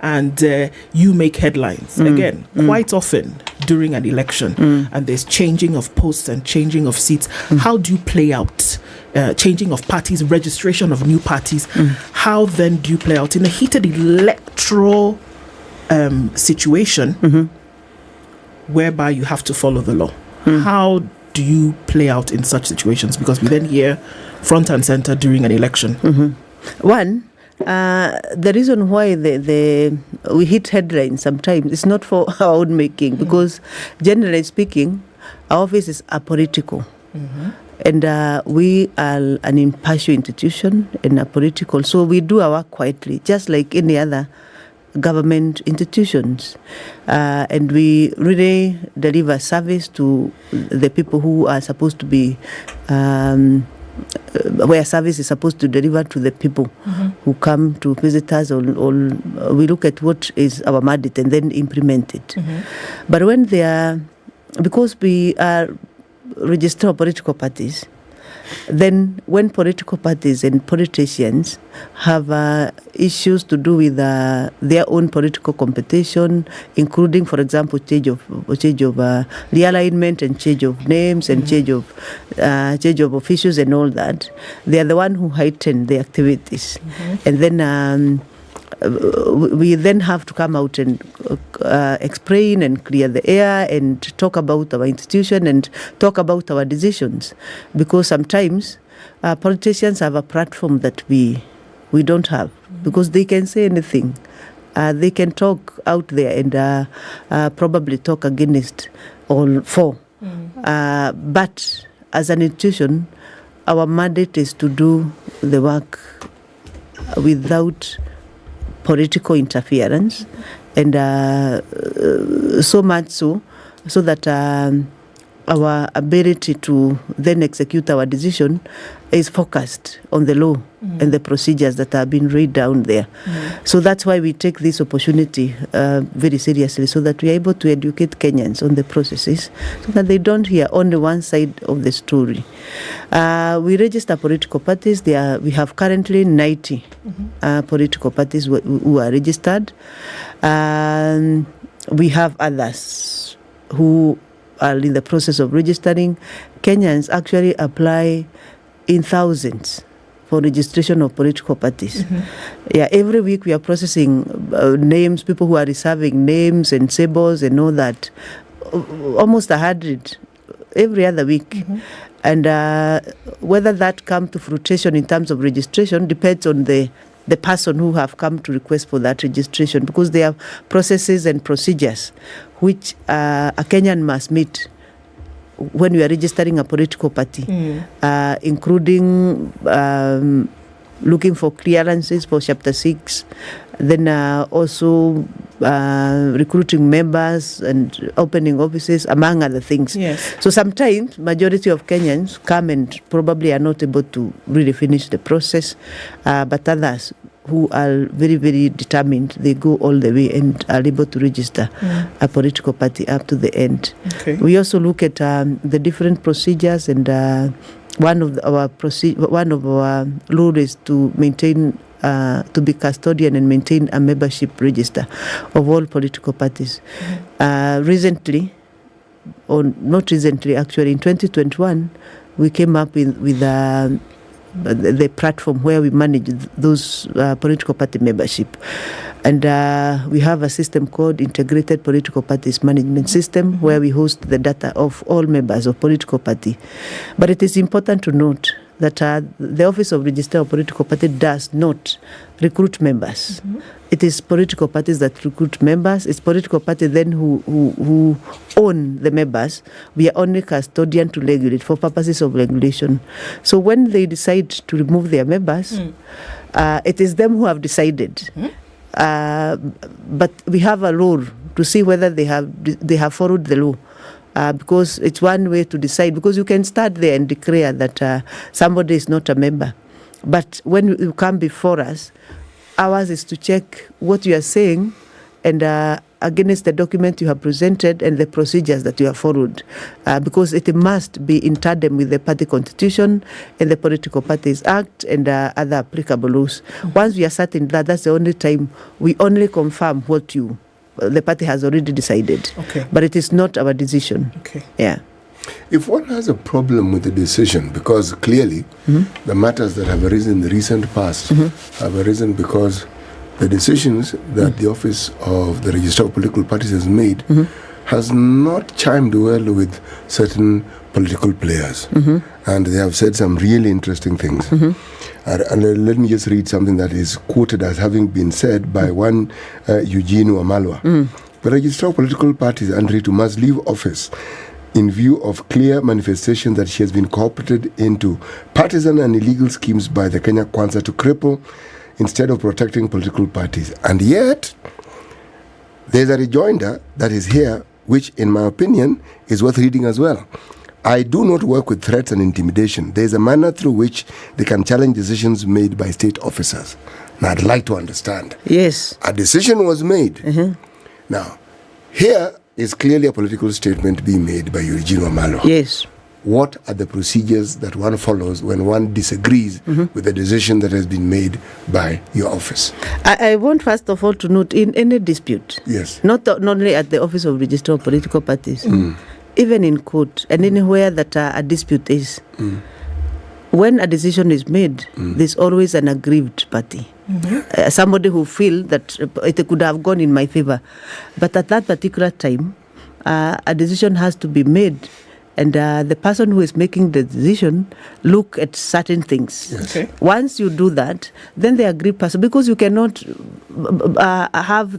and you make headlines again quite often during an election, and there's changing of posts and changing of seats. How do you play out changing of parties, registration of new parties? How then do you play out in a heated electoral situation whereby you have to follow the law? How do you play out in such situations? Because we then hear front and center during an election. One, the reason why we hit headlines sometimes is not for our own making, because generally speaking, our office is apolitical. And we are an impartial institution and apolitical. So we do our work quietly, just like any other government institutions, and we really deliver service to the people who are supposed to be where service is supposed to deliver to the people who come to visit us, or we look at what is our mandate and then implement it. But when they are, because we are registered political parties, then when political parties and politicians have issues to do with their own political competition, including, for example, change of realignment and change of names and change of officials and all that, they are the one who heighten the activities, and then we then have to come out and explain and clear the air and talk about our institution and talk about our decisions, because sometimes politicians have a platform that we don't have, because they can say anything. They can talk out there and probably talk against or for. But as an institution, our mandate is to do the work without political interference, and so much so that our ability to then execute our decision is focused on the law and the procedures that have been laid down there. So that's why we take this opportunity very seriously, so that we are able to educate Kenyans on the processes, so that they don't hear only one side of the story. We register political parties. We have currently 90 political parties who are registered. We have others who are in the process of registering. Kenyans actually apply in thousands for registration of political parties. Yeah, every week we are processing names, people who are reserving names and symbols and all that, almost 100 every other week. And whether that come to fruition in terms of registration depends on the person who have come to request for that registration, because there are processes and procedures which a Kenyan must meet when we are registering a political party, including looking for clearances for Chapter 6, then also recruiting members and opening offices, among other things. So sometimes majority of Kenyans come and probably are not able to really finish the process, but others who are very, very determined, they go all the way and are able to register a political party up to the end. We also look at the different procedures, and one of our laws is to maintain, to be custodian and maintain a membership register of all political parties. Recently, or not recently, actually, in 2021, we came up with the platform where we manage those political party membership. And we have a system called Integrated Political Parties Management System, where we host the data of all members of political party. But it is important to note that the Office of Registrar of Political Party does not recruit members. It is political parties that recruit members. It's political parties then who own the members. We are only custodian to regulate for purposes of regulation. So when they decide to remove their members, it is them who have decided. But we have a role to see whether they have followed the law. Because it's one way to decide, because you can start there and declare that somebody is not a member. But when you come before us, ours is to check what you are saying and against the document you have presented and the procedures that you have followed. Because it must be in tandem with the party constitution and the Political Parties Act and other applicable laws. Once we are certain that, that's the only time we only confirm what the party has already decided. Okay. But it is not our decision. Okay. Yeah. If one has a problem with the decision, because clearly the matters that have arisen in the recent past have arisen because the decisions that the Office of the Registrar of Political Parties has made has not chimed well with certain political players. And they have said some really interesting things. And let me just read something that is quoted as having been said by one Eugene Wamalwa. The Registrar of Political Parties, Andrew, must leave office in view of clear manifestation that she has been cooperated into partisan and illegal schemes by the Kenya Kwanza to cripple instead of protecting political parties. And yet, there's a rejoinder that is here, which in my opinion is worth reading as well. I do not work with threats and intimidation. There is a manner through which they can challenge decisions made by state officers. Now, I'd like to understand. Yes. A decision was made. Now, here is clearly a political statement being made by Eugene Wamalwa. Yes. What are the procedures that one follows when one disagrees with the decision that has been made by your office? I want first of all to note in any dispute, not only at the Office of Registrar of Political Parties, even in court and anywhere that a dispute is, when a decision is made, there's always an aggrieved party. Somebody who feel that it could have gone in my favor. But at that particular time, a decision has to be made, and the person who is making the decision look at certain things. Okay. Once you do that, then the aggrieved person, because you cannot have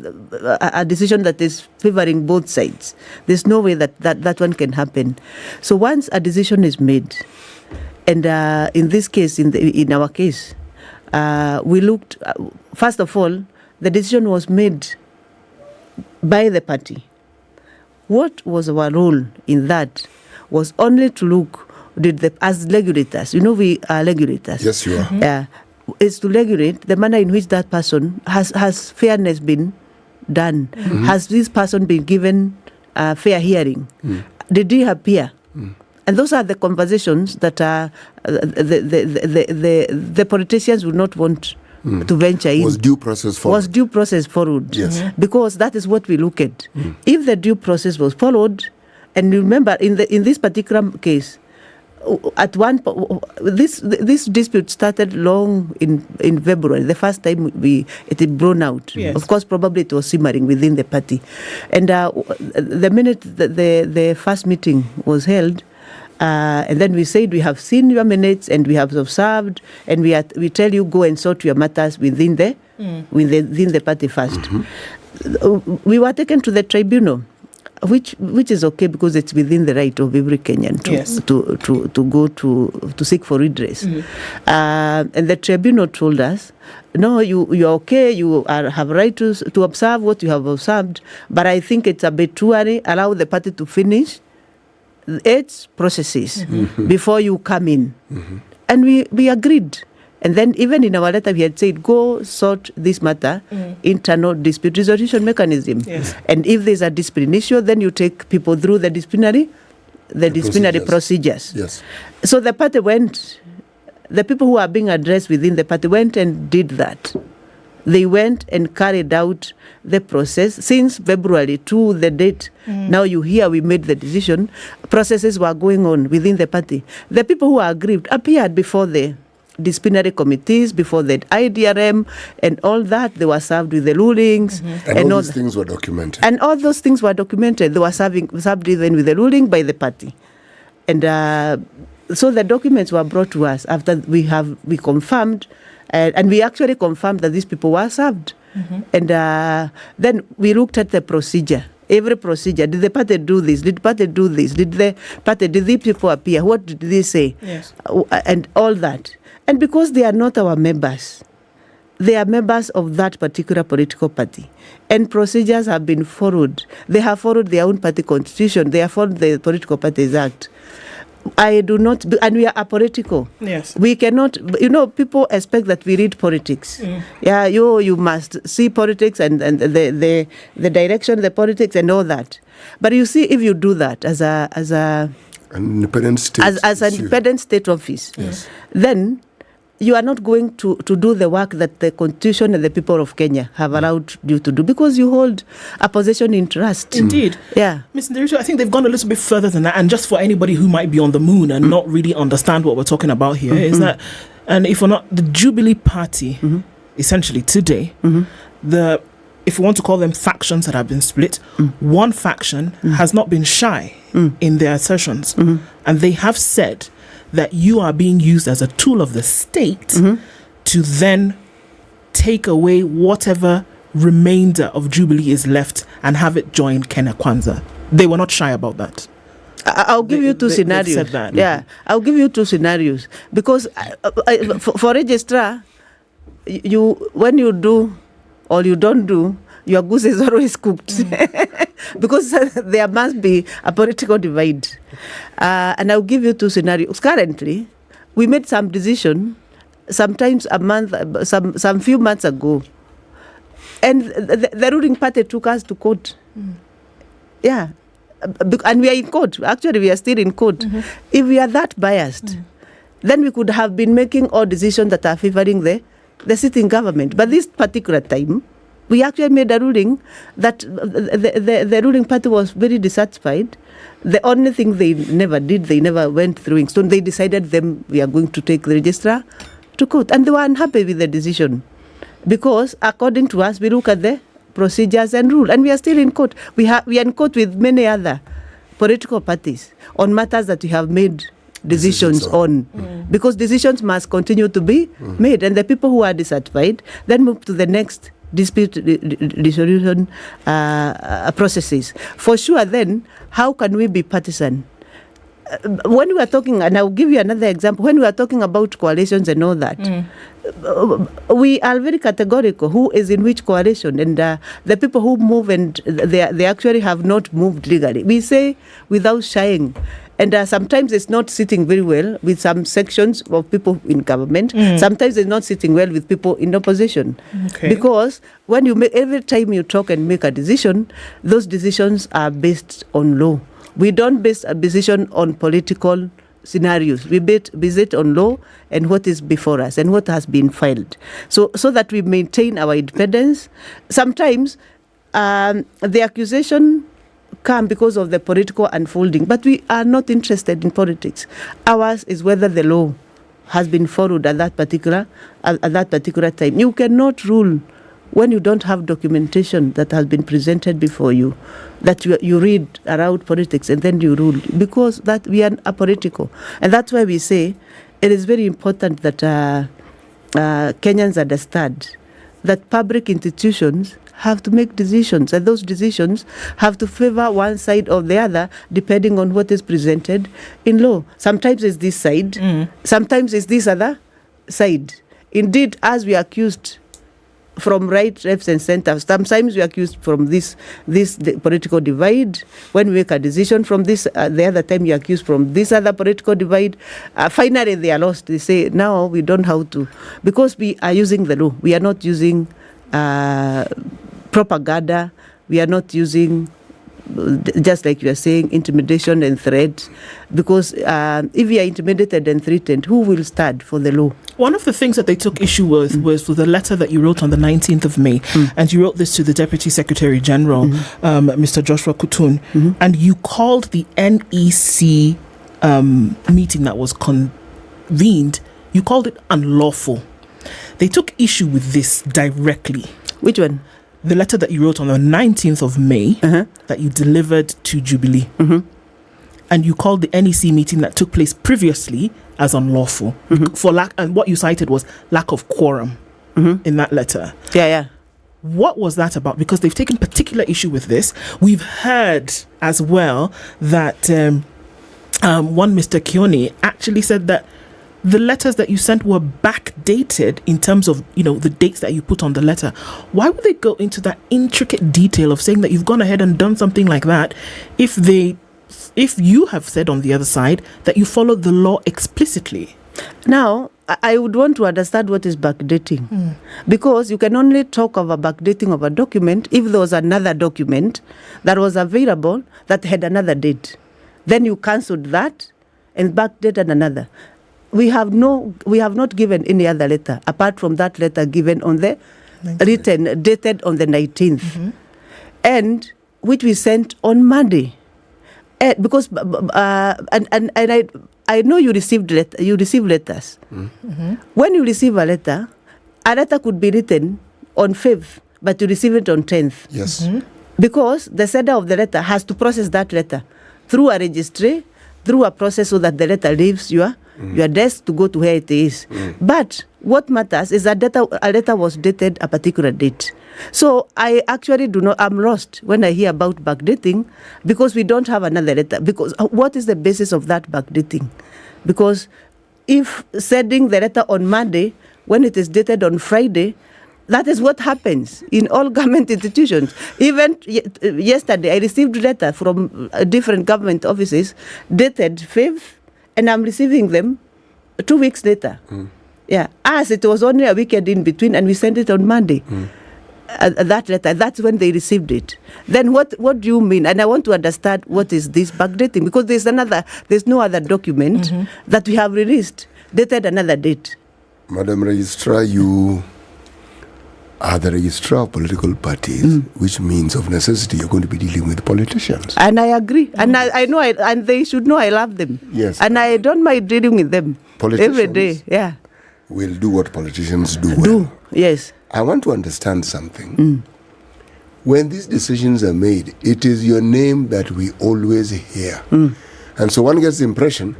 a decision that is favoring both sides. There's no way that one can happen. So once a decision is made, and in this case, in our case, we looked, first of all, the decision was made by the party. What was our role in that was only to look, as regulators, we are regulators. Yes, you are. Is to regulate the manner in which that person has fairness been done. Has this person been given fair hearing? Did he appear? And those are the conversations that the politicians would not want to venture in. Was due process followed? Was due process followed? Yes. Because that is what we look at. If the due process was followed, and remember, in this particular case, at this dispute started long in February. The first time it broke out. Yes. Of course, probably it was simmering within the party, and the minute the first meeting was held. And then we said, we have seen your minutes and we have observed, and we tell you, go and sort your matters within the party first. We were taken to the tribunal, which is okay because it's within the right of every Kenyan to go to seek for redress. And the tribunal told us, no, you're okay, you have right to observe what you have observed, but I think it's a bit too early. Allow the party to finish its processes before you come in. And we agreed. And then even in our letter we had said, go sort this matter, internal dispute resolution mechanism. Yes. And if there's a discipline issue, then you take people through the disciplinary procedures. Yes. So the party went, the people who are being addressed within the party went and did that. They went and carried out the process since February to the date. Now you hear we made the decision. Processes were going on within the party. The people who are aggrieved appeared before the disciplinary committees before the IDRM and all that. They were served with the rulings. And all these things were documented. And all those things were documented. They were served even with the ruling by the party. And so the documents were brought to us after we confirmed, and we actually confirmed that these people were served. And then we looked at the procedure. Every procedure. Did the party do this? Did the party do this? Did these people appear? What did they say? Yes. And all that. And because they are not our members, they are members of that particular political party. And procedures have been followed. They have followed their own party constitution. They have followed the Political Parties Act. I do not, and we are apolitical. Yes. We cannot, people expect that we read politics. Yeah, you must see politics and the direction, the politics and all that. But you see, if you do that as an independent state, as an independent state office, yes, then you are not going to do the work that the Constitution and the people of Kenya have allowed you to do, because you hold a position in trust. Indeed. Yeah. Ms. Nderitu, I think they've gone a little bit further than that. And just for anybody who might be on the moon and not really understand what we're talking about here, is that, and if we're not, the Jubilee Party, essentially today, if we want to call them factions that have been split, one faction has not been shy in their assertions. And they have said that you are being used as a tool of the state to then take away whatever remainder of Jubilee is left and have it join Kenya Kwanza. They were not shy about that. I'll give you two scenarios. Said that. Yeah, I'll give you two scenarios. Because for registrar, when you do or you don't do, your goose is always cooked. Because there must be a political divide. And I'll give you two scenarios. Currently, we made some decision, sometimes a month, some few months ago, and the ruling party took us to court. Yeah. And we are in court. Actually, we are still in court. If we are that biased, then we could have been making all decisions that are favoring the sitting government. But this particular time, we actually made a ruling that the ruling party was very dissatisfied. The only thing they never did, they never went through. So they decided we are going to take the registrar to court. And they were unhappy with the decision. Because according to us, we look at the procedures and rule. And we are still in court. We are in court with many other political parties on matters that we have made decisions on. Because decisions must continue to be made. And the people who are dissatisfied then move to the next dispute resolution processes. For sure, then, how can we be partisan? When we are talking, and I'll give you another example, when we are talking about coalitions and all that, we are very categorical who is in which coalition, and the people who move and they actually have not moved legally. We say without shying. And sometimes it's not sitting very well with some sections of people in government. Sometimes it's not sitting well with people in opposition. Okay. Because when every time you talk and make a decision, those decisions are based on law. We don't base a decision on political scenarios. We base it on law and what is before us and what has been filed. So that we maintain our independence. Sometimes the accusation come because of the political unfolding, but we are not interested in politics. Ours is whether the law has been followed at that particular time. You cannot rule when you don't have documentation that has been presented before you, that you read around politics and then you rule, because that we are apolitical. And that's why we say it is very important that Kenyans understand that public institutions have to make decisions, and those decisions have to favor one side or the other depending on what is presented in law. Sometimes it's this side, sometimes it's this other side. Indeed, as we are accused from right, left, and center, sometimes we are accused from the political divide. When we make a decision from this, the other time you are accused from this other political divide. Finally, they are lost. They say, now we don't have to, because we are using the law. We are not using propaganda. We are not using, just like you are saying, intimidation and threat. Because if we are intimidated and threatened, who will stand for the law? One of the things that they took issue with was for the letter that you wrote on the 19th of May. And you wrote this to the Deputy Secretary General, Mr. Joshua Kutun. And you called the NEC meeting that was convened You called it unlawful. They took issue with this directly. Which one? The letter that you wrote on the 19th of May that you delivered to Jubilee. And you called the NEC meeting that took place previously as unlawful. And what you cited was lack of quorum in that letter. Yeah. What was that about? Because they've taken particular issue with this. We've heard as well that one Mr. Kioni actually said that the letters that you sent were backdated in terms of, the dates that you put on the letter. Why would they go into that intricate detail of saying that you've gone ahead and done something like that if you have said on the other side that you followed the law explicitly? Now, I would want to understand what is backdating. Because you can only talk of a backdating of a document if there was another document that was available that had another date. Then you cancelled that and backdated another. We have not given any other letter apart from that letter given on the 19th. Dated on the 19th, and which we sent on Monday. Because I know you received letters. When you receive a letter could be written on 5th, but you receive it on 10th. Yes. Because the sender of the letter has to process that letter through a registry, through a process so that the letter leaves your desk to go to where it is. But what matters is that a letter was dated a particular date. So I actually I'm lost when I hear about backdating because we don't have another letter. Because what is the basis of that backdating? Because if sending the letter on Monday when it is dated on Friday, that is what happens in all government institutions. Even yesterday, I received a letter from different government offices dated 5th, and I'm receiving them 2 weeks later. Yeah, as it was only a weekend in between, and we sent it on Monday. That letter, that's when they received it. Then what do you mean? And I want to understand what is this backdating, because there's no other document that we have released dated another date. Madam Registrar, you are the registrar of political parties, which means of necessity you're going to be dealing with politicians. And I agree. And I know, and they should know I love them. Yes. And I don't mind dealing with them every day. Yeah. Will do what politicians do well. Yes. I want to understand something. When these decisions are made, it is your name that we always hear. And so one gets the impression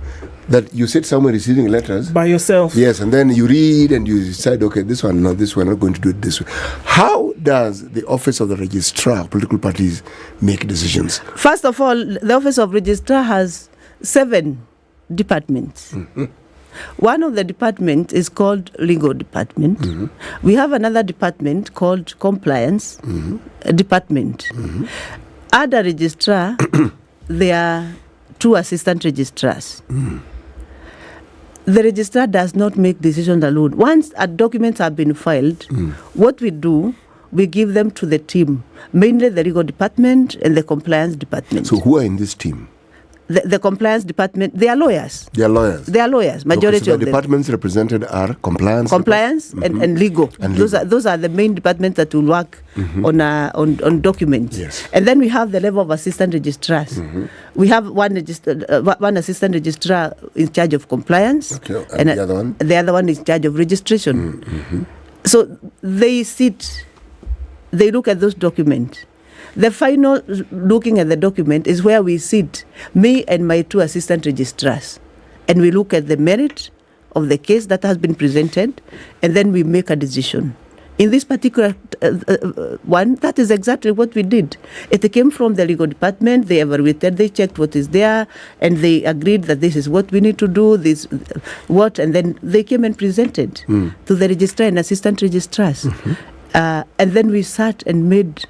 that you sit somewhere receiving letters by yourself. Yes, and then you read and you decide, okay, this one, no, this one, I'm not going to do it this way. How does the office of the registrar of political parties make decisions? First of all, the office of registrar has 7 departments. One of the departments is called legal department. We have another department called compliance department. Under registrar, there are 2 assistant registrars. The registrar does not make decisions alone. Once documents have been filed, what we do, we give them to the team, mainly the legal department and the compliance department. So who are in this team? The compliance department, they are lawyers. They are lawyers. They are lawyers. Majority so the of them. departments represented are compliance, and legal. And those are the main departments that will work on documents. Yes. And then we have the level of assistant registrars. We have one assistant registrar in charge of compliance, and the other one. The other one is in charge of registration. So they sit. They look at those documents. The final looking at the document is where we sit, me and my 2 assistant registrars, and we look at the merit of the case that has been presented, and then we make a decision. In this particular one, that is exactly what we did. It came from the legal department. They evaluated, they checked what is there, and they agreed that this is what we need to do, and then they came and presented to the registrar and assistant registrars. And then we sat and made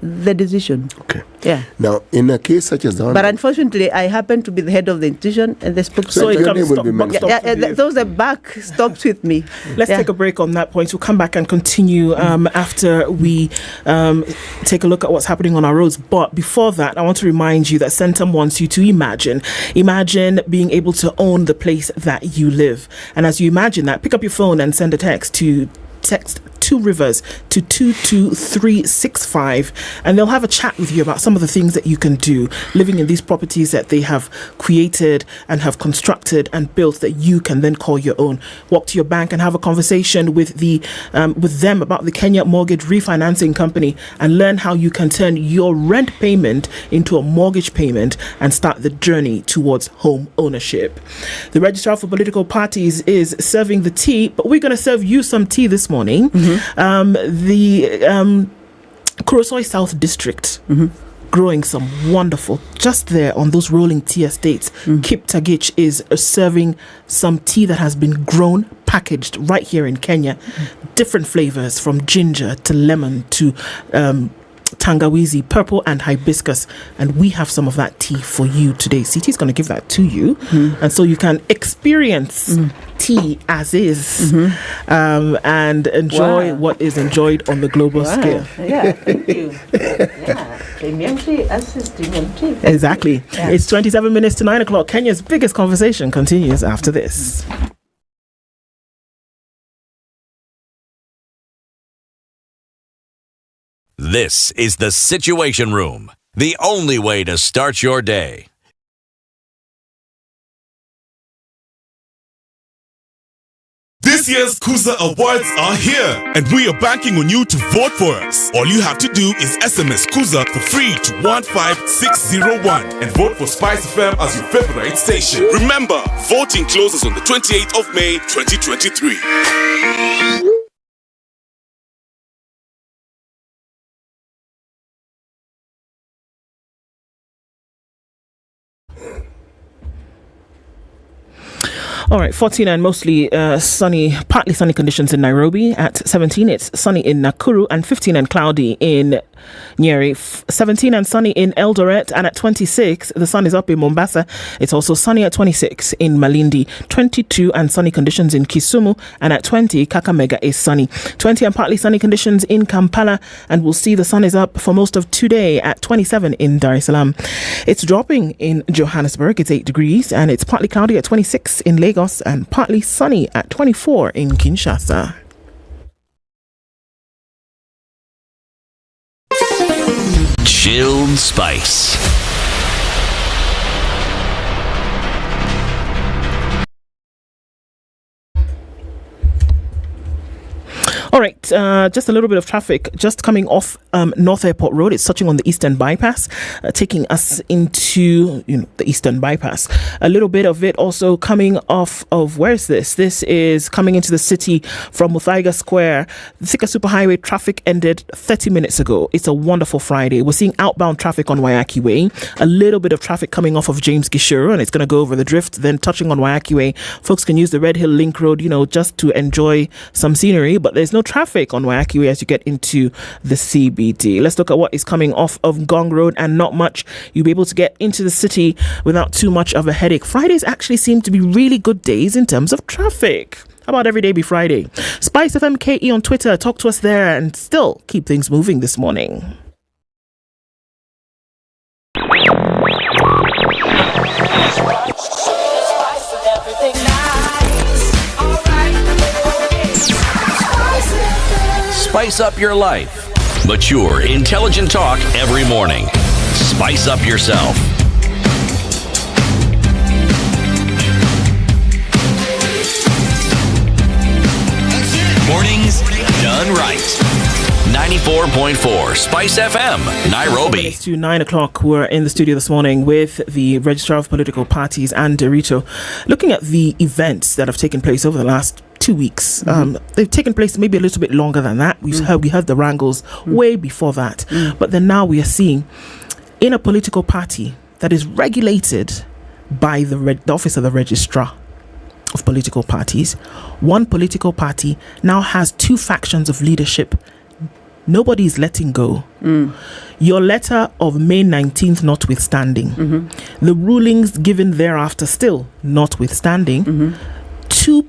the decision. Okay. Yeah. Now, in a case such as that one, but unfortunately, I happen to be the head of the institution and the spokesperson. So your name will be mentioned. Those are back stops with me. Let's take a break on that point. We'll come back and continue after we take a look at what's happening on our roads. But before that, I want to remind you that Centum wants you to imagine being able to own the place that you live. And as you imagine that, pick up your phone and send a text to text 2 Rivers to 22365, and they'll have a chat with you about some of the things that you can do living in these properties that they have created and have constructed and built that you can then call your own. Walk to your bank and have a conversation with them about the Kenya Mortgage Refinancing Company and learn how you can turn your rent payment into a mortgage payment and start the journey towards home ownership. The Registrar for Political Parties is serving the tea, but we're going to serve you some tea this morning. The Kurosoi South District growing some wonderful, just there on those rolling tea estates. Kiptagich is serving some tea that has been grown, packaged right here in Kenya. Different flavors from ginger to lemon to tangawizi, purple and hibiscus, and we have some of that tea for you today. CT is going to give that to you, and so you can experience tea as is, and enjoy what is enjoyed on the global scale. Yeah, thank you. Premium tea as is premium tea. Exactly. Yeah. It's 27 minutes to 9 o'clock. Kenya's biggest conversation continues after this. This is the Situation Room, the only way to start your day. This year's Kuza Awards are here, and we are banking on you to vote for us. All you have to do is SMS Kuza for free to 15601 and vote for Spice FM as your favorite station. Remember, voting closes on the 28th of May, 2023. All right, 14 and mostly sunny, partly sunny conditions in Nairobi. At 17, it's sunny in Nakuru, and 15 and cloudy in Nyeri. 17 and sunny in Eldoret, and at 26, the sun is up in Mombasa. It's also sunny at 26 in Malindi. 22 and sunny conditions in Kisumu, and at 20, Kakamega is sunny. 20 and partly sunny conditions in Kampala, and we'll see the sun is up for most of today at 27 in Dar es Salaam. It's dropping in Johannesburg. It's 8 degrees, and it's partly cloudy at 26 in Lagos, and partly sunny at 24 in Kinshasa. Chilled Spice. All right, just a little bit of traffic just coming off North Airport Road. It's touching on the Eastern Bypass, taking us into the Eastern Bypass. A little bit of it also coming off of, where's this? This is coming into the city from Muthaiga Square. The Thika Superhighway traffic ended 30 minutes ago. It's a wonderful Friday. We're seeing outbound traffic on Wayaki Way. A little bit of traffic coming off of James Gishuru, and it's going to go over the drift, then touching on Wayaki Way. Folks can use the Red Hill Link Road, just to enjoy some scenery, but there's no traffic on Wayaki Way as you get into the CBD. Let's look at what is coming off of Gong Road, and not much. You'll be able to get into the city without too much of a headache. Fridays actually seem to be really good days in terms of traffic. How about every day be Friday? Spice FM KE on Twitter. Talk to us there and still keep things moving this morning. Spice up your life. Mature, intelligent talk every morning. Spice up yourself. Mornings done right. 94.4 Spice FM, Nairobi. It's to 9 o'clock. We're in the studio this morning with the Registrar of Political Parties and Dorito, looking at the events that have taken place over the last 2 weeks. They've taken place maybe a little bit longer than that. We heard the wrangles way before that. But then now we are seeing in a political party that is regulated by the Office of the Registrar of Political Parties, one political party now has 2 factions of leadership. Nobody is letting go. Your letter of May 19th notwithstanding, the rulings given thereafter still notwithstanding, 2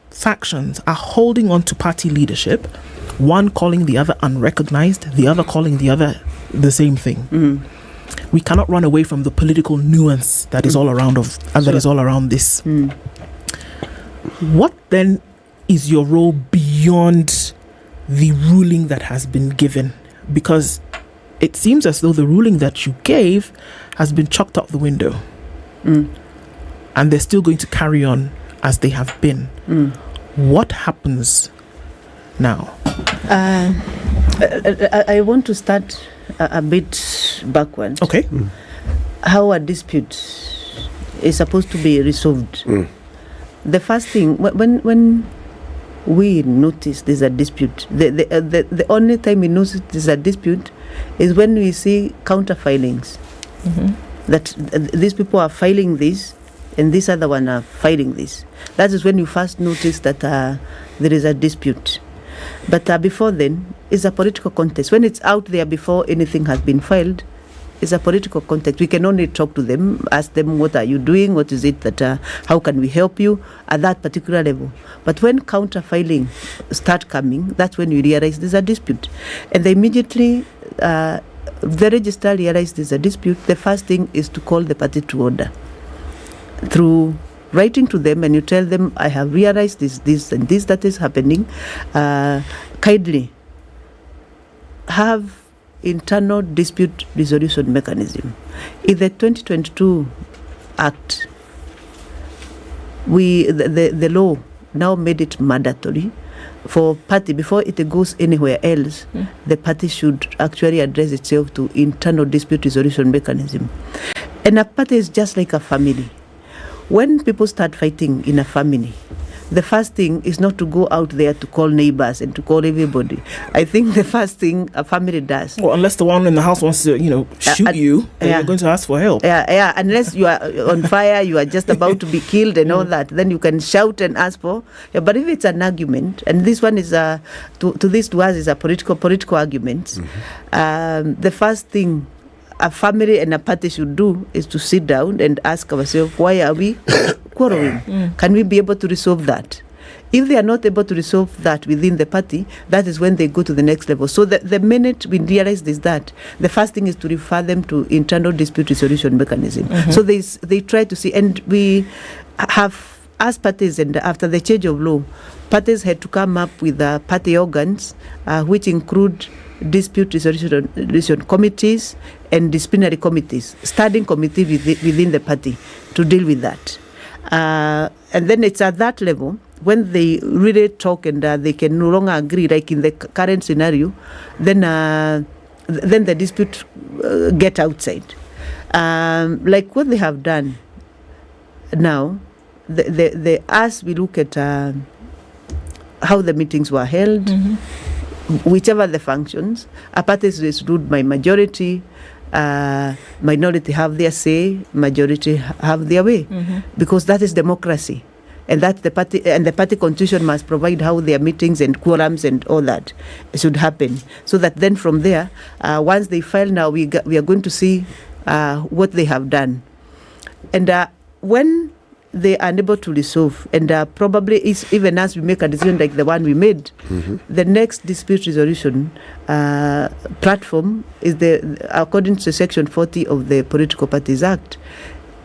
factions are holding on to party leadership, one calling the other unrecognized, the other calling the other the same thing. We cannot run away from the political nuance that is all around that is all around this. What then is your role beyond the ruling that has been given? Because it seems as though the ruling that you gave has been chucked out the window. And they're still going to carry on as they have been. What happens now? I want to start a bit backward. Okay. How a dispute is supposed to be resolved. The first thing, when we notice there's a dispute, the only time we notice there's a dispute is when we see counter filings. That these people are filing this and this other one are filing this. That is when you first notice that there is a dispute. But before then, it's a political contest. When it's out there before anything has been filed, it's a political context. We can only talk to them, ask them, what are you doing? What is it that, how can we help you at that particular level? But when counter filing start coming, that's when you realize there's a dispute. And they immediately, the registrar realizes there's a dispute. The first thing is to call the party to order. Through writing to them, and you tell them, I have realized this and this that is happening. Kindly have internal dispute resolution mechanism. In the 2022 Act, the law now made it mandatory for party, before it goes anywhere else, the party should actually address itself to internal dispute resolution mechanism. And a party is just like a family. When people start fighting in a family, the first thing is not to go out there to call neighbors and to call everybody. I think the first thing a family does. Well, unless the one in the house wants to, shoot you, then you're going to ask for help. Yeah. Unless you are on fire, you are just about to be killed and all that, then you can shout and ask for. Yeah, but if it's an argument, and this one is to us is a political argument. The first thing a family and a party should do is to sit down and ask ourselves, why are we quarreling? Can we be able to resolve that? If they are not able to resolve that within the party, that is when they go to the next level. So the minute we realize this, that the first thing is to refer them to internal dispute resolution mechanism. So they try to see, and we have, as parties, and after the change of law, parties had to come up with party organs, which include dispute resolution committees and disciplinary committees, standing committee within the party to deal with that. And then it's at that level when they really talk and they can no longer agree, like in the current scenario, then the dispute get outside. Like what they have done now, as we look at how the meetings were held, whichever the functions, a party is ruled by majority, minority have their say, majority have their way, because that is democracy, and that the party constitution must provide how their meetings and quorums and all that should happen, so that then from there, once they file, now we are going to see what they have done, and when they are unable to resolve, and probably is even as we make a decision like the one we made, the next dispute resolution platform is according to Section 40 of the Political Parties Act,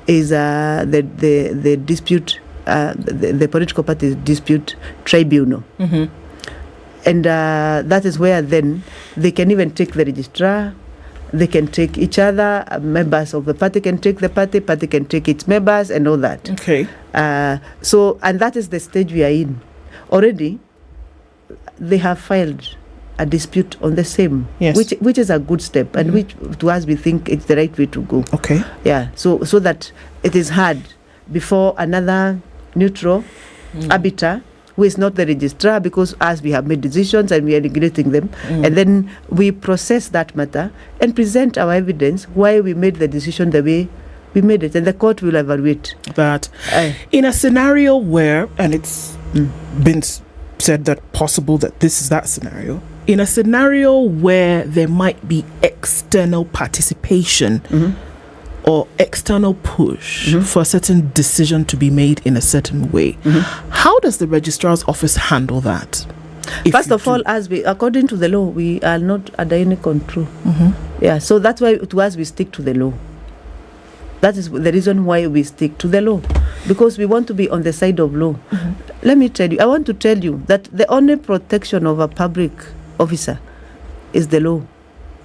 is the dispute, the Political Parties Dispute Tribunal. And that is where then they can even take the registrar, they can take each other, members of the party can take the party can take its members and all that. Okay. So, and that is the stage we are in. Already, they have filed a dispute on the same, which is a good step, and which to us we think it's the right way to go. Okay. Yeah, so that it is heard before another neutral arbiter, who is not the registrar, because as we have made decisions and we are regulating them, and then we process that matter and present our evidence why we made the decision the way we made it, and the court will evaluate that. In a scenario where, and it's been said that possible that this is that scenario, in a scenario where there might be external participation or external push for a certain decision to be made in a certain way, how does the registrar's office handle that? First of all, according to the law, we are not under any control. Yeah, so that's why to us we stick to the law. That is the reason why we stick to the law. because we want to be on the side of law. Let me tell you, I want to tell you that the only protection of a public officer is the law.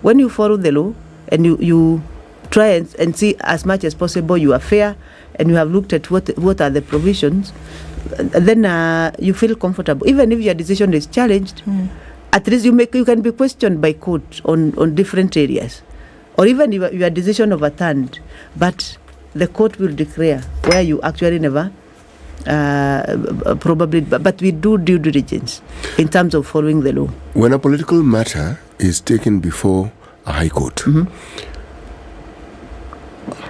When you follow the law and you try and see as much as possible you are fair and you have looked at what are the provisions, then you feel comfortable. Even if your decision is challenged, at least you can be questioned by court on different areas, or even your decision overturned, but the court will declare where you actually never probably, but we do due diligence in terms of following the law. When a political matter is taken before a high court,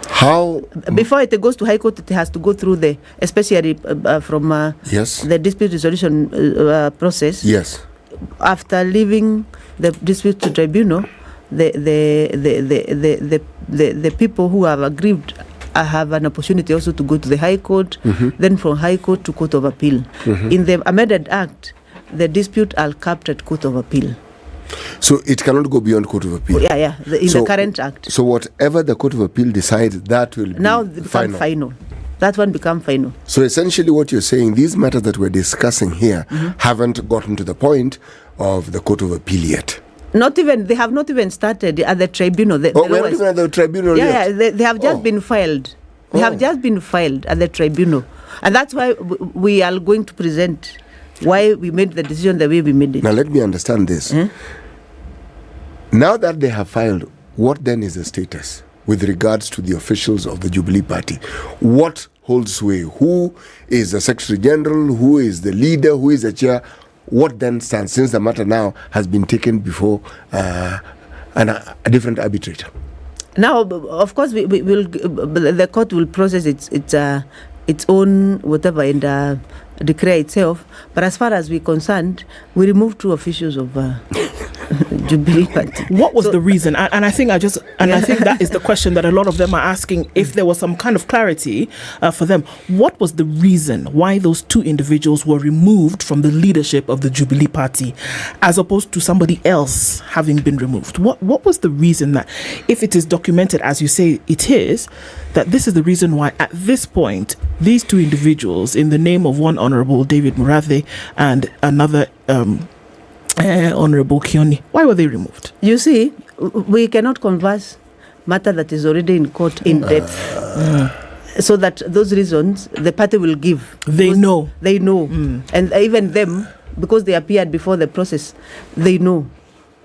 how before it goes to high court, it has to go through especially from the dispute resolution process. Yes. After leaving the dispute to tribunal, the people who have aggrieved have an opportunity also to go to the high court, then from high court to court of appeal. In the amended act, the dispute are capped at court of appeal. So it cannot go beyond court of appeal. In the current act. So whatever the court of appeal decides, that will now be become final. That one become final. So essentially what you're saying, these matters that we're discussing here haven't gotten to the point of the court of appeal yet. They have not even started at the tribunal. We're not even at the tribunal yet? Yeah, they have just been filed. They have just been filed at the tribunal. And that's why we are going to present why we made the decision the way we made it. Now let me understand this. Now that they have filed, what then is the status with regards to the officials of the Jubilee Party? What holds sway? Who is the Secretary General? Who is the leader? Who is the chair? What then stands, since the matter now has been taken before a different arbitrator? Now, of course, the court will process its own whatever and declare itself. But as far as we're concerned, we removed 2 officials of Jubilee Party. What was the reason? And I think I think that is the question that a lot of them are asking. If there was some kind of clarity for them, what was the reason why those 2 individuals were removed from the leadership of the Jubilee Party, as opposed to somebody else having been removed? What was the reason that, if it is documented as you say it is, that this is the reason why at this point these 2 individuals, in the name of one Honorable David Murathe and another Honorable Kioni, why were they removed? You see, we cannot converse matter that is already in court in depth. So that those reasons the party will give. They know. And even them, because they appeared before the process, they know.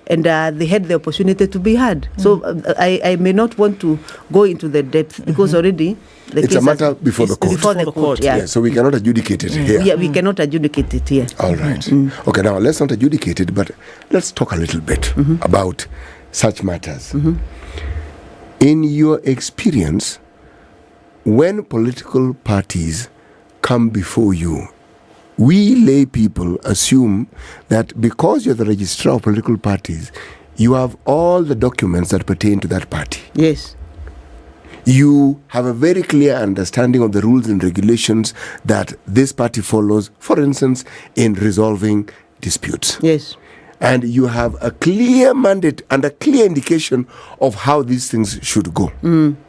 And they had the opportunity to be heard. So I may not want to go into the depth, because already it's a matter before the court. Before the court, yeah. So we cannot adjudicate it here. Yeah, we cannot adjudicate it here. All right. Okay, now let's not adjudicate it, but let's talk a little bit about such matters. In your experience, when political parties come before you, we lay people assume that because you're the registrar of political parties, you have all the documents that pertain to that party. Yes. You have a very clear understanding of the rules and regulations that this party follows, for instance, in resolving disputes. Yes. And you have a clear mandate and a clear indication of how these things should go.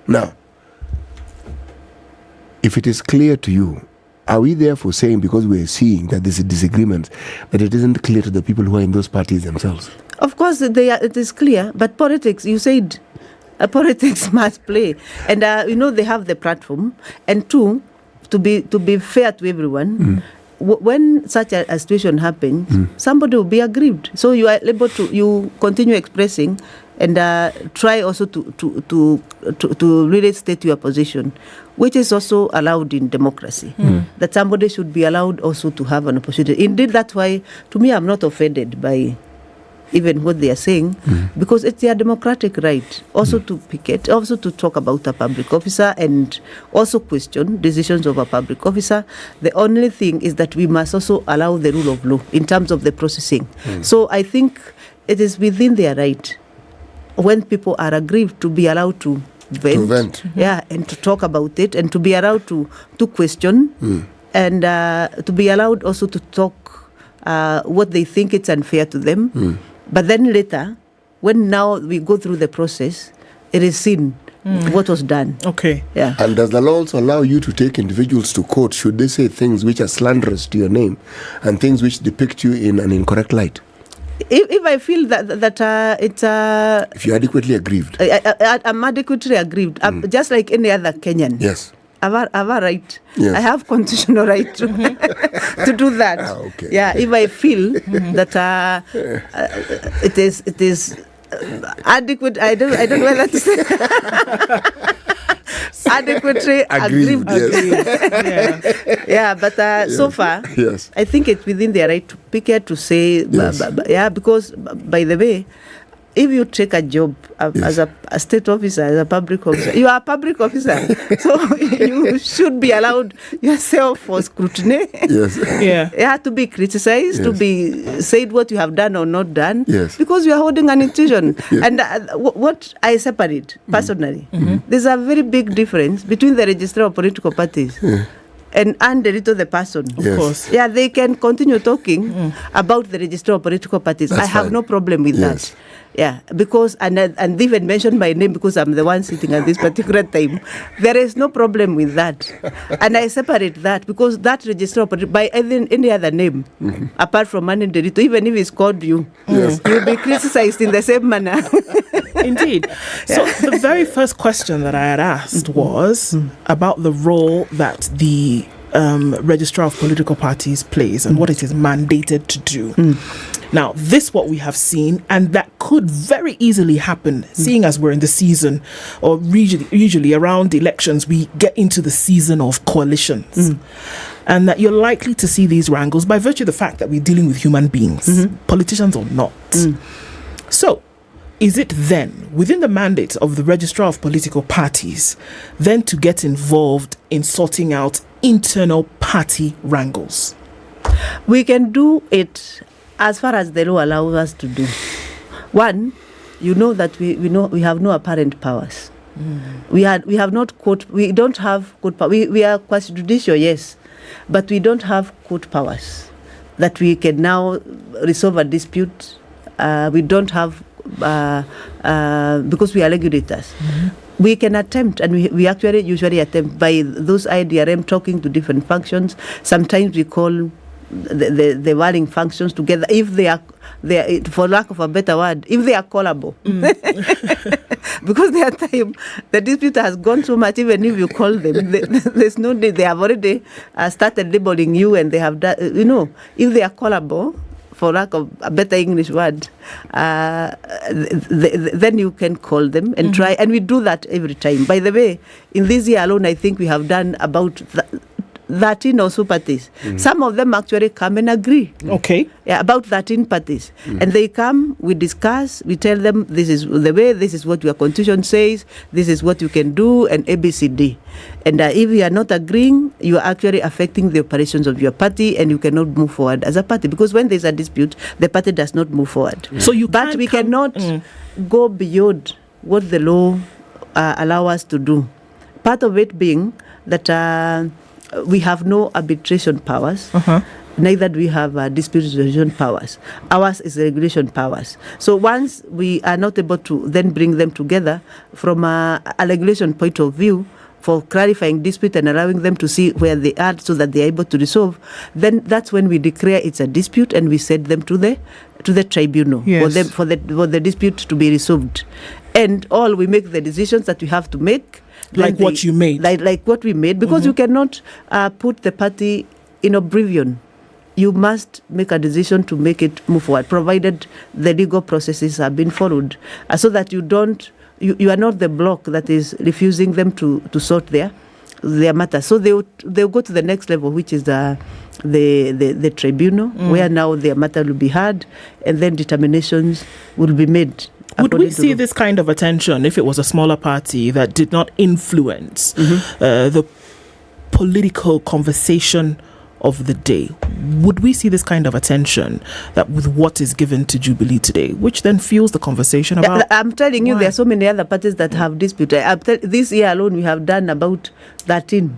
Now, if it is clear to you, are we therefore saying, because we are seeing that there's a disagreement, that it isn't clear to the people who are in those parties themselves? Of course, it is clear, but politics, you said, politics must play. And, they have the platform. And 2, to be fair to everyone, when such a situation happens, somebody will be aggrieved. So you are able you continue expressing and try also to really state your position, which is also allowed in democracy, that somebody should be allowed also to have an opportunity. Indeed, that's why, to me, I'm not offended by even what they are saying, because it's their democratic right also to picket, also to talk about a public officer and also question decisions of a public officer. The only thing is that we must also allow the rule of law in terms of the processing. So I think it is within their right, when people are aggrieved, to be allowed to vent. And to talk about it, and to be allowed to question, and to be allowed also to talk what they think it's unfair to them. But then later, when now we go through the process, it is seen what was done. Okay. Yeah. And does the law also allow you to take individuals to court should they say things which are slanderous to your name and things which depict you in an incorrect light? If I feel that it's if you're adequately aggrieved. I'm adequately aggrieved, just like any other Kenyan. Yes. I have a right. Yes. I have constitutional right to do that. Okay. Yeah, if I feel that it is adequate. I don't know whether to say adequately aggrieved. Yes. Yeah, but so far, yes. I think it's within their right to pick it to say, Yes. because by the way, if you take a job as a state officer, as a public officer, you are a public officer, so you should be allowed yourself for scrutiny. Yes. Yeah. You have to be criticized, to be said what you have done or not done, Yes. because you are holding an institution. Yes. And what I separate personally, there's a very big difference between the registrar of political parties. And the person. Of course. Yeah, they can continue talking about the registrar of political parties. That's I have fine. no problem with Yes. that. Yeah, because, and they even mentioned my name because I'm the one sitting at this particular time. There is no problem with that. And I separate that because that registrar by any other name, apart from Manenderito, even if it's called you, you'll be criticized in the same manner. Indeed. So the very first question that I had asked was about the role that the registrar of political parties plays and what it is mandated to do. Now, this what we have seen, and that could very easily happen, seeing as we're in the season, or usually around elections, we get into the season of coalitions. And that you're likely to see these wrangles by virtue of the fact that we're dealing with human beings, politicians or not. So, is it then, within the mandate of the registrar of political parties, then to get involved in sorting out internal party wrangles? We can do it as far as the law allows us to do. One, you know that we have no apparent powers. We don't have court power. We are quasi judicial, yes, but we don't have court powers that we can now resolve a dispute. We don't have because we are regulators. We can attempt, and we actually usually attempt by those IDRM talking to different functions. Sometimes we call the warring functions together if they are, for lack of a better word, if they are callable. Because their time, the dispute has gone so much, even if you call them, there's no need. They have already started labeling you, and they have done, if they are callable, for lack of a better English word, then you can call them and try. And we do that every time. By the way, in this year alone, I think we have done about 13 or so parties. Some of them actually come and agree. Okay. Yeah, about 13 parties. And they come, we discuss, we tell them this is the way, this is what your constitution says, this is what you can do, and ABCD. And if you are not agreeing, you are actually affecting the operations of your party, and you cannot move forward as a party. Because when there's a dispute, the party does not move forward. So but we cannot go beyond what the law allow us to do. Part of it being that we have no arbitration powers. Neither do we have dispute resolution powers. Ours is regulation powers. So once we are not able to then bring them together from a regulation point of view for clarifying dispute and allowing them to see where they are so that they are able to resolve, then that's when we declare it's a dispute and we send them to the tribunal for the dispute to be resolved. And we make the decisions that we have to make. Like what you made. Like what we made, because you cannot put the party in oblivion. You must make a decision to make it move forward, provided the legal processes have been followed, so that you are not the block that is refusing them to sort their matter. So they'll go to the next level, which is the tribunal, where now their matter will be heard, and then determinations will be made. Would we see this kind of attention if it was a smaller party that did not influence the political conversation of the day? Would we see this kind of attention that with what is given to Jubilee today, which then fuels the conversation about? I'm telling you, there are so many other parties that have disputed. This year alone, we have done about 13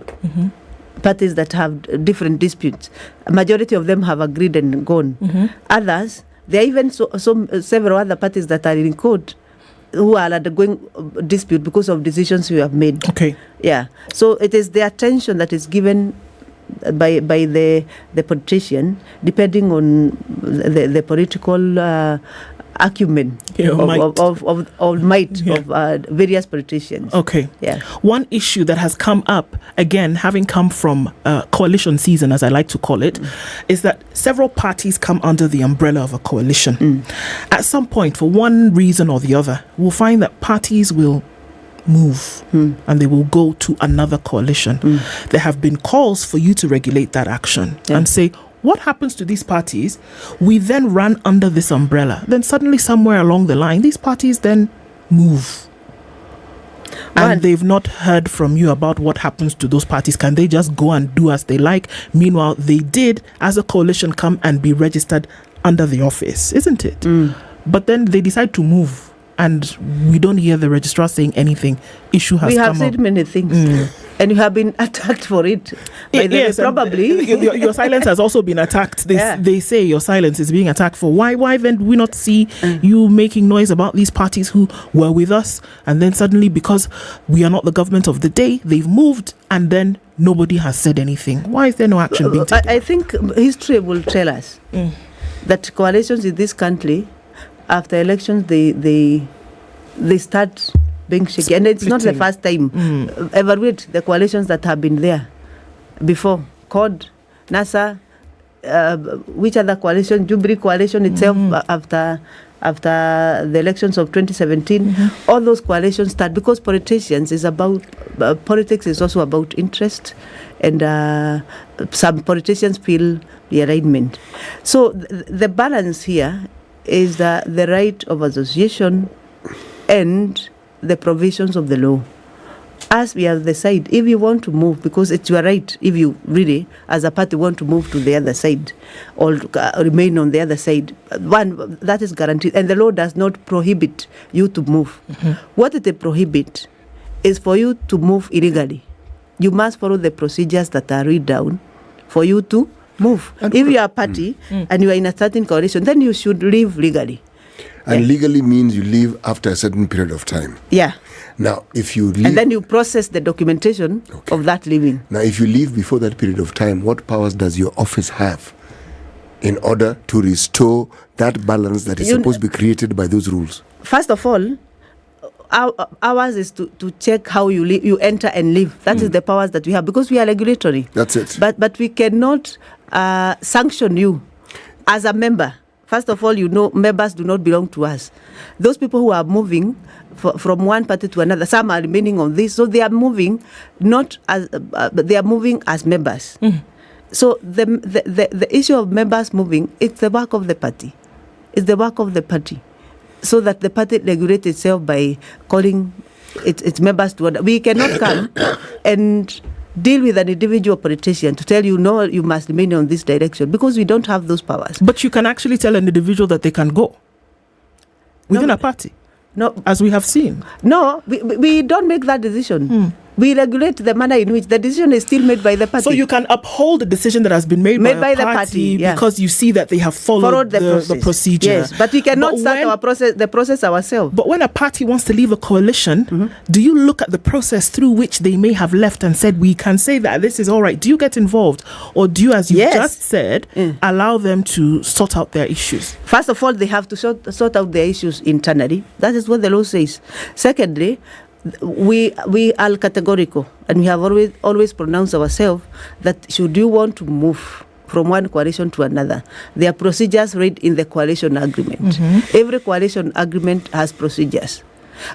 parties that have different disputes. A majority of them have agreed and gone. Others, there are even several other parties that are in court. who are undergoing dispute because of decisions you have made. Okay. Yeah. So it is the attention that is given by the politician, depending on the political acumen of might of various politicians. Okay. Yeah. One issue that has come up, again, having come from coalition season, as I like to call it, is that several parties come under the umbrella of a coalition. At some point, for one reason or the other, we'll find that parties will move and they will go to another coalition. There have been calls for you to regulate that action and say, what happens to these parties? We then run under this umbrella. Then suddenly somewhere along the line, these parties then move. And they've not heard from you about what happens to those parties. Can they just go and do as they like? Meanwhile, they did, as a coalition, come and be registered under the office, isn't it? But then they decide to move, and we don't hear the registrar saying anything. Issue has come up. We have said many things. And you have been attacked for it. Yes, probably. Your silence has also been attacked. They say your silence is being attacked for. Why then do we not see you making noise about these parties who were with us, and then suddenly, because we are not the government of the day, they've moved, and then nobody has said anything? Why is there no action being taken? I think history will tell us that coalitions in this country, after elections, they start being shaky. And it's not the first time. Evaluate the coalitions that have been there before. CORD, NASA, which other coalition? Jubilee coalition itself after the elections of 2017. All those coalitions start because politics is also about interest, and some politicians feel the alignment. So the balance here is the right of association and the provisions of the law. As we have decided, if you want to move, because it's your right, if you really, as a party, want to move to the other side or remain on the other side, one, that is guaranteed. And the law does not prohibit you to move. What it prohibits is for you to move illegally. You must follow the procedures that are written down for you to move. If you are a party and you are in a certain coalition, then you should leave legally. And legally means you leave after a certain period of time. Yeah. Now, if you leave... And then you process the documentation of that leaving. Now, if you leave before that period of time, what powers does your office have in order to restore that balance that is supposed to be created by those rules? First of all, ours is to check how you enter and leave. That is the powers that we have, because we are regulatory. That's it. But we cannot sanction you as a member. First of all, members do not belong to us. Those people who are moving from one party to another, some are remaining on this, so they are moving they are moving as members. So the issue of members moving, it's the work of the party. It's the work of the party, so that the party regulates itself by calling its members to order. We cannot come and deal with an individual politician to tell you, no, you must remain on this direction, because we don't have those powers. But you can actually tell an individual that they can go within a party. No, as we have seen. No, we don't make that decision. We regulate the manner in which the decision is still made by the party. So you can uphold the decision that has been made by the party because you see that they have followed the procedure. Yes, but we cannot start the process ourselves. But when a party wants to leave a coalition, do you look at the process through which they may have left and said, we can say that this is all right? Do you get involved? Or do you, as you just said, allow them to sort out their issues? First of all, they have to sort out their issues internally. That is what the law says. Secondly, we are categorical, and we have always pronounced ourselves that should you want to move from one coalition to another, there are procedures read in the coalition agreement. Every coalition agreement has procedures.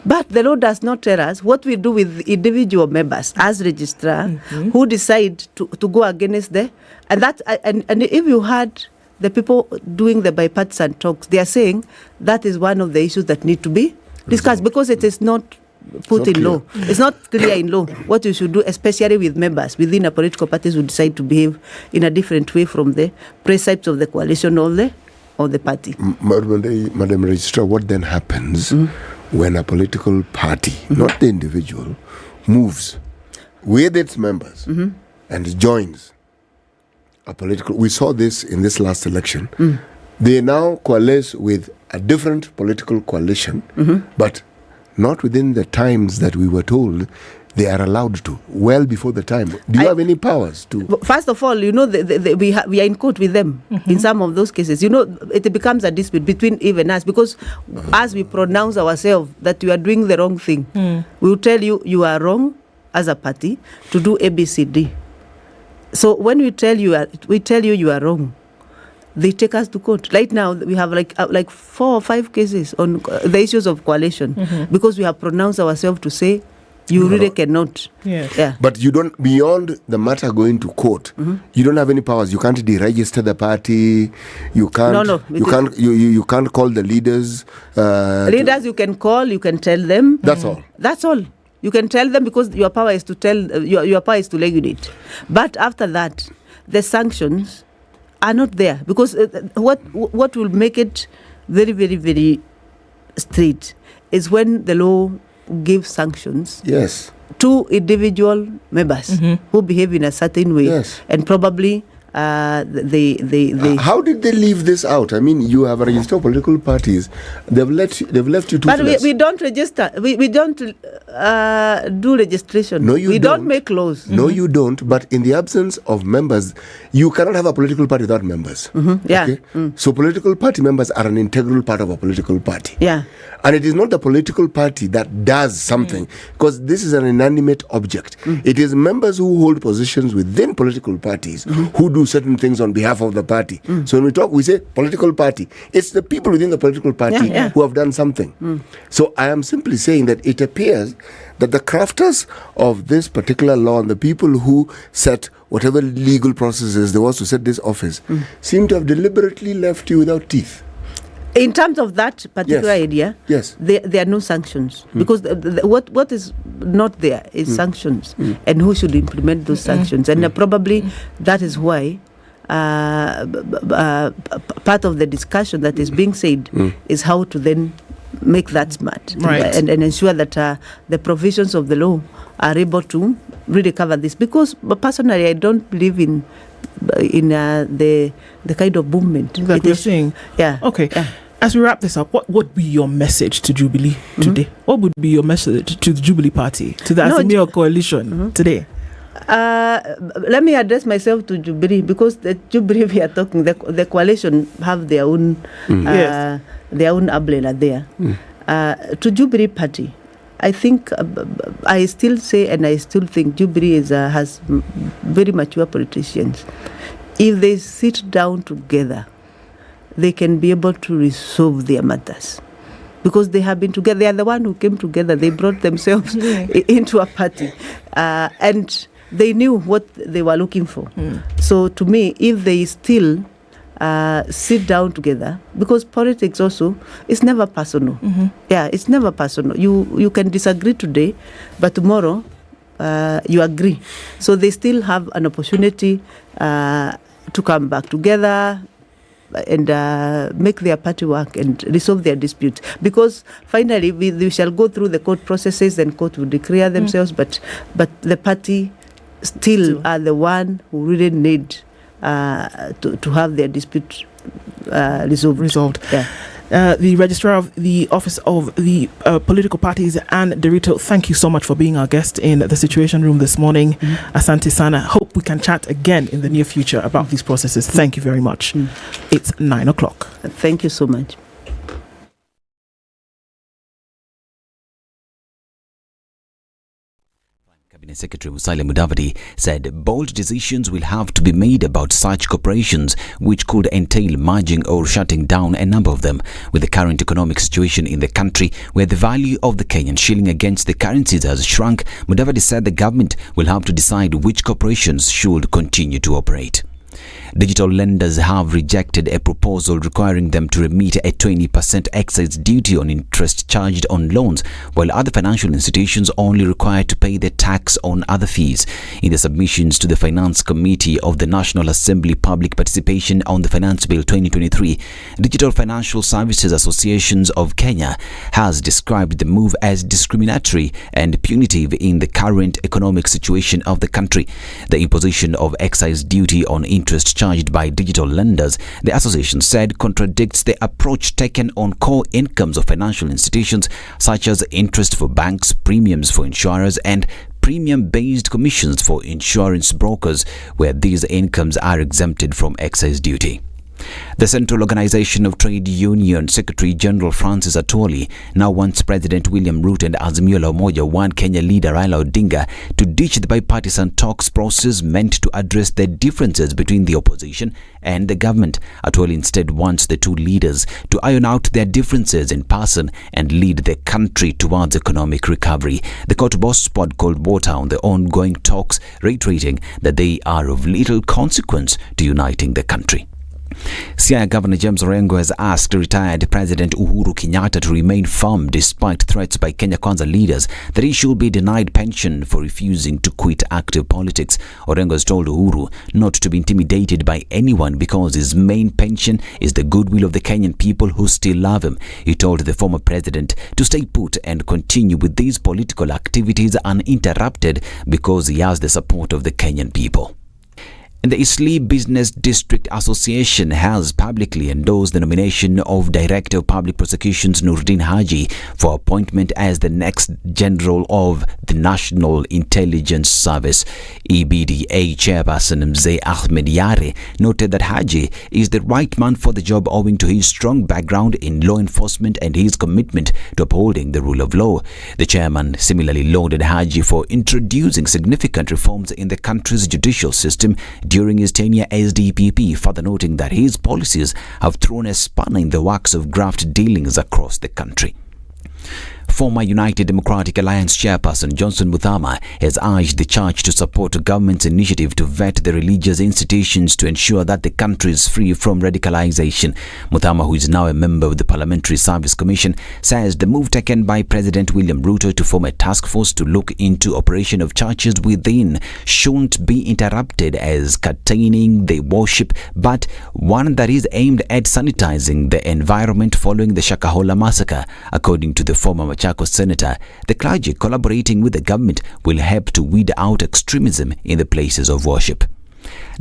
But the law does not tell us what we do with individual members as registrar who decide to go against and if you had the people doing the bipartisan talks, they are saying that is one of the issues that need to be discussed, because it is not put in law. It's not clear in law what you should do, especially with members within a political parties who decide to behave in a different way from the precepts of the coalition or the party. Madam Registrar, what then happens when a political party, not the individual, moves with its members and joins a political... We saw this in this last election. They now coalesce with a different political coalition, but not within the times that we were told they are allowed to, well before the time. Do you have any powers to? First of all, we are in court with them in some of those cases. It becomes a dispute between even us, because as we pronounce ourselves that you are doing the wrong thing, we will tell you you are wrong as a party to do ABCD. So when we tell you you are wrong, they take us to court. Right now, we have like 4 or 5 cases on the issues of coalition, because we have pronounced ourselves to say you really cannot. Yeah. But you don't, beyond the matter going to court, you don't have any powers. You can't deregister the party. You can't. You can't call the leaders. Leaders, you can call. You can tell them. That's all. That's all. You can tell them, because your power is to tell. Your power is to regulate. But after that, the sanctions are not there, because what will make it very, very, very straight is when the law gives sanctions to individual members who behave in a certain way, and probably they how did they leave this out? I mean, you have registered political parties. They've left you to. But we don't register. We don't do registration. No, you we don't make laws. No, you don't. But in the absence of members, you cannot have a political party without members. Yeah. Okay? So political party members are an integral part of a political party. Yeah. And it is not the political party that does something, because this is an inanimate object. It is members who hold positions within political parties who do certain things on behalf of the party. So when we talk, we say political party. It's the people within the political party who have done something. So I am simply saying that it appears that the crafters of this particular law and the people who set whatever legal processes there was to set this office seem to have deliberately left you without teeth. In terms of that particular area, there are no sanctions, because what is not there is sanctions, and who should implement those sanctions. And probably that is why part of the discussion that is being said is how to then make that smart, and ensure that the provisions of the law are able to really cover this. Because personally, I don't believe in the kind of movement that we're seeing. Yeah. Okay. Yeah. As we wrap this up, what would be your message to Jubilee today? What would be your message to the Jubilee Party, to the Azimio coalition today? Let me address myself to Jubilee, because the Jubilee we are talking, the coalition have their own umbrella there. To Jubilee Party, I think I still say, and I still think Jubilee has very mature politicians. If they sit down together, they can be able to resolve their matters, because they have been together. They are the one who came together. They brought themselves into a party, and they knew what they were looking for. So to me, if they still sit down together, because politics also is never personal. Yeah, it's never personal. You can disagree today, but tomorrow you agree. So they still have an opportunity to come back together and make their party work and resolve their disputes. Because finally we shall go through the court processes, and court will declare themselves, but the party still are the one who really need to have their dispute resolved. Yeah. The Registrar of the Office of the Political Parties, Anne Derito, thank you so much for being our guest in the Situation Room this morning. Asante Sana. Hope we can chat again in the near future about these processes. Thank you very much. It's 9 o'clock. Thank you so much. Cabinet Secretary Musalia Mudavadi said bold decisions will have to be made about such corporations, which could entail merging or shutting down a number of them. With the current economic situation in the country, where the value of the Kenyan shilling against the currencies has shrunk, Mudavadi said the government will have to decide which corporations should continue to operate. Digital lenders have rejected a proposal requiring them to remit a 20% excise duty on interest charged on loans, while other financial institutions only required to pay the tax on other fees. In the submissions to the Finance Committee of the National Assembly Public Participation on the Finance Bill 2023, Digital Financial Services Associations of Kenya has described the move as discriminatory and punitive in the current economic situation of the country. The imposition of excise duty on interest charged by digital lenders, the association said contradicts the approach taken on core incomes of financial institutions, such as interest for banks, premiums for insurers, and premium-based commissions for insurance brokers, where these incomes are exempted from excise duty. The Central Organization of Trade Union Secretary General Francis Atwoli now wants President William Ruto and Azimio la Umoja One Kenya leader Raila Odinga to ditch the bipartisan talks process meant to address the differences between the opposition and the government. Atwoli instead wants the two leaders to iron out their differences in person and lead the country towards economic recovery. The court boss poured cold water on the ongoing talks, reiterating that they are of little consequence to uniting the country. Siaya Governor James Orengo has asked retired President Uhuru Kenyatta to remain firm despite threats by Kenya Kwanza leaders that he should be denied pension for refusing to quit active politics. Orengo has told Uhuru not to be intimidated by anyone because his main pension is the goodwill of the Kenyan people who still love him. He told the former president to stay put and continue with these political activities uninterrupted because he has the support of the Kenyan people. And the Eastleigh Business District Association has publicly endorsed the nomination of Director of Public Prosecutions Nuruddin Haji for appointment as the next General of the National Intelligence Service. EBDA Chairperson Mzee Ahmed Yare noted that Haji is the right man for the job owing to his strong background in law enforcement and his commitment to upholding the rule of law. The chairman similarly lauded Haji for introducing significant reforms in the country's judicial system during his tenure as DPP, further noting that his policies have thrown a spanner in the works of graft dealings across the country. Former United Democratic Alliance chairperson Johnson Muthama has urged the church to support the government's initiative to vet the religious institutions to ensure that the country is free from radicalization. Muthama, who is now a member of the Parliamentary Service Commission, says the move taken by President William Ruto to form a task force to look into operation of churches within shouldn't be interrupted as curtailing the worship, but one that is aimed at sanitizing the environment following the Shakahola massacre. According to the former Machakos senator, the clergy collaborating with the government will help to weed out extremism in the places of worship.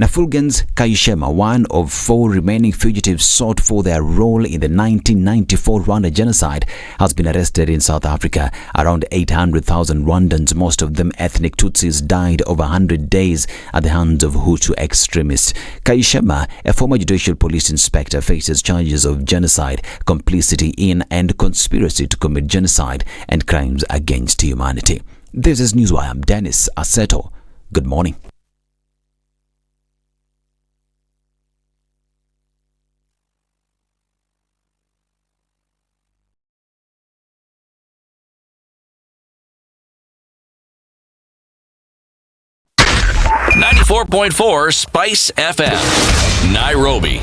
Fulgens Kayishema, one of 4 remaining fugitives sought for their role in the 1994 Rwanda genocide, has been arrested in South Africa. Around 800,000 Rwandans, most of them ethnic Tutsis, died over 100 days at the hands of Hutu extremists. Kayishema, a former judicial police inspector, faces charges of genocide, complicity in and conspiracy to commit genocide and crimes against humanity. This is Newswire. I'm Dennis Aseto. Good morning. .4 Spice FM, Nairobi.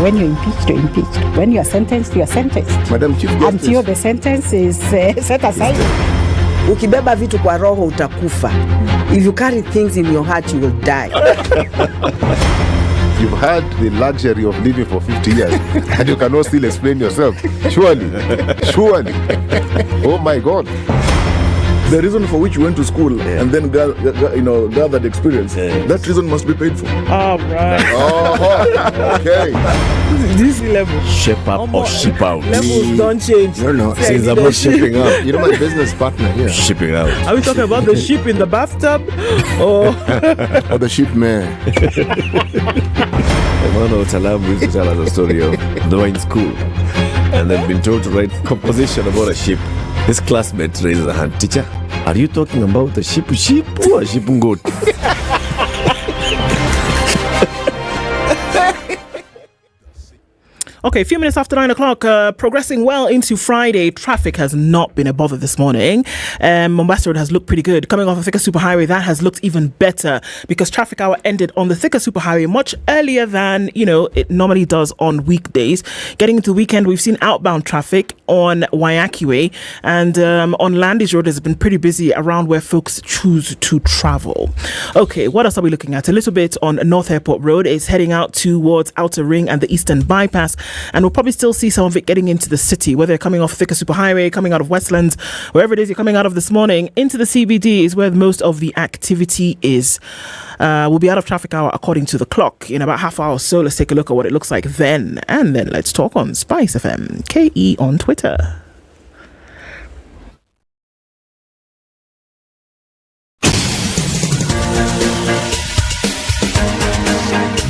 When you're impeached, you're impeached. When you're sentenced, you're sentenced. Madam Chief Justice. Until the sentence is set aside. Ukibeba vitu kwa roho utakufa. If you carry things in your heart, you will die. You've had the luxury of living for 50 years and you cannot still explain yourself. Surely. Surely. Oh my God. The reason for which you went to school and then gathered experience, that reason must be paid for. All right. Oh, okay. This level. Shape up or ship out. Levels don't change. No. Since I'm not shipping up. You're my business partner here. Shipping out. Are we talking about the ship in the bathtub? Or the ship man? Emmanuel Talabu used to tell us a story of they were in school and they've been told to write composition about a ship. His classmate raises a hand. Teacher, are you talking about the ship or a ship goat? Okay, a few minutes after 9 o'clock, progressing well into Friday. Traffic has not been a bother this morning. Mombasa Road has looked pretty good. Coming off the Thika Superhighway, that has looked even better because traffic hour ended on the Thika Superhighway much earlier than, it normally does on weekdays. Getting into the weekend, we've seen outbound traffic on Waiaki Way, and on Landis Road has been pretty busy around where folks choose to travel. Okay, what else are we looking at? A little bit on North Airport Road. It's heading out towards Outer Ring and the Eastern Bypass, and we'll probably still see some of it getting into the city, whether you're coming off Thika Superhighway, coming out of Westlands, wherever it is you're coming out of this morning. Into the CBD is where most of the activity is. We'll be out of traffic hour according to the clock in about half hour or so. Let's take a look at what it looks like then, and then let's talk on Spice FM KE on Twitter.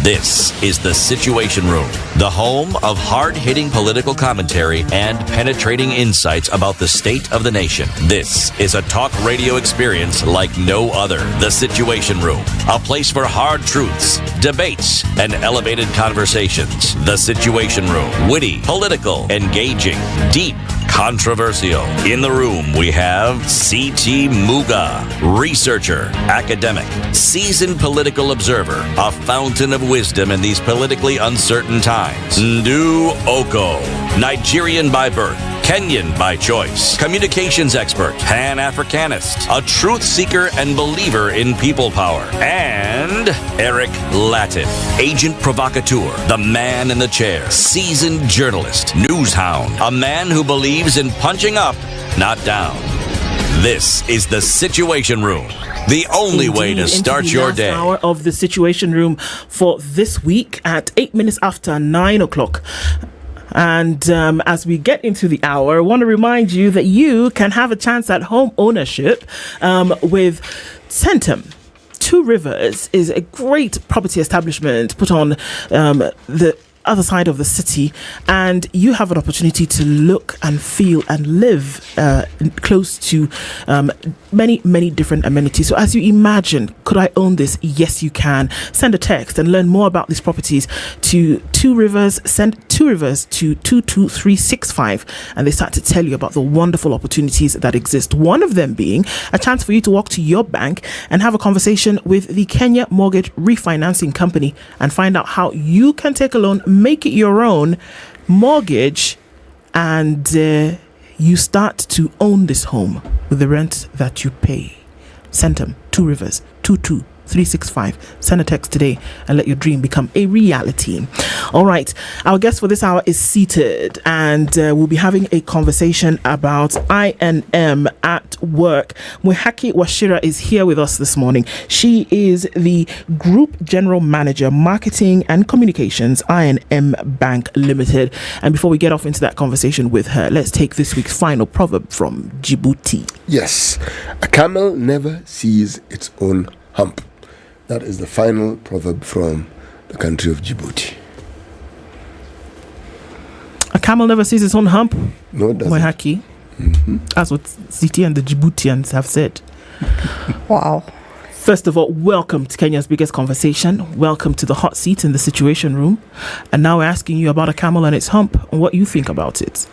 This is The Situation Room, the home of hard-hitting political commentary and penetrating insights about the state of the nation. This is a talk radio experience like no other. The Situation Room, a place for hard truths, debates, and elevated conversations. The Situation Room, witty, political, engaging, deep, controversial. In the room, we have C.T. Muga, researcher, academic, seasoned political observer, a fountain of wisdom in these politically uncertain times. Ndu Oko, Nigerian by birth, Kenyan by choice, communications expert, Pan-Africanist, a truth seeker and believer in people power, and Eric Latin, agent provocateur, the man in the chair, seasoned journalist, news hound, a man who believes in punching up, not down. This is The Situation Room, the only way to start your day. Hour of The Situation Room for this week at 8 minutes after 9 o'clock. And as we get into the hour, I want to remind you that you can have a chance at home ownership with Centum. Two Rivers is a great property establishment put on the other side of the city, and you have an opportunity to look and feel and live close to many different amenities. So as you imagine, could I own this? Yes, you can. Send a text and learn more about these properties to Two Rivers. Send Two Rivers to 22365, and they start to tell you about the wonderful opportunities that exist. One of them being a chance for you to walk to your bank and have a conversation with the Kenya Mortgage Refinancing Company and find out how you can take a loan, make it your own mortgage, and you start to own this home with the rent that you pay. Centum, Two Rivers, 22365. Send a text today and let your dream become a reality. All right, our guest for this hour is seated, and we'll be having a conversation about INM at work. Mwihaki Washira is here with us this morning. She is the Group General Manager, Marketing and Communications, INM Bank Limited. And before we get off into that conversation with her, let's take this week's final proverb from Djibouti. Yes, a camel never sees its own hump. That is the final proverb from the country of Djibouti. A camel never sees its own hump? No, it doesn't. Mwihaki. That's what City and the Djiboutians have said. Wow. First of all, welcome to Kenya's biggest conversation. Welcome to the hot seat in the Situation Room. And now we're asking you about a camel and its hump and what you think about it.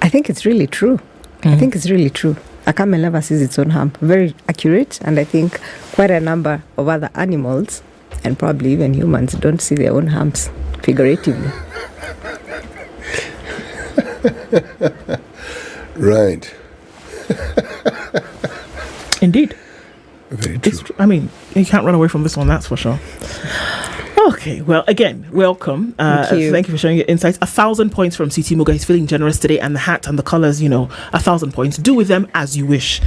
I think it's really true. I think it's really true. A camel never sees its own hump. Very accurate. And I think quite a number of other animals, and probably even humans, don't see their own humps, figuratively. Right. Indeed. Very true. I mean, you can't run away from this one, that's for sure. Okay, well, again, welcome. Thank you for sharing your insights. 1,000 points from CT Muga. He's feeling generous today, and the hat and the colors, 1,000 points. Do with them as you wish.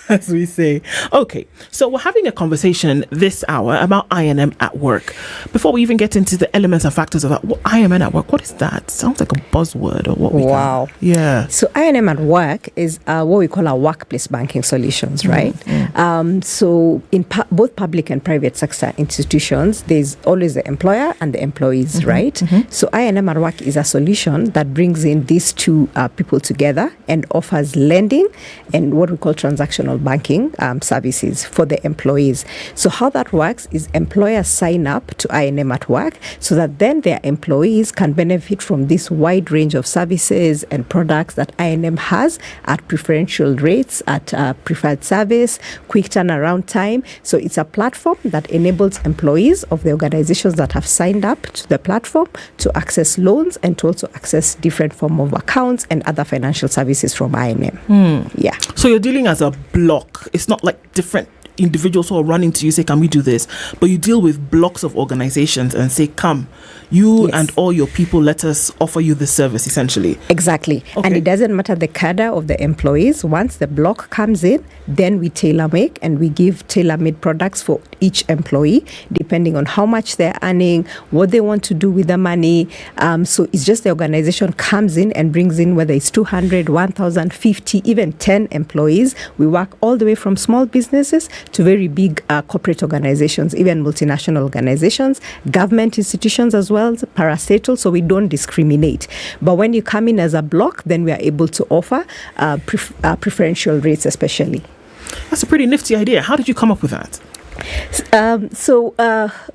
As we say. Okay, so we're having a conversation this hour about INM at work. Before we even get into the elements and factors of that, INM at work, what is that? Sounds like a buzzword or what we Wow. Yeah. So INM at work is what we call our workplace banking solutions, right? So in both public and private sector institutions, there's always the employer and the employees, right? So INM at work is a solution that brings in these two people together and offers lending and what we call called transactional banking services for the employees. So how that works is employers sign up to I&M at work so that then their employees can benefit from this wide range of services and products that I&M has at preferential rates, at preferred service, quick turnaround time. So it's a platform that enables employees of the organizations that have signed up to the platform to access loans and to also access different form of accounts and other financial services from I&M. Yeah. So you're dealing as a block. It's not like different individuals who are running to you say, can we do this? But you deal with blocks of organizations and say, come, you and all your people, let us offer you this service, essentially. Exactly. Okay. And it doesn't matter the cadre of the employees. Once the block comes in, then we tailor make and we give tailor-made products for each employee, depending on how much they're earning, what they want to do with the money. So it's just the organization comes in and brings in, whether it's 200, 1,000, 50, even 10 employees. We work all the way from small businesses to very big corporate organizations, even multinational organizations, government institutions as well, parastatal, so we don't discriminate. But when you come in as a block, then we are able to offer preferential rates especially. That's a pretty nifty idea. How did you come up with that?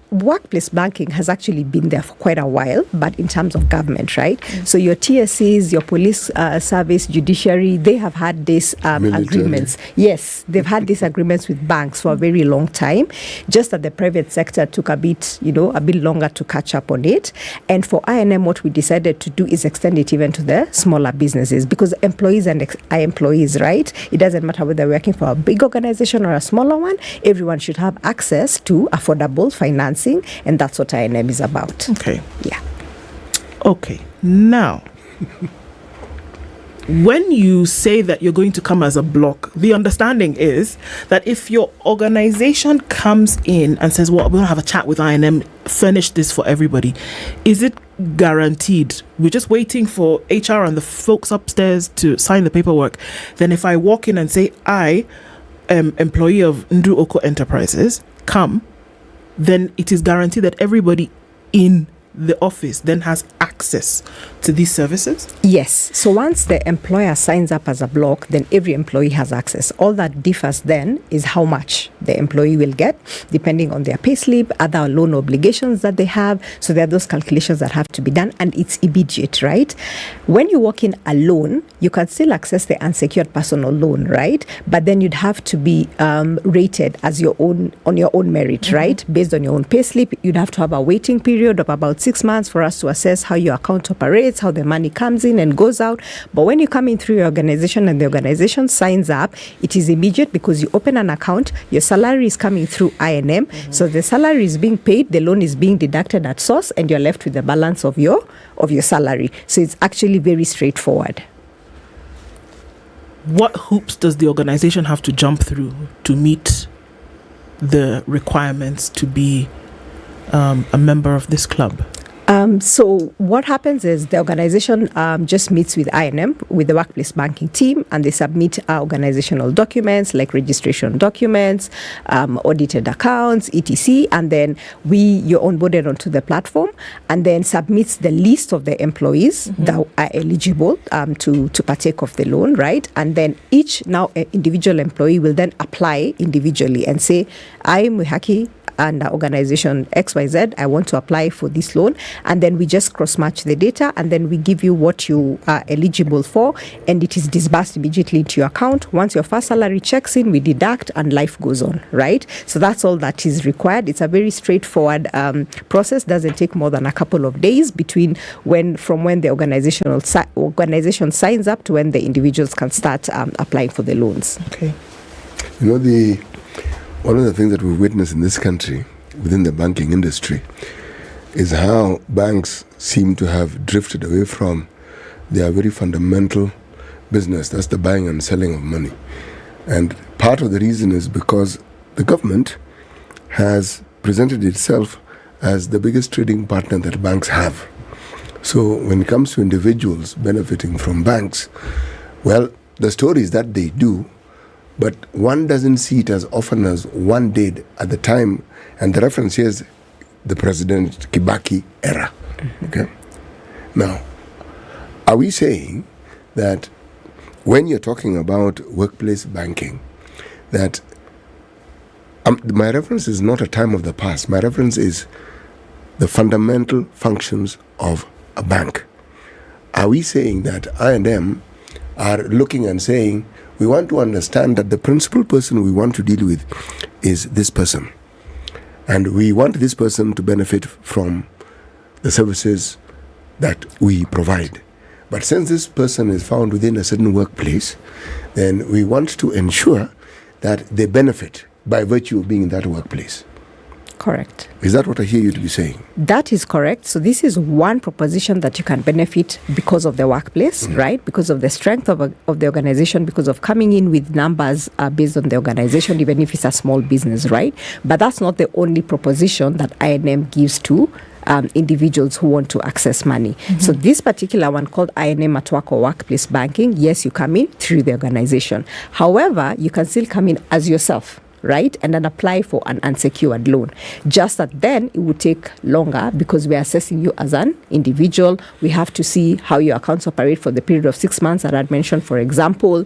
Workplace banking has actually been there for quite a while, but in terms of government, right? So your TSCs, your police service, judiciary, they have had these agreements. Yes, they've had these agreements with banks for a very long time. Just that the private sector took a bit longer to catch up on it. And for I&M, what we decided to do is extend it even to the smaller businesses, because employees and employees, right? It doesn't matter whether they're working for a big organization or a smaller one. Everyone should have access to affordable financing, and that's what I&M is about. Okay. Yeah. Okay. Now, when you say that you're going to come as a block, the understanding is that if your organization comes in and says, well, we're going to have a chat with I&M, furnish this for everybody, is it guaranteed? We're just waiting for HR and the folks upstairs to sign the paperwork. Then if I walk in and say, I am employee of Ndu Oko Enterprises, come, then it is guaranteed that everybody in the office then has access to these services? Yes. So once the employer signs up as a block, then every employee has access. All that differs then is how much the employee will get, depending on their payslip, other loan obligations that they have. So there are those calculations that have to be done, and it's immediate, right? When you walk in alone, you can still access the unsecured personal loan, right? But then you'd have to be rated as your own, on your own merit, right? Based on your own payslip, you'd have to have a waiting period of about 6 months for us to assess how your account operates, how the money comes in and goes out. But when you come in through your organization and the organization signs up, it is immediate, because you open an account, your salary is coming through I&M. So the salary is being paid, the loan is being deducted at source, and you're left with the balance of your salary. So it's actually very straightforward. What hoops does the organization have to jump through to meet the requirements to be a member of this club? So what happens is the organization just meets with I&M, with the workplace banking team, and they submit organizational documents like registration documents, audited accounts, etc. And then you're onboarded onto the platform, and then submits the list of the employees that are eligible to partake of the loan, right? And then each individual employee will then apply individually and say, I'm Wihaki and organization XYZ, I want to apply for this loan. And then we just cross-match the data, and then we give you what you are eligible for, and it is disbursed immediately into your account. Once your first salary checks in, we deduct, and life goes on, right? So that's all that is required. It's a very straightforward process. Doesn't take more than a couple of days from when the organization signs up to when the individuals can start applying for the loans. Okay. You know, one of the things that we've witnessed in this country, within the banking industry, is how banks seem to have drifted away from their very fundamental business. That's the buying and selling of money. And part of the reason is because the government has presented itself as the biggest trading partner that banks have. So when it comes to individuals benefiting from banks, well, the story is that they do, but one doesn't see it as often as one did at the time. And the reference here is the President Kibaki era. Okay. Now, are we saying that when you're talking about workplace banking, that my reference is not a time of the past. My reference is the fundamental functions of a bank. Are we saying that I&M are looking and saying, we want to understand that the principal person we want to deal with is this person, and we want this person to benefit from the services that we provide. But since this person is found within a certain workplace, then we want to ensure that they benefit by virtue of being in that workplace. Correct. Is that what I hear you to be saying? That is correct. So this is one proposition that you can benefit because of the workplace, right? Because of the strength of the organization, because of coming in with numbers based on the organization, even if it's a small business, right? But that's not the only proposition that I&M gives to individuals who want to access money. So this particular one called I&M at Work or Workplace Banking, yes, you come in through the organization. However, you can still come in as yourself, right? And then apply for an unsecured loan. Just that then it would take longer because we are assessing you as an individual. We have to see how your accounts operate for the period of 6 months that I had mentioned, for example.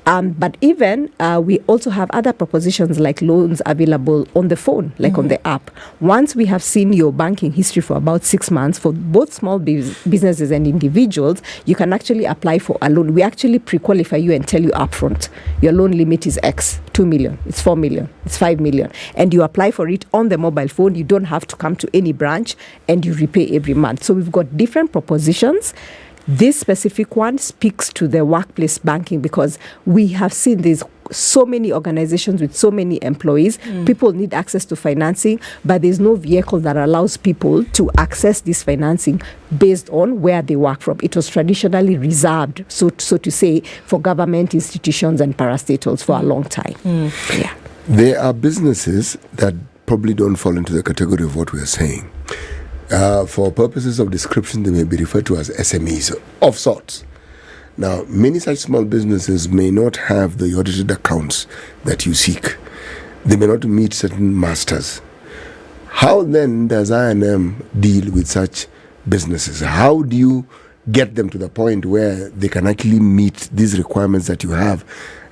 But even we also have other propositions like loans available on the phone, like on the app. Once we have seen your banking history for about 6 months, for both small businesses and individuals, you can actually apply for a loan. We actually pre-qualify you and tell you upfront, your loan limit is X, 2 million, it's 4 million, it's 5 million. And you apply for it on the mobile phone. You don't have to come to any branch, and you repay every month. So we've got different propositions. This specific one speaks to the workplace banking because we have seen these so many organizations with so many employees. People need access to financing, but there's no vehicle that allows people to access this financing based on where they work from. It was traditionally reserved, so to say, for government institutions and parastatals for a long time. Yeah. There are businesses that probably don't fall into the category of what we are saying. For purposes of description, they may be referred to as SMEs of sorts. Now, many such small businesses may not have the audited accounts that you seek. They may not meet certain masters. How then does I&M deal with such businesses? How do you get them to the point where they can actually meet these requirements that you have,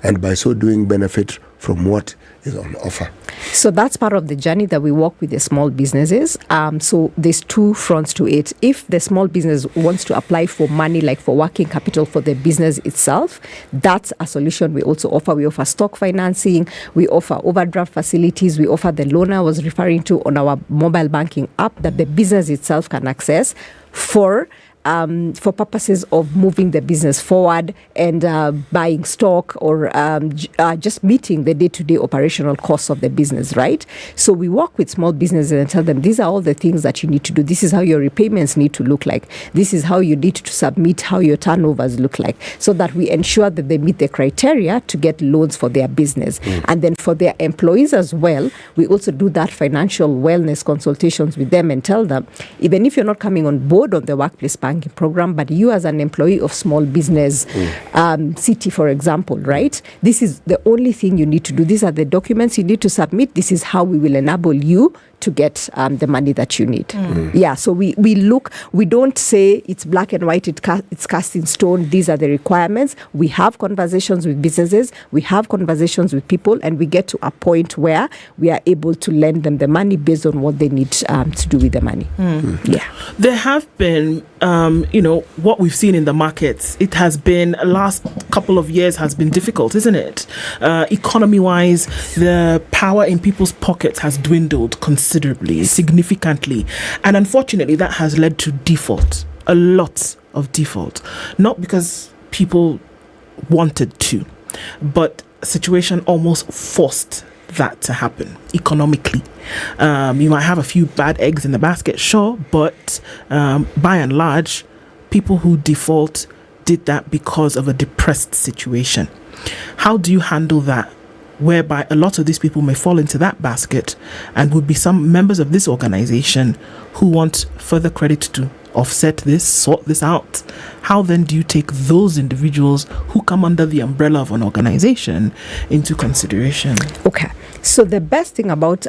and by so doing benefit from what is on offer? So that's part of the journey that we walk with the small businesses. So there's two fronts to it. If the small business wants to apply for money, like for working capital for the business itself, that's a solution we also offer. We offer stock financing, we offer overdraft facilities, we offer the loan I was referring to on our mobile banking app that the business itself can access for purposes of moving the business forward and buying stock or just meeting the day-to-day operational costs of the business, right? So we work with small businesses and tell them, these are all the things that you need to do. This is how your repayments need to look like. This is how you need to submit how your turnovers look like, so that we ensure that they meet the criteria to get loans for their business. And then for their employees as well, we also do that financial wellness consultations with them and tell them, even if you're not coming on board on the workplace banking program, but you as an employee of small business city, for example, right? This is the only thing you need to do. These are the documents you need to submit. This is how we will enable you to get the money that you need. Yeah, so we don't say it's black and white, it's cast in stone, these are the requirements. We have conversations with businesses, we have conversations with people, and we get to a point where we are able to lend them the money based on what they need to do with the money. Yeah. There have been, what we've seen in the markets, it has been, last couple of years has been difficult, isn't it? Economy-wise, the power in people's pockets has dwindled considerably, significantly. And unfortunately, that has led to default, a lot of default. Not because people wanted to, but situation almost forced that to happen economically. You might have a few bad eggs in the basket, sure, but by and large, people who default did that because of a depressed situation. How do you handle that, whereby a lot of these people may fall into that basket and would be some members of this organization who want further credit to offset this, sort this out, how then do you take those individuals who come under the umbrella of an organization into consideration? Okay. So the best thing about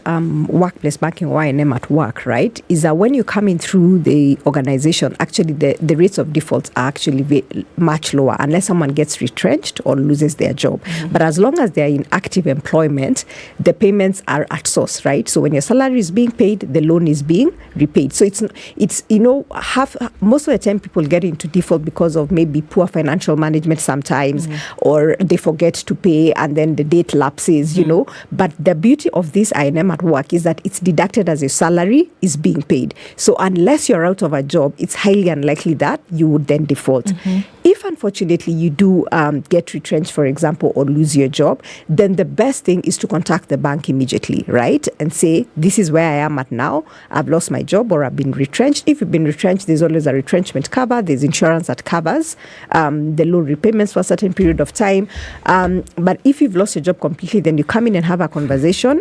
workplace banking or I&M at work, right, is that when you come in through the organization, actually the rates of defaults are actually much lower unless someone gets retrenched or loses their job. But as long as they're in active employment, the payments are at source, right? So when your salary is being paid, the loan is being repaid. So it's most of the time people get into default because of maybe poor financial management sometimes, or they forget to pay and then the date lapses, But the beauty of this I&M at work is that it's deducted as your salary is being paid. So unless you're out of a job, it's highly unlikely that you would then default. If unfortunately you do get retrenched, for example, or lose your job, then the best thing is to contact the bank immediately, right? And say, this is where I am at now. I've lost my job or I've been retrenched. If you've been retrenched, there's always a retrenchment cover. There's insurance that covers the loan repayments for a certain period of time. But if you've lost your job completely, then you come in and have a conversation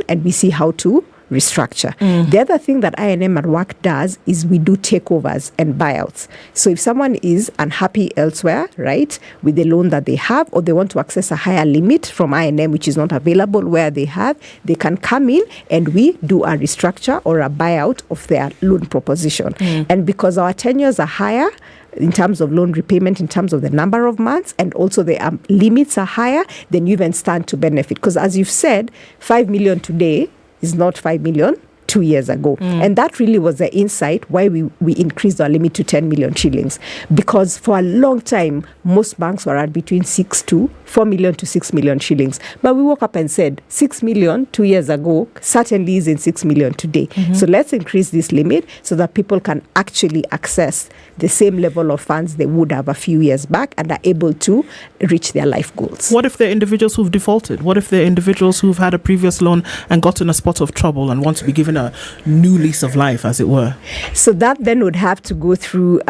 and we see how to restructure. The other thing that I&M at work does is we do takeovers and buyouts. So if someone is unhappy elsewhere, right, with the loan that they have, or they want to access a higher limit from I&M which is not available where they have, they can come in and we do a restructure or a buyout of their loan proposition. And because our tenures are higher in terms of loan repayment, in terms of the number of months, and also the limits are higher, then you even stand to benefit. Because as you've said, 5 million today is not 5 million 2 years ago. And that really was the insight why we increased our limit to 10 million shillings. Because for a long time, most banks were at between 4 million to 6 million shillings. But we woke up and said, 6 million 2 years ago certainly isn't 6 million today. So let's increase this limit so that people can actually access the same level of funds they would have a few years back and are able to reach their life goals. What if they're individuals who've defaulted? What if they're individuals who've had a previous loan and got in a spot of trouble and want to be given a new lease of life, as it were? So that then would have to go through,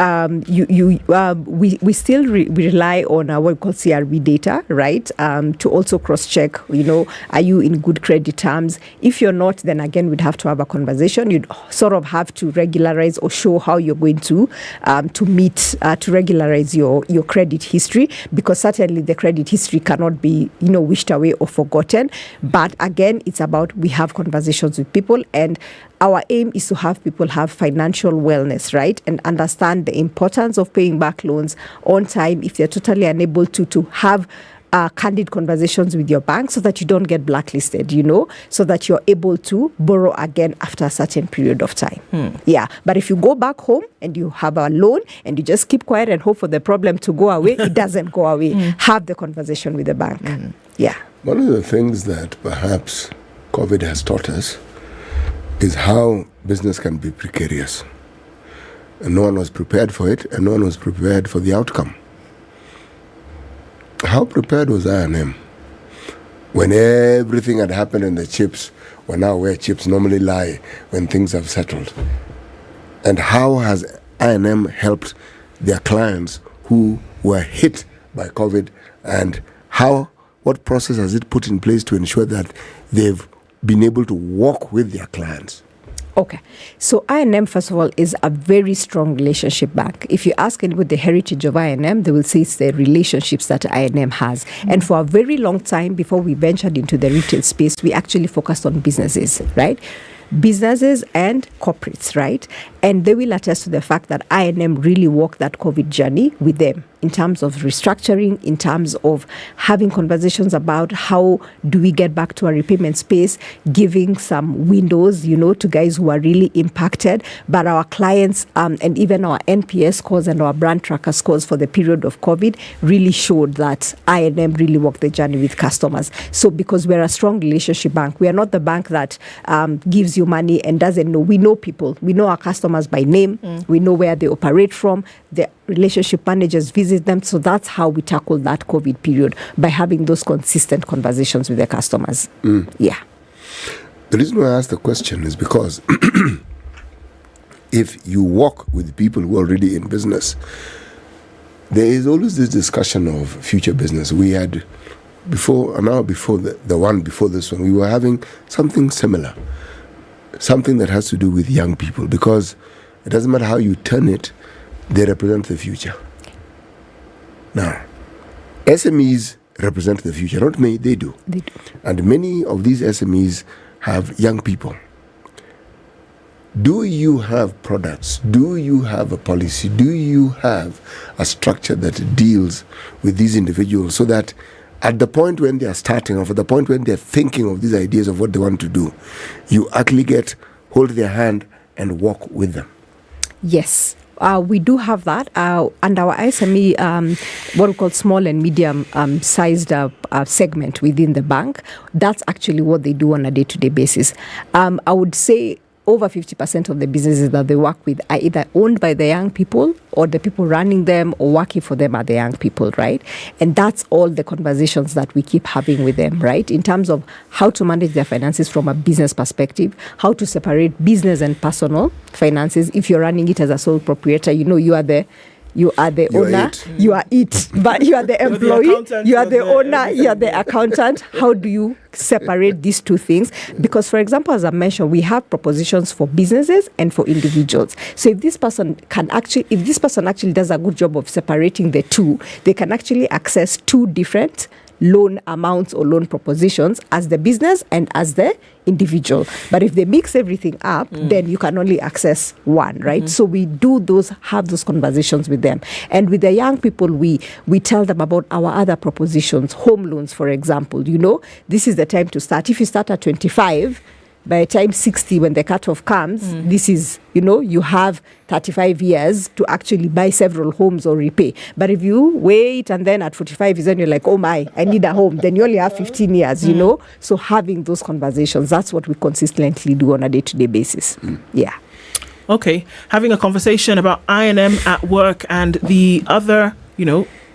we still rely on what we call CRB data, right? To also cross-check, are you in good credit terms? If you're not, then again, we'd have to have a conversation. You'd sort of have to regularize or show how you're going to regularize your credit history, because certainly the credit history cannot be, wished away or forgotten. But again, it's about, we have conversations with people, and our aim is to have people have financial wellness, right? And understand the importance of paying back loans on time if they're totally unable to have candid conversations with your bank so that you don't get blacklisted, so that you're able to borrow again after a certain period of time. Yeah. But if you go back home and you have a loan and you just keep quiet and hope for the problem to go away, it doesn't go away. Have the conversation with the bank. Yeah. One of the things that perhaps COVID has taught us is how business can be precarious. And no one was prepared for it, and no one was prepared for the outcome. How prepared was I&M when everything had happened and the chips were now where chips normally lie when things have settled? And how has I&M helped their clients who were hit by COVID, and what process has it put in place to ensure that they've been able to work with their clients? Okay. So I&M, first of all, is a very strong relationship bank. If you ask anybody the heritage of I&M, they will say it's the relationships that I&M has. And for a very long time, before we ventured into the retail space, we actually focused on businesses, right? Businesses and corporates, right? And they will attest to the fact that I&M really walked that COVID journey with them in terms of restructuring, in terms of having conversations about how do we get back to a repayment space, giving some windows, to guys who are really impacted. But our clients and even our NPS scores and our brand tracker scores for the period of COVID really showed that I&M really walked the journey with customers. So because we're a strong relationship bank, we are not the bank that gives you money and doesn't know. We know people. We know our customers by name. We know where they operate from. The relationship managers visit them. So that's how we tackled that COVID period, by having those consistent conversations with the customers. Yeah. The reason why I asked the question is because if you work with people who are already in business, there is always this discussion of future business. We had before the one before this one, we were having something similar, something that has to do with young people, because it doesn't matter how you turn it, they represent the future. Now, SMEs represent the future, not me, they do. They do. And many of these SMEs have young people. Do you have products? Do you have a policy? Do you have a structure that deals with these individuals so that at the point when they are starting off, at the point when they're thinking of these ideas of what they want to do, you actually hold their hand and walk with them? Yes. We do have that, and our SME, what we call small and medium sized segment within the bank, that's actually what they do on a day-to-day basis. I would say over 50% of the businesses that they work with are either owned by the young people, or the people running them or working for them are the young people, right? And that's all the conversations that we keep having with them, right? In terms of how to manage their finances from a business perspective, how to separate business and personal finances. If you're running it as a sole proprietor, you are the owner, you are it, but you are the employee, you are the owner, you are the accountant. How do you separate these two things? Because, for example, as I mentioned, we have propositions for businesses and for individuals. So if this person actually does a good job of separating the two, they can actually access two different loan amounts or loan propositions as the business and as the individual. But if they mix everything up, then you can only access one, right? So we have those conversations with them. And with the young people, we tell them about our other propositions, home loans, for example. This is the time to start. If you start at 25, by the time 60, when the cutoff comes, this is, you have 35 years to actually buy several homes or repay. But if you wait and then at 45 then you're like, oh my, I need a home, then you only have 15 years, So having those conversations, that's what we consistently do on a day-to-day basis. Yeah. Okay. Having a conversation about I&M at work and the other,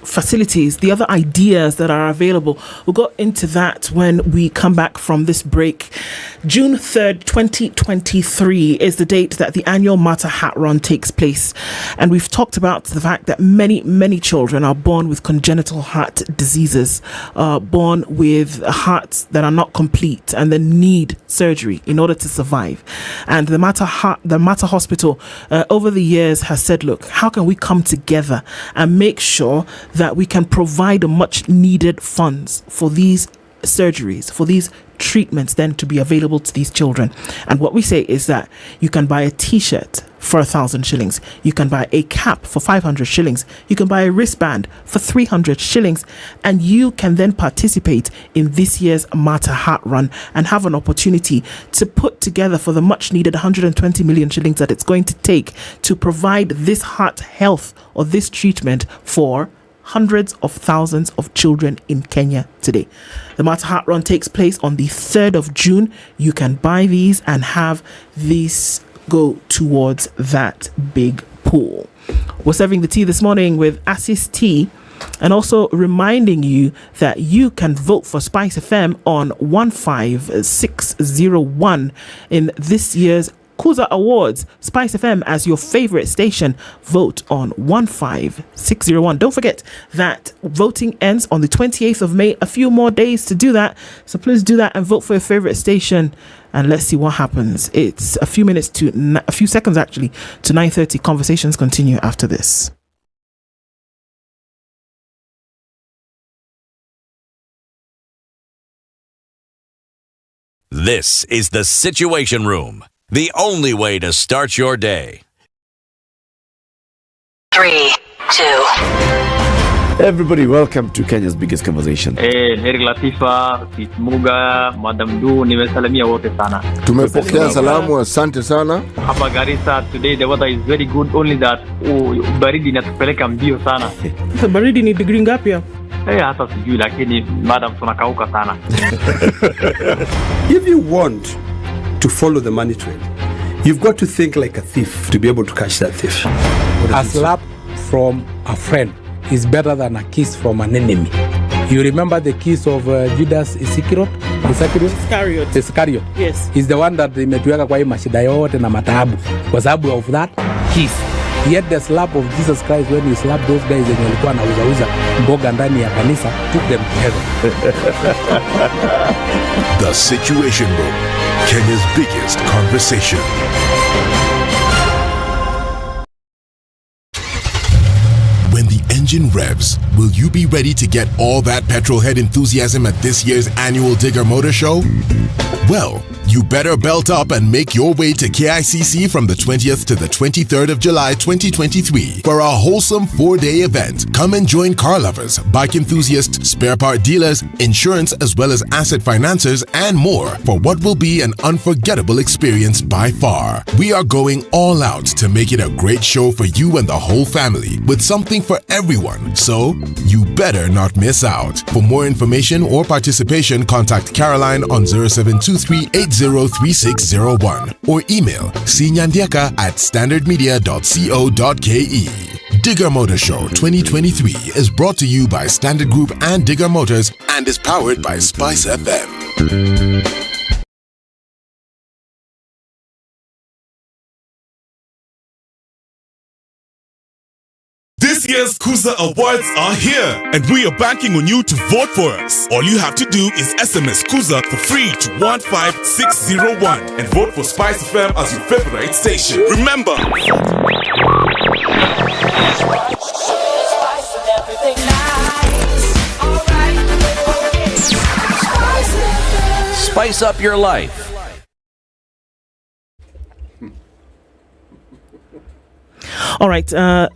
facilities, the other ideas that are available. We'll go into that when we come back from this break. June 3rd, 2023 is the date that the annual Mata Hat Run takes place. And we've talked about the fact that many, many children are born with congenital heart diseases, born with hearts that are not complete and then need surgery in order to survive. And the Mata Hospital over the years has said, look, how can we come together and make sure that we can provide much needed funds for these surgeries, for these treatments then to be available to these children. And what we say is that you can buy a t-shirt for 1,000 shillings, you can buy a cap for 500 shillings, you can buy a wristband for 300 shillings, and you can then participate in this year's Mata Hat Run and have an opportunity to put together for the much needed 120 million shillings that it's going to take to provide this heart health or this treatment for hundreds of thousands of children in Kenya today. The Mata Hat Run takes place on the 3rd of June. You can buy these and have these go towards that big pool. We're serving the tea this morning with Assis Tea, and also reminding you that you can vote for Spice FM on 15601 in this year's Kuza Awards. Spice FM as your favorite station. Vote on 15601. Don't forget that voting ends on the 28th of May. A few more days to do that. So please do that and vote for your favorite station. And let's see what happens. It's a few seconds actually to 9:30. Conversations continue after this. This is the Situation Room. The only way to start your day. 3, 2. Everybody, welcome to Kenya's biggest conversation. Heri Latifa, Kismuga, Madam Du, nimesalamia wote sana. Tumepokea salamu, asante sana. Hapa Garissa, today the weather is very good, only that baridi inatupeleka mbio sana. Baridi ni degree ngapi hapo? Hata sijui, lakini madam tunakauka sana. If you want to follow the money trail, you've got to think like a thief to be able to catch that thief. A slap from a friend is better than a kiss from an enemy. You remember the kiss of Judas Iscariot? Iscariot. Yes. He's the one that imetuweka kwa hii mashida yote na mataabu kwa sababu of that kiss. Yet the slap of Jesus Christ, when he slapped those guys and walikuwa na uza mboga ndani ya kanisa, took them to heaven. The Situation Room, Kenya's biggest conversation. engine revs. Will you be ready to get all that petrol head enthusiasm at this year's annual Digger Motor Show? Well, you better belt up and make your way to KICC from the 20th to the 23rd of July 2023 for a wholesome 4-day event. Come and join car lovers, bike enthusiasts, spare part dealers, insurance as well as asset financiers, and more for what will be an unforgettable experience by far. We are going all out to make it a great show for you and the whole family with something for everyone. So, you better not miss out. For more information or participation, contact Caroline on 0723803601 or email cnyandiaka@standardmedia.co.ke. Digger Motor Show 2023 is brought to you by Standard Group and Digger Motors and is powered by Spice FM. This year's Kuza Awards are here, and we are banking on you to vote for us. All you have to do is SMS Kuza for free to 15601 and vote for Spice FM as your favorite station. Remember, Spice up your life. All right,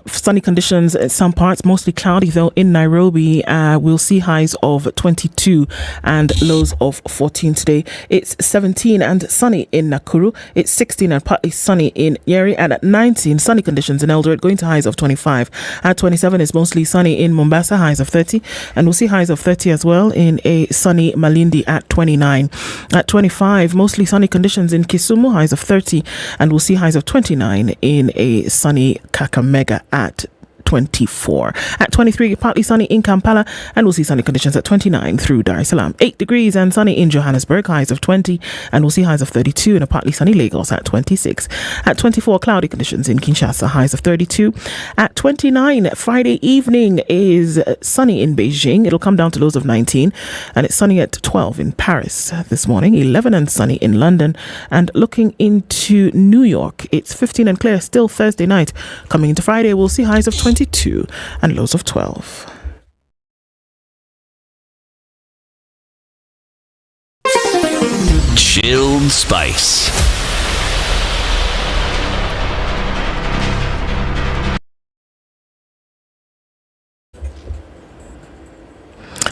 sunny conditions at some parts, mostly cloudy though in Nairobi. We'll see highs of 22 and lows of 14 today. It's 17 and sunny in Nakuru. It's 16 and partly sunny in Nyeri, and at 19 sunny conditions in Eldoret, going to highs of 25. At 27 it's mostly sunny in Mombasa, highs of 30, and we'll see highs of 30 as well in a sunny Malindi at 29. At 25 mostly sunny conditions in Kisumu, highs of 30, and we'll see highs of 29 in a sunny Kakamega at 24. At 23, partly sunny in Kampala, and we'll see sunny conditions at 29 through Dar es Salaam. 8 degrees and sunny in Johannesburg, highs of 20, and we'll see highs of 32 in a partly sunny Lagos at 26. At 24, cloudy conditions in Kinshasa, highs of 32. At 29, Friday evening is sunny in Beijing. It'll come down to lows of 19, and it's sunny at 12 in Paris this morning, 11 and sunny in London. And looking into New York, it's 15 and clear still Thursday night. Coming into Friday, we'll see highs of 22 and lows of 12. Chilled Spice.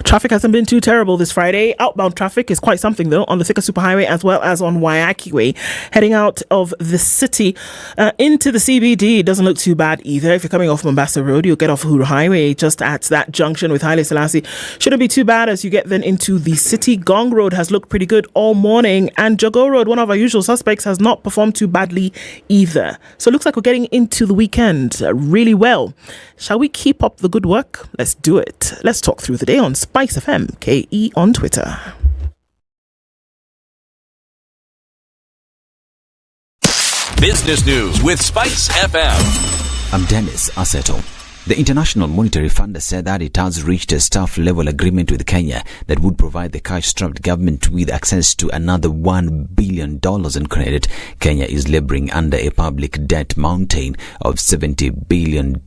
Traffic hasn't been too terrible this Friday. Outbound traffic is quite something though on the Thika Superhighway as well as on Waiyaki Way. Heading out of the city into the CBD doesn't look too bad either. If you're coming off Mombasa Road, you'll get off Uhuru Highway just at that junction with Haile Selassie. Shouldn't be too bad as you get then into the city. Gong Road has looked pretty good all morning, and Jago Road, one of our usual suspects, has not performed too badly either. So it looks like we're getting into the weekend really well. Shall we keep up the good work? Let's do it. Let's talk through the day on Spice FM, KE on Twitter. Business news with Spice FM. I'm Dennis Aseto. The International Monetary Fund said that it has reached a staff-level agreement with Kenya that would provide the cash-strapped government with access to another $1 billion in credit. Kenya is laboring under a public debt mountain of $70 billion,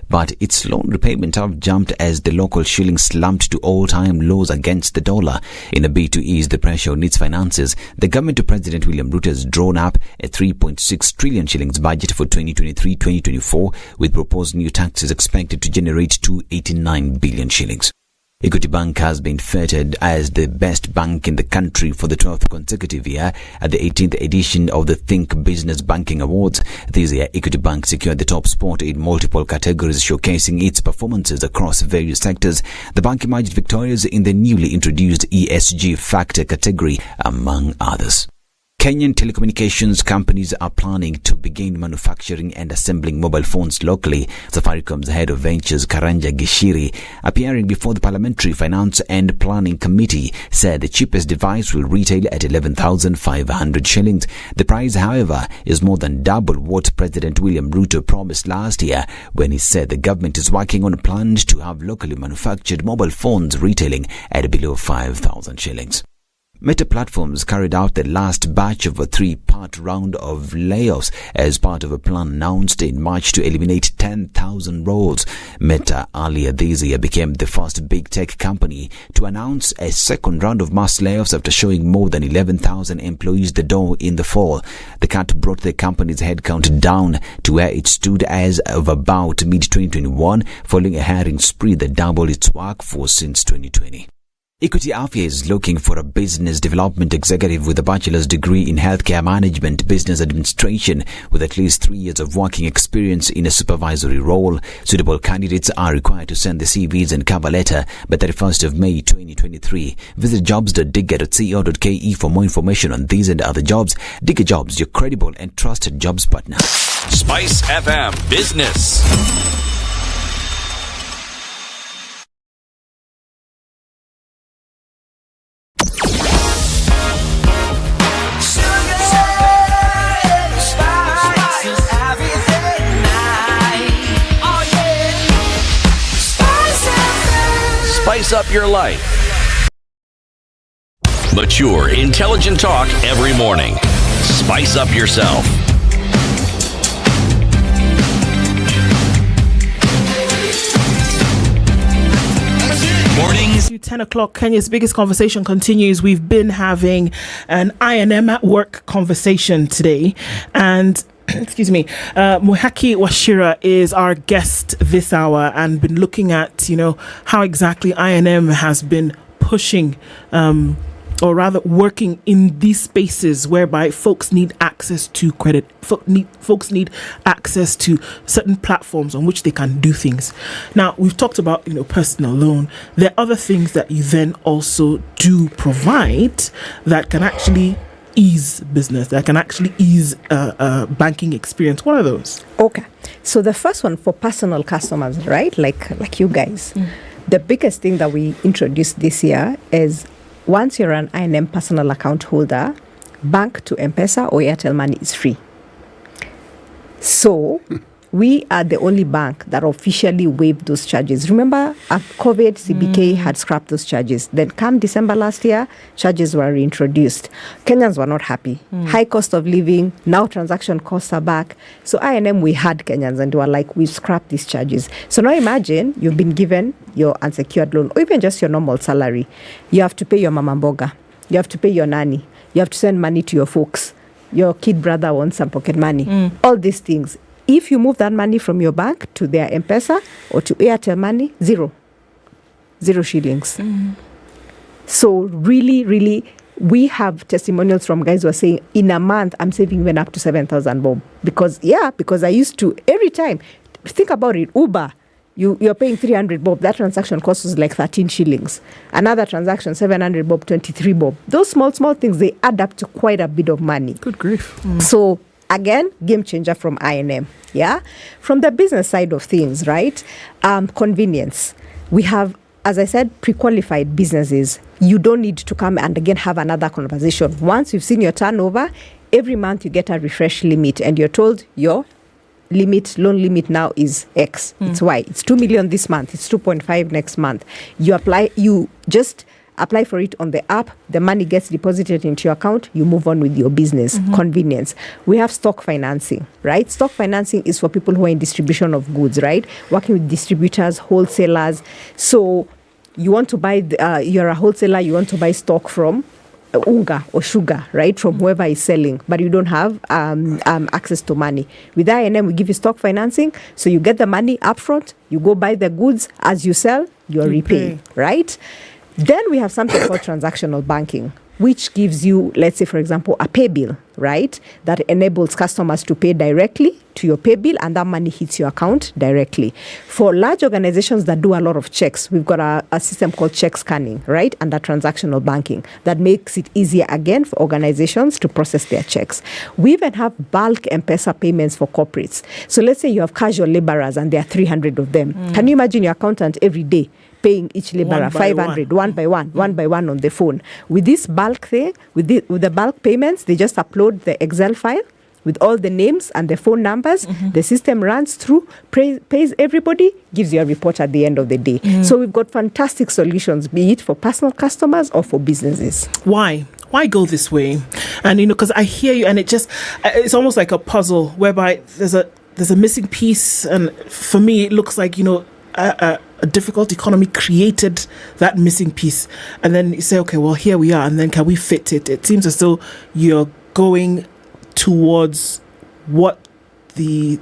but its loan repayment have jumped as the local shilling slumped to all-time lows against the dollar. In a bid to ease the pressure on its finances, the government of President William Ruto has drawn up a 3.6 trillion shillings budget for 2023-2024, with proposed new taxes expected to generate 289 billion shillings. Equity Bank has been feted as the best bank in the country for the 12th consecutive year at the 18th edition of the Think Business Banking Awards. This year, Equity Bank secured the top spot in multiple categories, showcasing its performances across various sectors. The bank emerged victorious in the newly introduced ESG factor category, among others. Kenyan telecommunications companies are planning to begin manufacturing and assembling mobile phones locally. Safaricom's head of ventures, Karanja Gishiri, appearing before the Parliamentary Finance and Planning Committee, said the cheapest device will retail at 11,500 shillings. The price, however, is more than double what President William Ruto promised last year when he said the government is working on plans to have locally manufactured mobile phones retailing at below 5,000 shillings. Meta Platforms carried out the last batch of a 3-part round of layoffs as part of a plan announced in March to eliminate 10,000 roles. Meta earlier this year became the first big tech company to announce a second round of mass layoffs after showing more than 11,000 employees the door in the fall. The cut brought the company's headcount down to where it stood as of about mid-2021, following a hiring spree that doubled its workforce since 2020. Equity Afya is looking for a business development executive with a bachelor's degree in healthcare management, business administration, with at least 3 years of working experience in a supervisory role. Suitable candidates are required to send the CVs and cover letter by 31st of May 2023. Visit jobs.digger.co.ke for more information on these and other jobs. Digger Jobs, your credible and trusted jobs partner. Spice FM Business. Spice up your life. Mature, intelligent talk every morning. Spice up yourself. Mornings. 10 o'clock, Kenya's biggest conversation continues. We've been having an I&M at work conversation today. And excuse me, Muhaki Washira is our guest this hour and been looking at, how exactly I&M has been pushing or rather working in these spaces whereby folks need access to credit. Folks need access to certain platforms on which they can do things. Now, we've talked about, personal loan. There are other things that you then also do provide that can actually ease business, that can actually ease banking experience. What are those? Okay. So the first one for personal customers, right? Like you guys. The biggest thing that we introduced this year is once you're an I&M personal account holder, bank to M-Pesa or Airtel Money is free. So we are the only bank that officially waived those charges. Remember, COVID, CBK had scrapped those charges. Then come December last year, charges were reintroduced. Kenyans were not happy. High cost of living, now transaction costs are back. So I&M, we had Kenyans and they were like, we've scrapped these charges. So now imagine you've been given your unsecured loan or even just your normal salary. You have to pay your mama mboga. You have to pay your nanny. You have to send money to your folks. Your kid brother wants some pocket money. All these things. If you move that money from your bank to their M-Pesa or to Airtel Money, zero shillings. So really, we have testimonials from guys who are saying, in a month, I'm saving even up to 7,000 bob. Because I used to, every time, think about it, Uber, you're paying 300 bob, that transaction cost us like 13 shillings. Another transaction, 700 bob, 23 bob. Those small things, they add up to quite a bit of money. Good grief. So, again, game changer from I&M. Yeah. From the business side of things, right? Convenience. We have, as I said, pre-qualified businesses. You don't need to come and again have another conversation. Once you've seen your turnover, every month you get a refresh limit and you're told your loan limit now is X. It's Y. It's 2 million this month. It's 2.5 next month. You just apply for it on the app, the money gets deposited into your account, you move on with your business. Convenience. We have stock financing, right? Stock financing is for people who are in distribution of goods, right? Working with distributors, wholesalers. So you want to buy, you're a wholesaler, you want to buy stock from unga or sugar, right? From whoever is selling, but you don't have access to money. With I&M, we give you stock financing. So you get the money upfront, you go buy the goods, as you sell, you're repaying, right? Then we have something called transactional banking, which gives you, let's say, for example, a pay bill, right? That enables customers to pay directly to your pay bill and that money hits your account directly. For large organizations that do a lot of checks, we've got a system called check scanning, right? Under transactional banking that makes it easier again for organizations to process their checks. We even have bulk M-Pesa payments for corporates. So let's say you have casual laborers and there are 300 of them. Can you imagine your accountant every day paying each laborer 500 one by one on the phone? With this bulk thing, with the bulk payments, they just upload the Excel file with all the names and the phone numbers. The system runs through, pays everybody, gives you a report at the end of the day. So we've got fantastic solutions, be it for personal customers or for businesses. Why go this way? And because I hear you, and it's almost like a puzzle whereby there's a missing piece, and for me it looks like a difficult economy created that missing piece, and then you say, okay, well, here we are, and then can we fit it? It seems as though you're going towards what the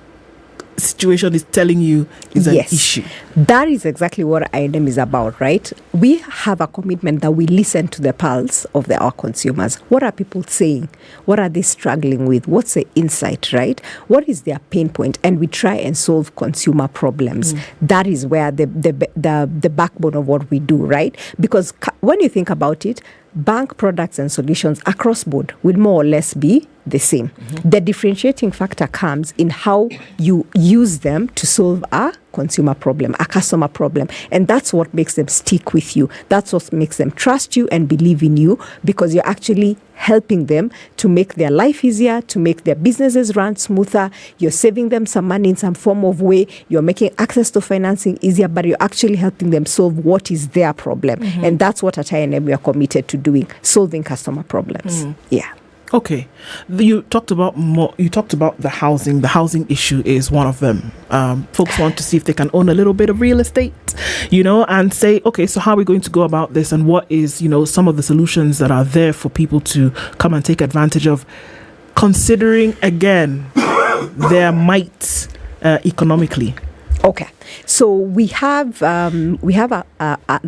situation is telling you is an issue. That is exactly what I&M is about, right? We have a commitment that we listen to the pulse of our consumers. What are people saying? What are they struggling with? What's the insight, right? What is their pain point? And we try and solve consumer problems. That is where the backbone of what we do, right? Because when you think about it, bank products and solutions across board will more or less be the same. The differentiating factor comes in how you use them to solve a consumer problem, a customer problem. And that's what makes them stick with you. That's what makes them trust you and believe in you, because you're actually helping them to make their life easier, to make their businesses run smoother. You're saving them some money in some form of way. You're making access to financing easier, but you're actually helping them solve what is their problem. And that's what at I&M we are committed to doing, solving customer problems. Yeah. Okay, you talked about the housing. The housing issue is one of them. Folks want to see if they can own a little bit of real estate, and say, okay, so how are we going to go about this, and what is, some of the solutions that are there for people to come and take advantage of, considering again their might economically. Okay, so we have an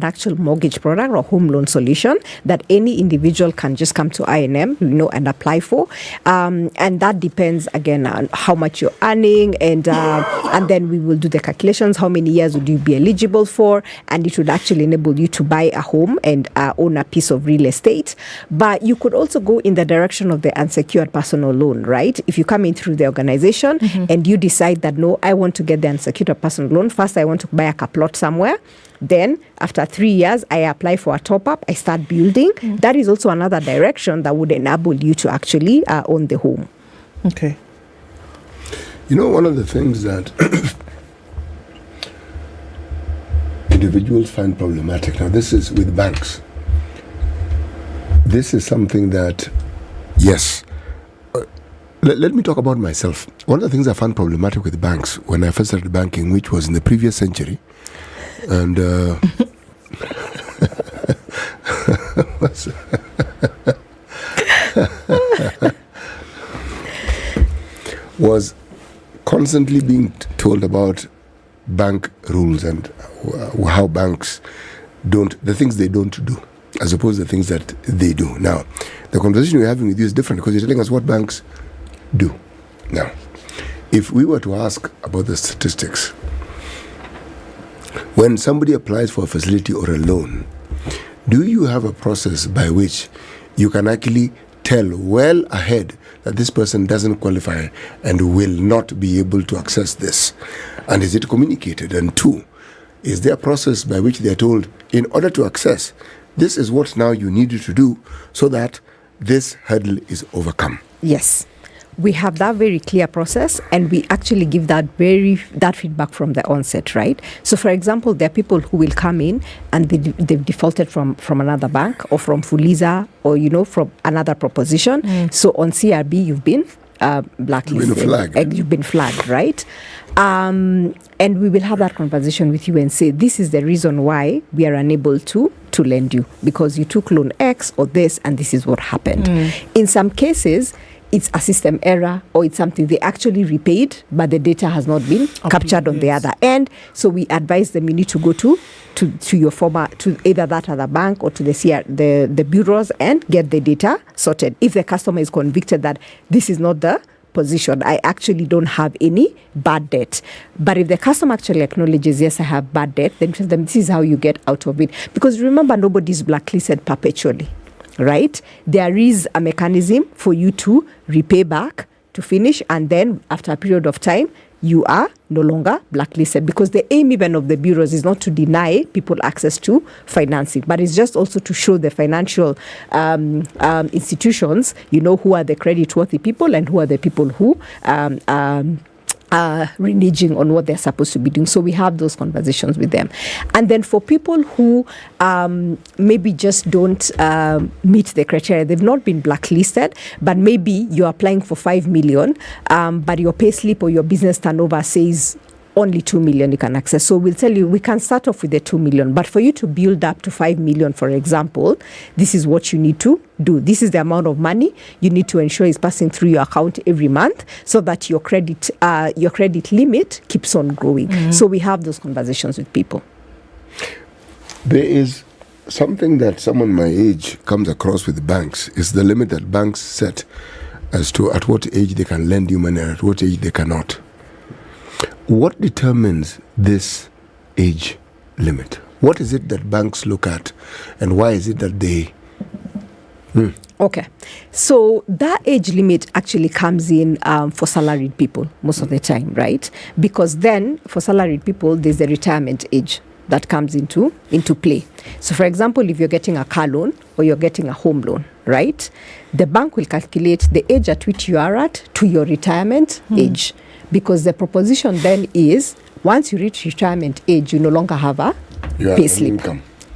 actual mortgage product or home loan solution that any individual can just come to I&M, and apply for, and that depends again on how much you're earning, and then we will do the calculations. How many years would you be eligible for? And it would actually enable you to buy a home and own a piece of real estate. But you could also go in the direction of the unsecured personal loan, right? If you come in through the organization and you decide that no, I want to get the unsecured personal loan. First, I want to buy a plot somewhere. Then, after 3 years, I apply for a top-up. I start building. That is also another direction that would enable you to actually own the home. Okay. One of the things that individuals find problematic, now this is with banks. This is something that, yes, let me talk about myself. One of the things I found problematic with banks when I first started banking, which was in the previous century, and was constantly being told about bank rules and how banks the things they don't do, as opposed to the things that they do. Now, the conversation we're having with you is different because you're telling us what banks do. Now, if we were to ask about the statistics, when somebody applies for a facility or a loan, do you have a process by which you can actually tell well ahead that this person doesn't qualify and will not be able to access this? And is it communicated? And two, is there a process by which they are told, in order to access, this is what now you need to do so that this hurdle is overcome? Yes. We have that very clear process, and we actually give that feedback from the onset, right? So, for example, there are people who will come in and they've defaulted from another bank or from Fuliza or, from another proposition. So on CRB, you've been blacklisted. You've been flagged, right? And we will have that conversation with you and say, this is the reason why we are unable to lend you, because you took loan X or this, and this is what happened. In some cases, it's a system error, or it's something they actually repaid, but the data has not been captured on the other end. So we advise them, you need to go to your to either that other bank or to the bureaus and get the data sorted. If the customer is convicted that this is not the position, I actually don't have any bad debt. But if the customer actually acknowledges, yes, I have bad debt, then tell them this is how you get out of it. Because remember, nobody's blacklisted perpetually. Right? There is a mechanism for you to repay back, to finish, and then after a period of time, you are no longer blacklisted, because the aim even of the bureaus is not to deny people access to financing, but it's just also to show the financial institutions, who are the credit-worthy people and who are the people who are reneging on what they're supposed to be doing. So we have those conversations with them. And then for people who maybe just don't meet the criteria, they've not been blacklisted, but maybe you're applying for 5 million, but your pay slip or your business turnover says only 2 million you can access. So we'll tell you, we can start off with the 2 million, but for you to build up to 5 million, for example, this is what you need to do. This is the amount of money you need to ensure is passing through your account every month, so that your credit limit keeps on growing. So we have those conversations with people. There is something that someone my age comes across with the banks, is the limit that banks set as to at what age they can lend you money and at what age they cannot. What determines this age limit? What is it that banks look at, and why is it that they... Okay, so that age limit actually comes in for salaried people most of the time, right? Because then for salaried people, there's the retirement age that comes into play. So for example, if you're getting a car loan or you're getting a home loan, right, the bank will calculate the age at which you are at to your retirement age. Because the proposition then is, once you reach retirement age, you no longer have a pay slip.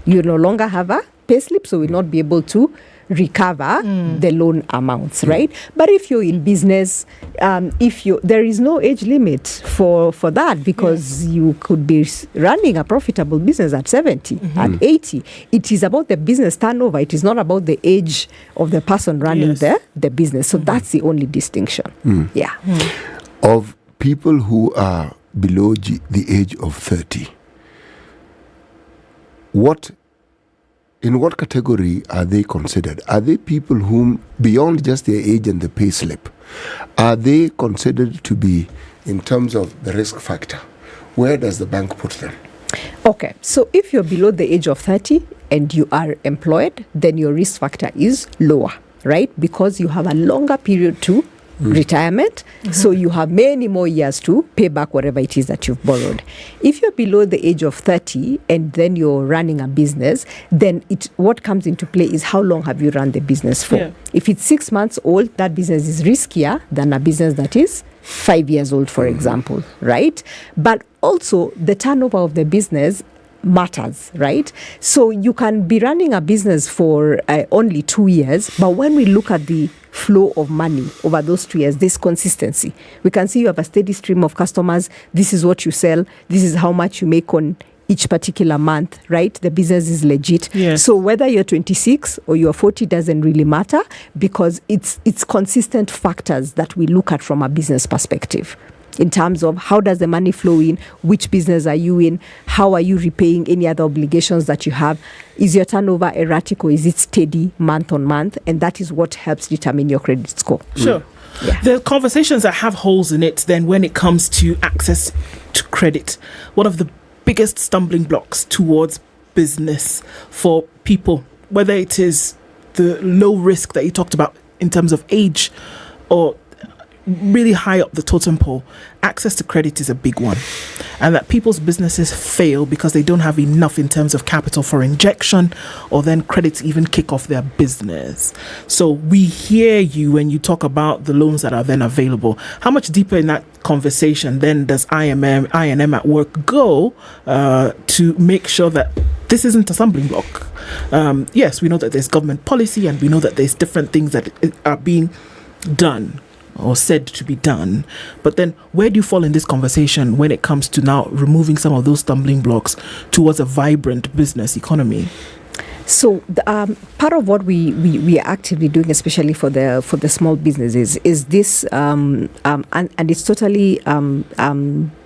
You no longer have a pay slip, so will not be able to recover the loan amounts, right? But if you're in business, there is no age limit for that, because you could be running a profitable business at 70, at 80. It is about the business turnover. It is not about the age of the person running the business. So that's the only distinction. Yeah. Of people who are below the age of 30, in what category are they considered? Are they people whom, beyond just their age and the pay slip, are they considered to be, in terms of the risk factor, where does the bank put them? Okay, so if you're below the age of 30 and you are employed, then your risk factor is lower, right? Because you have a longer period to retirement, so you have many more years to pay back whatever it is that you've borrowed. If you're below the age of 30 and then you're running a business, then what comes into play is how long have you run the business for. If it's 6 months old, that business is riskier than a business that is 5 years old, for example, right? But also the turnover of the business matters, right? So you can be running a business for only 2 years, but when we look at the flow of money over those 2 years, there's consistency. We can see you have a steady stream of customers. This is what you sell. This is how much you make on each particular month, right? The business is legit. So whether you're 26 or you're 40 doesn't really matter, because it's consistent factors that we look at from a business perspective, in terms of how does the money flow in, which business are you in, how are you repaying any other obligations that you have, is your turnover erratic or is it steady month on month, and that is what helps determine your credit score. Sure. The conversations that have holes in it then when it comes to access to credit, one of the biggest stumbling blocks towards business for people, whether it is the low risk that you talked about in terms of age or really high up the totem pole, access to credit is a big one, and that people's businesses fail because they don't have enough in terms of capital for injection or then credit to even kick off their business. So we hear you when you talk about the loans that are then available. How much deeper in that conversation then does I&M at work go to make sure that this isn't a stumbling block? Yes, we know that there's government policy and we know that there's different things that are being done or said to be done, but then where do you fall in this conversation when it comes to now removing some of those stumbling blocks towards a vibrant business economy? So part of what we are actively doing, especially for the small businesses, is this and it's totally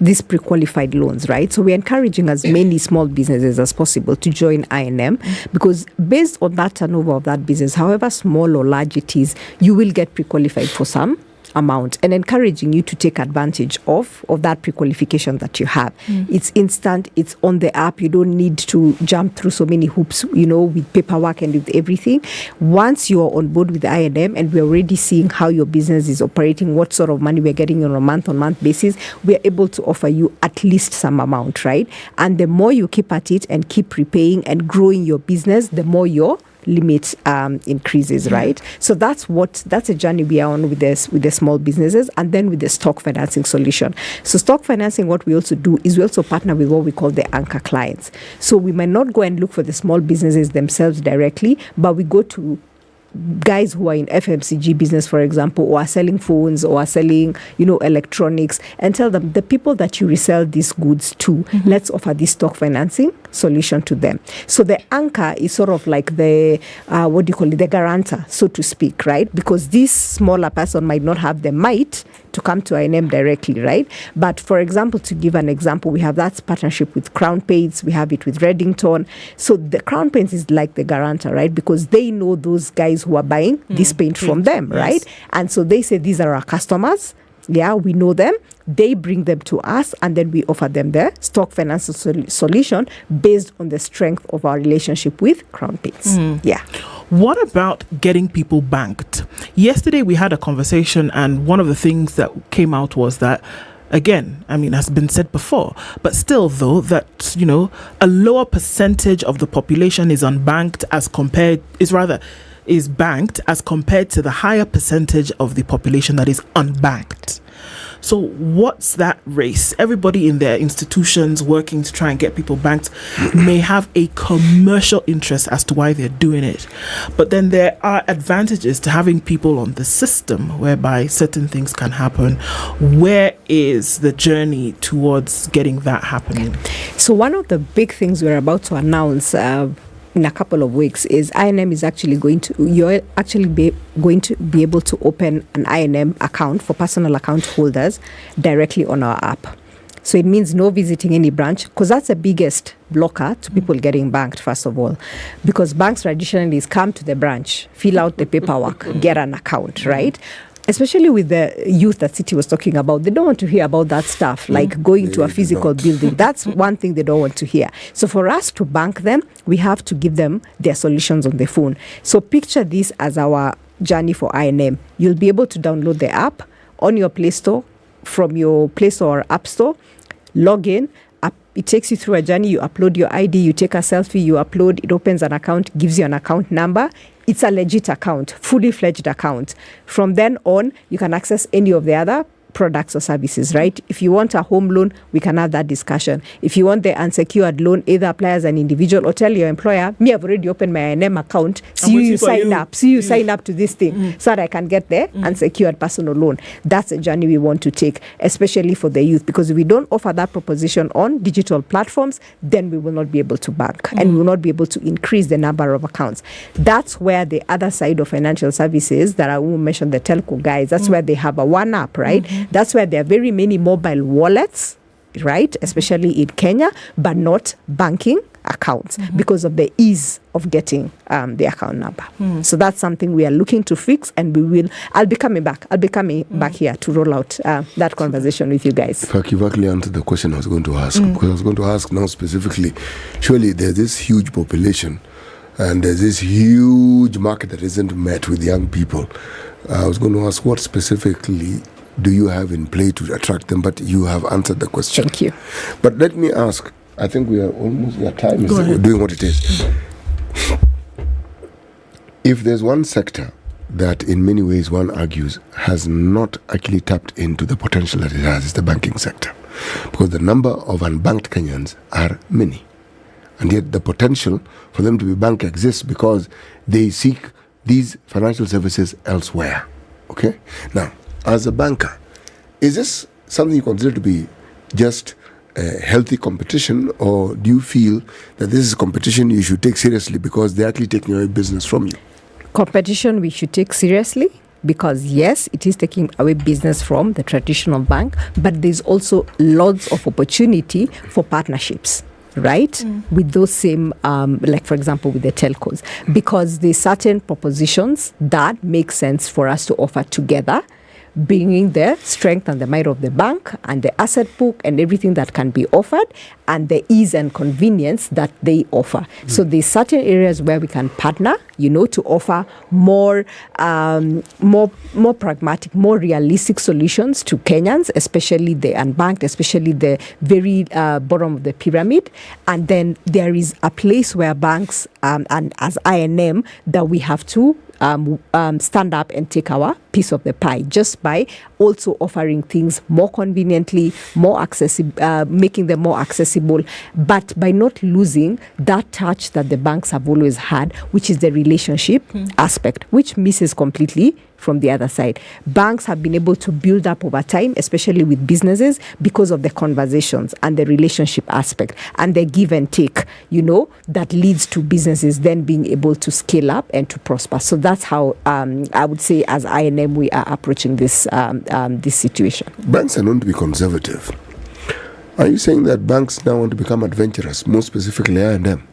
these pre-qualified loans, right? So we're encouraging as many small businesses as possible to join I&M, because based on that turnover of that business, however small or large it is, you will get pre-qualified for some amount and encouraging you to take advantage of that pre-qualification that you have. It's instant, it's on the app. You don't need to jump through so many hoops, with paperwork and with everything. Once you are on board with I&M and we're already seeing how your business is operating, what sort of money we're getting on a month-on-month basis, we're able to offer you at least some amount, right? And the more you keep at it and keep repaying and growing your business, the more your limit increases, right? So that's a journey we are on with the small businesses, and then with the stock financing solution. So stock financing, what we also do is we also partner with what we call the anchor clients. So we might not go and look for the small businesses themselves directly, but we go to guys who are in FMCG business, for example, or are selling phones or are selling, electronics, and tell them, the people that you resell these goods to, let's offer this stock financing solution to them. So the anchor is sort of like the, the guarantor, so to speak, right? Because this smaller person might not have the might to come to I&M directly, right? But for example, to give an example, we have that partnership with Crown Paints, we have it with Reddington. So the Crown Paints is like the guarantor, right? Because they know those guys who are buying this paint from them, right? And so they say, these are our customers. Yeah, we know them. They bring them to us, and then we offer them the stock finance solution based on the strength of our relationship with Crown Paints. Yeah. What about getting people banked? Yesterday we had a conversation, and one of the things that came out was that, again, has been said before, but still though, that, a lower percentage of the population is banked as compared to the higher percentage of the population that is unbanked. So what's that race? Everybody in their institutions working to try and get people banked may have a commercial interest as to why they're doing it. But then there are advantages to having people on the system whereby certain things can happen. Where is the journey towards getting that happening? So one of the big things we're about to announce in a couple of weeks is I&M is actually going to be able to open an I&M account for personal account holders directly on our app. So it means no visiting any branch, because that's the biggest blocker to people getting banked, first of all. Because banks traditionally is come to the branch, fill out the paperwork, get an account, right? Especially with the youth that City was talking about, they don't want to hear about that stuff, like going to a physical building. That's one thing they don't want to hear. So for us to bank them, we have to give them their solutions on the phone. So picture this as our journey for I&M. You'll be able to download the app on your Play Store, from your Play Store or App Store, log in. It takes you through a journey. You upload your ID, you take a selfie, you upload, it opens an account, gives you an account number. It's a legit account, fully fledged account. From then on, you can access any of the other products or services, right? If you want a home loan, we can have that discussion. If you want the unsecured loan, either apply as an individual or tell your employer, me, I've already opened my I&M account. You sign up to this thing so that I can get the unsecured personal loan. That's a journey we want to take, especially for the youth, because if we don't offer that proposition on digital platforms, then we will not be able to bank and we will not be able to increase the number of accounts. That's where the other side of financial services that I will mention, the telco guys, that's where they have a one app, right? That's where there are very many mobile wallets, right? Especially in Kenya, but not banking accounts because of the ease of getting the account number. So that's something we are looking to fix, and I'll be coming back here to roll out that conversation with you guys. If I can actually answer the question I was going to ask, because I was going to ask now specifically, surely there's this huge population and there's this huge market that isn't met with young people. I was going to ask, what specifically do you have in play to attract them? But you have answered the question. Thank you. But let me ask, I think we are almost, our time is doing what it is. If there's one sector that in many ways one argues has not actually tapped into the potential that it has, is the banking sector. Because the number of unbanked Kenyans are many. And yet the potential for them to be banked exists because they seek these financial services elsewhere. Okay? Now, as a banker, is this something you consider to be just a healthy competition, or do you feel that this is a competition you should take seriously because they're actually taking away business from you? Competition we should take seriously, because yes, it is taking away business from the traditional bank, but there's also lots of opportunity for partnerships, right? With those same, like for example, with the telcos, because there's certain propositions that make sense for us to offer together bringing the strength and the might of the bank and the asset book and everything that can be offered and the ease and convenience that they offer. So there's certain areas where we can partner, to offer more pragmatic, more realistic solutions to Kenyans, especially the unbanked, especially the very bottom of the pyramid. And then there is a place where banks and as I&M that we have to stand up and take our piece of the pie just by also offering things more conveniently, more accessible, making them more accessible, but by not losing that touch that the banks have always had, which is the relationship aspect, which misses completely from the other side. Banks have been able to build up over time, especially with businesses, because of the conversations and the relationship aspect and the give and take, that leads to businesses then being able to scale up and to prosper. So that's how I would say as I&M we are approaching this situation. Banks are known to be conservative. Are you saying that banks now want to become adventurous, more specifically I&M?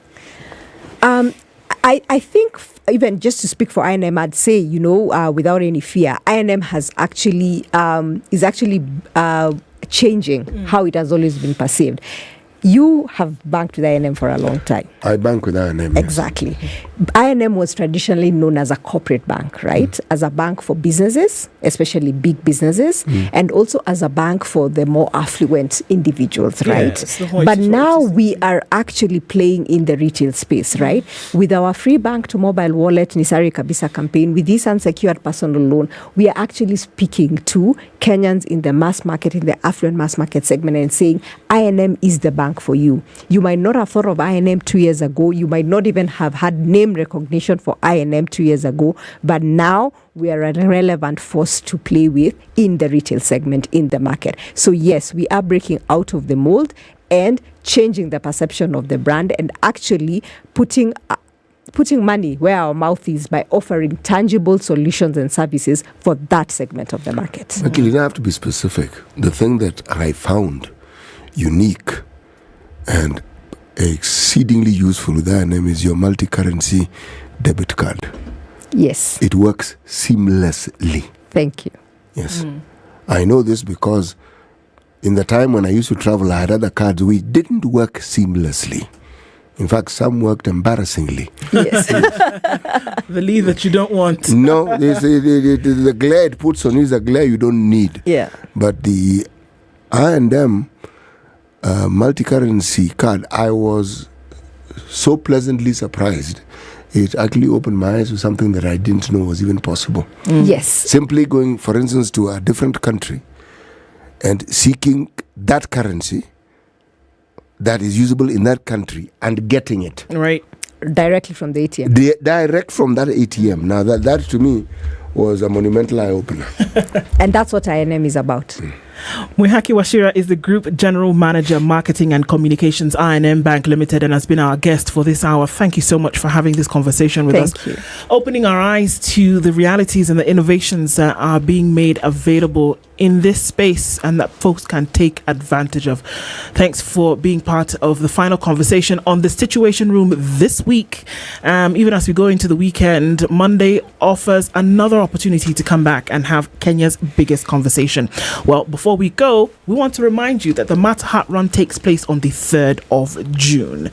I think even just to speak for I&M, I'd say, without any fear, I&M is actually changing how it has always been perceived. You have banked with I&M for a long time. I bank with I&M. Exactly. I&M was traditionally known as a corporate bank, right? As a bank for businesses, especially big businesses, and also as a bank for the more affluent individuals, right? But now we are actually playing in the retail space, right? With our free bank to mobile wallet, Nisari Kabisa campaign, with this unsecured personal loan, we are actually speaking to Kenyans in the mass market, in the affluent mass market segment and saying, I&M is the bank for you. You might not have thought of I&M 2 years ago. You might not even have had name recognition for I&M 2 years ago. But now we are a relevant force to play with in the retail segment in the market. So yes, we are breaking out of the mold and changing the perception of the brand and actually putting money where our mouth is by offering tangible solutions and services for that segment of the market. Actually, you don't have to be specific. The thing that I found unique and exceedingly useful with I&M is your multi-currency debit card. Yes. It works seamlessly. Thank you. Yes. I know this because in the time when I used to travel, I had other cards which didn't work seamlessly. In fact, some worked embarrassingly. Yes. The lead that you don't want. No, the glare it puts on you is a glare you don't need. Yeah. But the I&M multi-currency card, I was so pleasantly surprised. It actually opened my eyes to something that I didn't know was even possible. Yes. Simply going, for instance, to a different country and seeking that currency that is usable in that country and getting it. Right. Directly from the ATM. Direct from that ATM. Now, that to me was a monumental eye-opener. And that's what I&M is about. Mwihaki Washira is the Group General Manager, Marketing and Communications, I&M Bank Limited, and has been our guest for this hour. Thank you so much for having this conversation with us. Thank you. Opening our eyes to the realities and the innovations that are being made available in this space and that folks can take advantage of. Thanks for being part of the final conversation on the Situation Room this week. Even as we go into the weekend, Monday offers another opportunity to come back and have Kenya's biggest conversation. Well, before we go, we want to remind you that the Matter Heart Run takes place on the 3rd of June.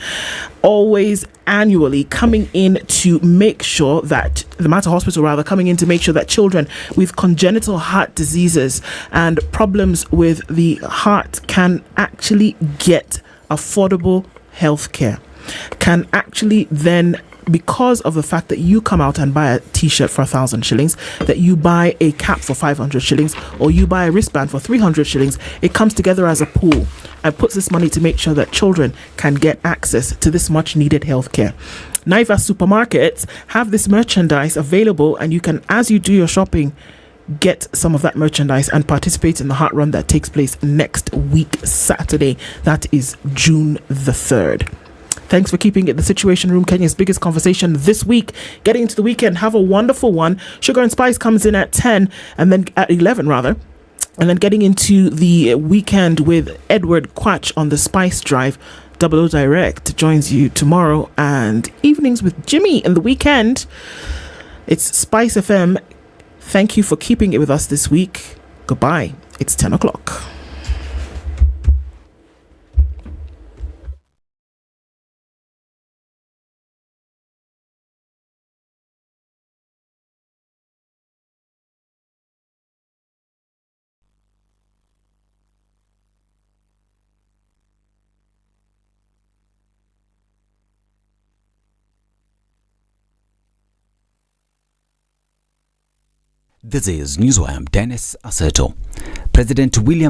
Always annually coming in to make sure that the Matter Hospital coming in to make sure that children with congenital heart diseases and problems with the heart can actually get affordable health care, can actually then, because of the fact that you come out and buy a t-shirt for 1,000 shillings, that you buy a cap for 500 shillings, or you buy a wristband for 300 shillings, it comes together as a pool and puts this money to make sure that children can get access to this much needed healthcare. Naivas supermarkets have this merchandise available, and you can, as you do your shopping, get some of that merchandise and participate in the Heart Run that takes place next week, Saturday. That is June the 3rd. Thanks for keeping it the Situation Room, Kenya's biggest conversation this week. Getting into the weekend, have a wonderful one. Sugar and Spice comes in at 10, and then at 11 rather. And then getting into the weekend with Edward Quach on the Spice Drive. 00 Direct joins you tomorrow, and evenings with Jimmy in the weekend. It's Spice FM. Thank you for keeping it with us this week. Goodbye. It's 10 o'clock. This is Newswire. I'm Dennis Aseto. President William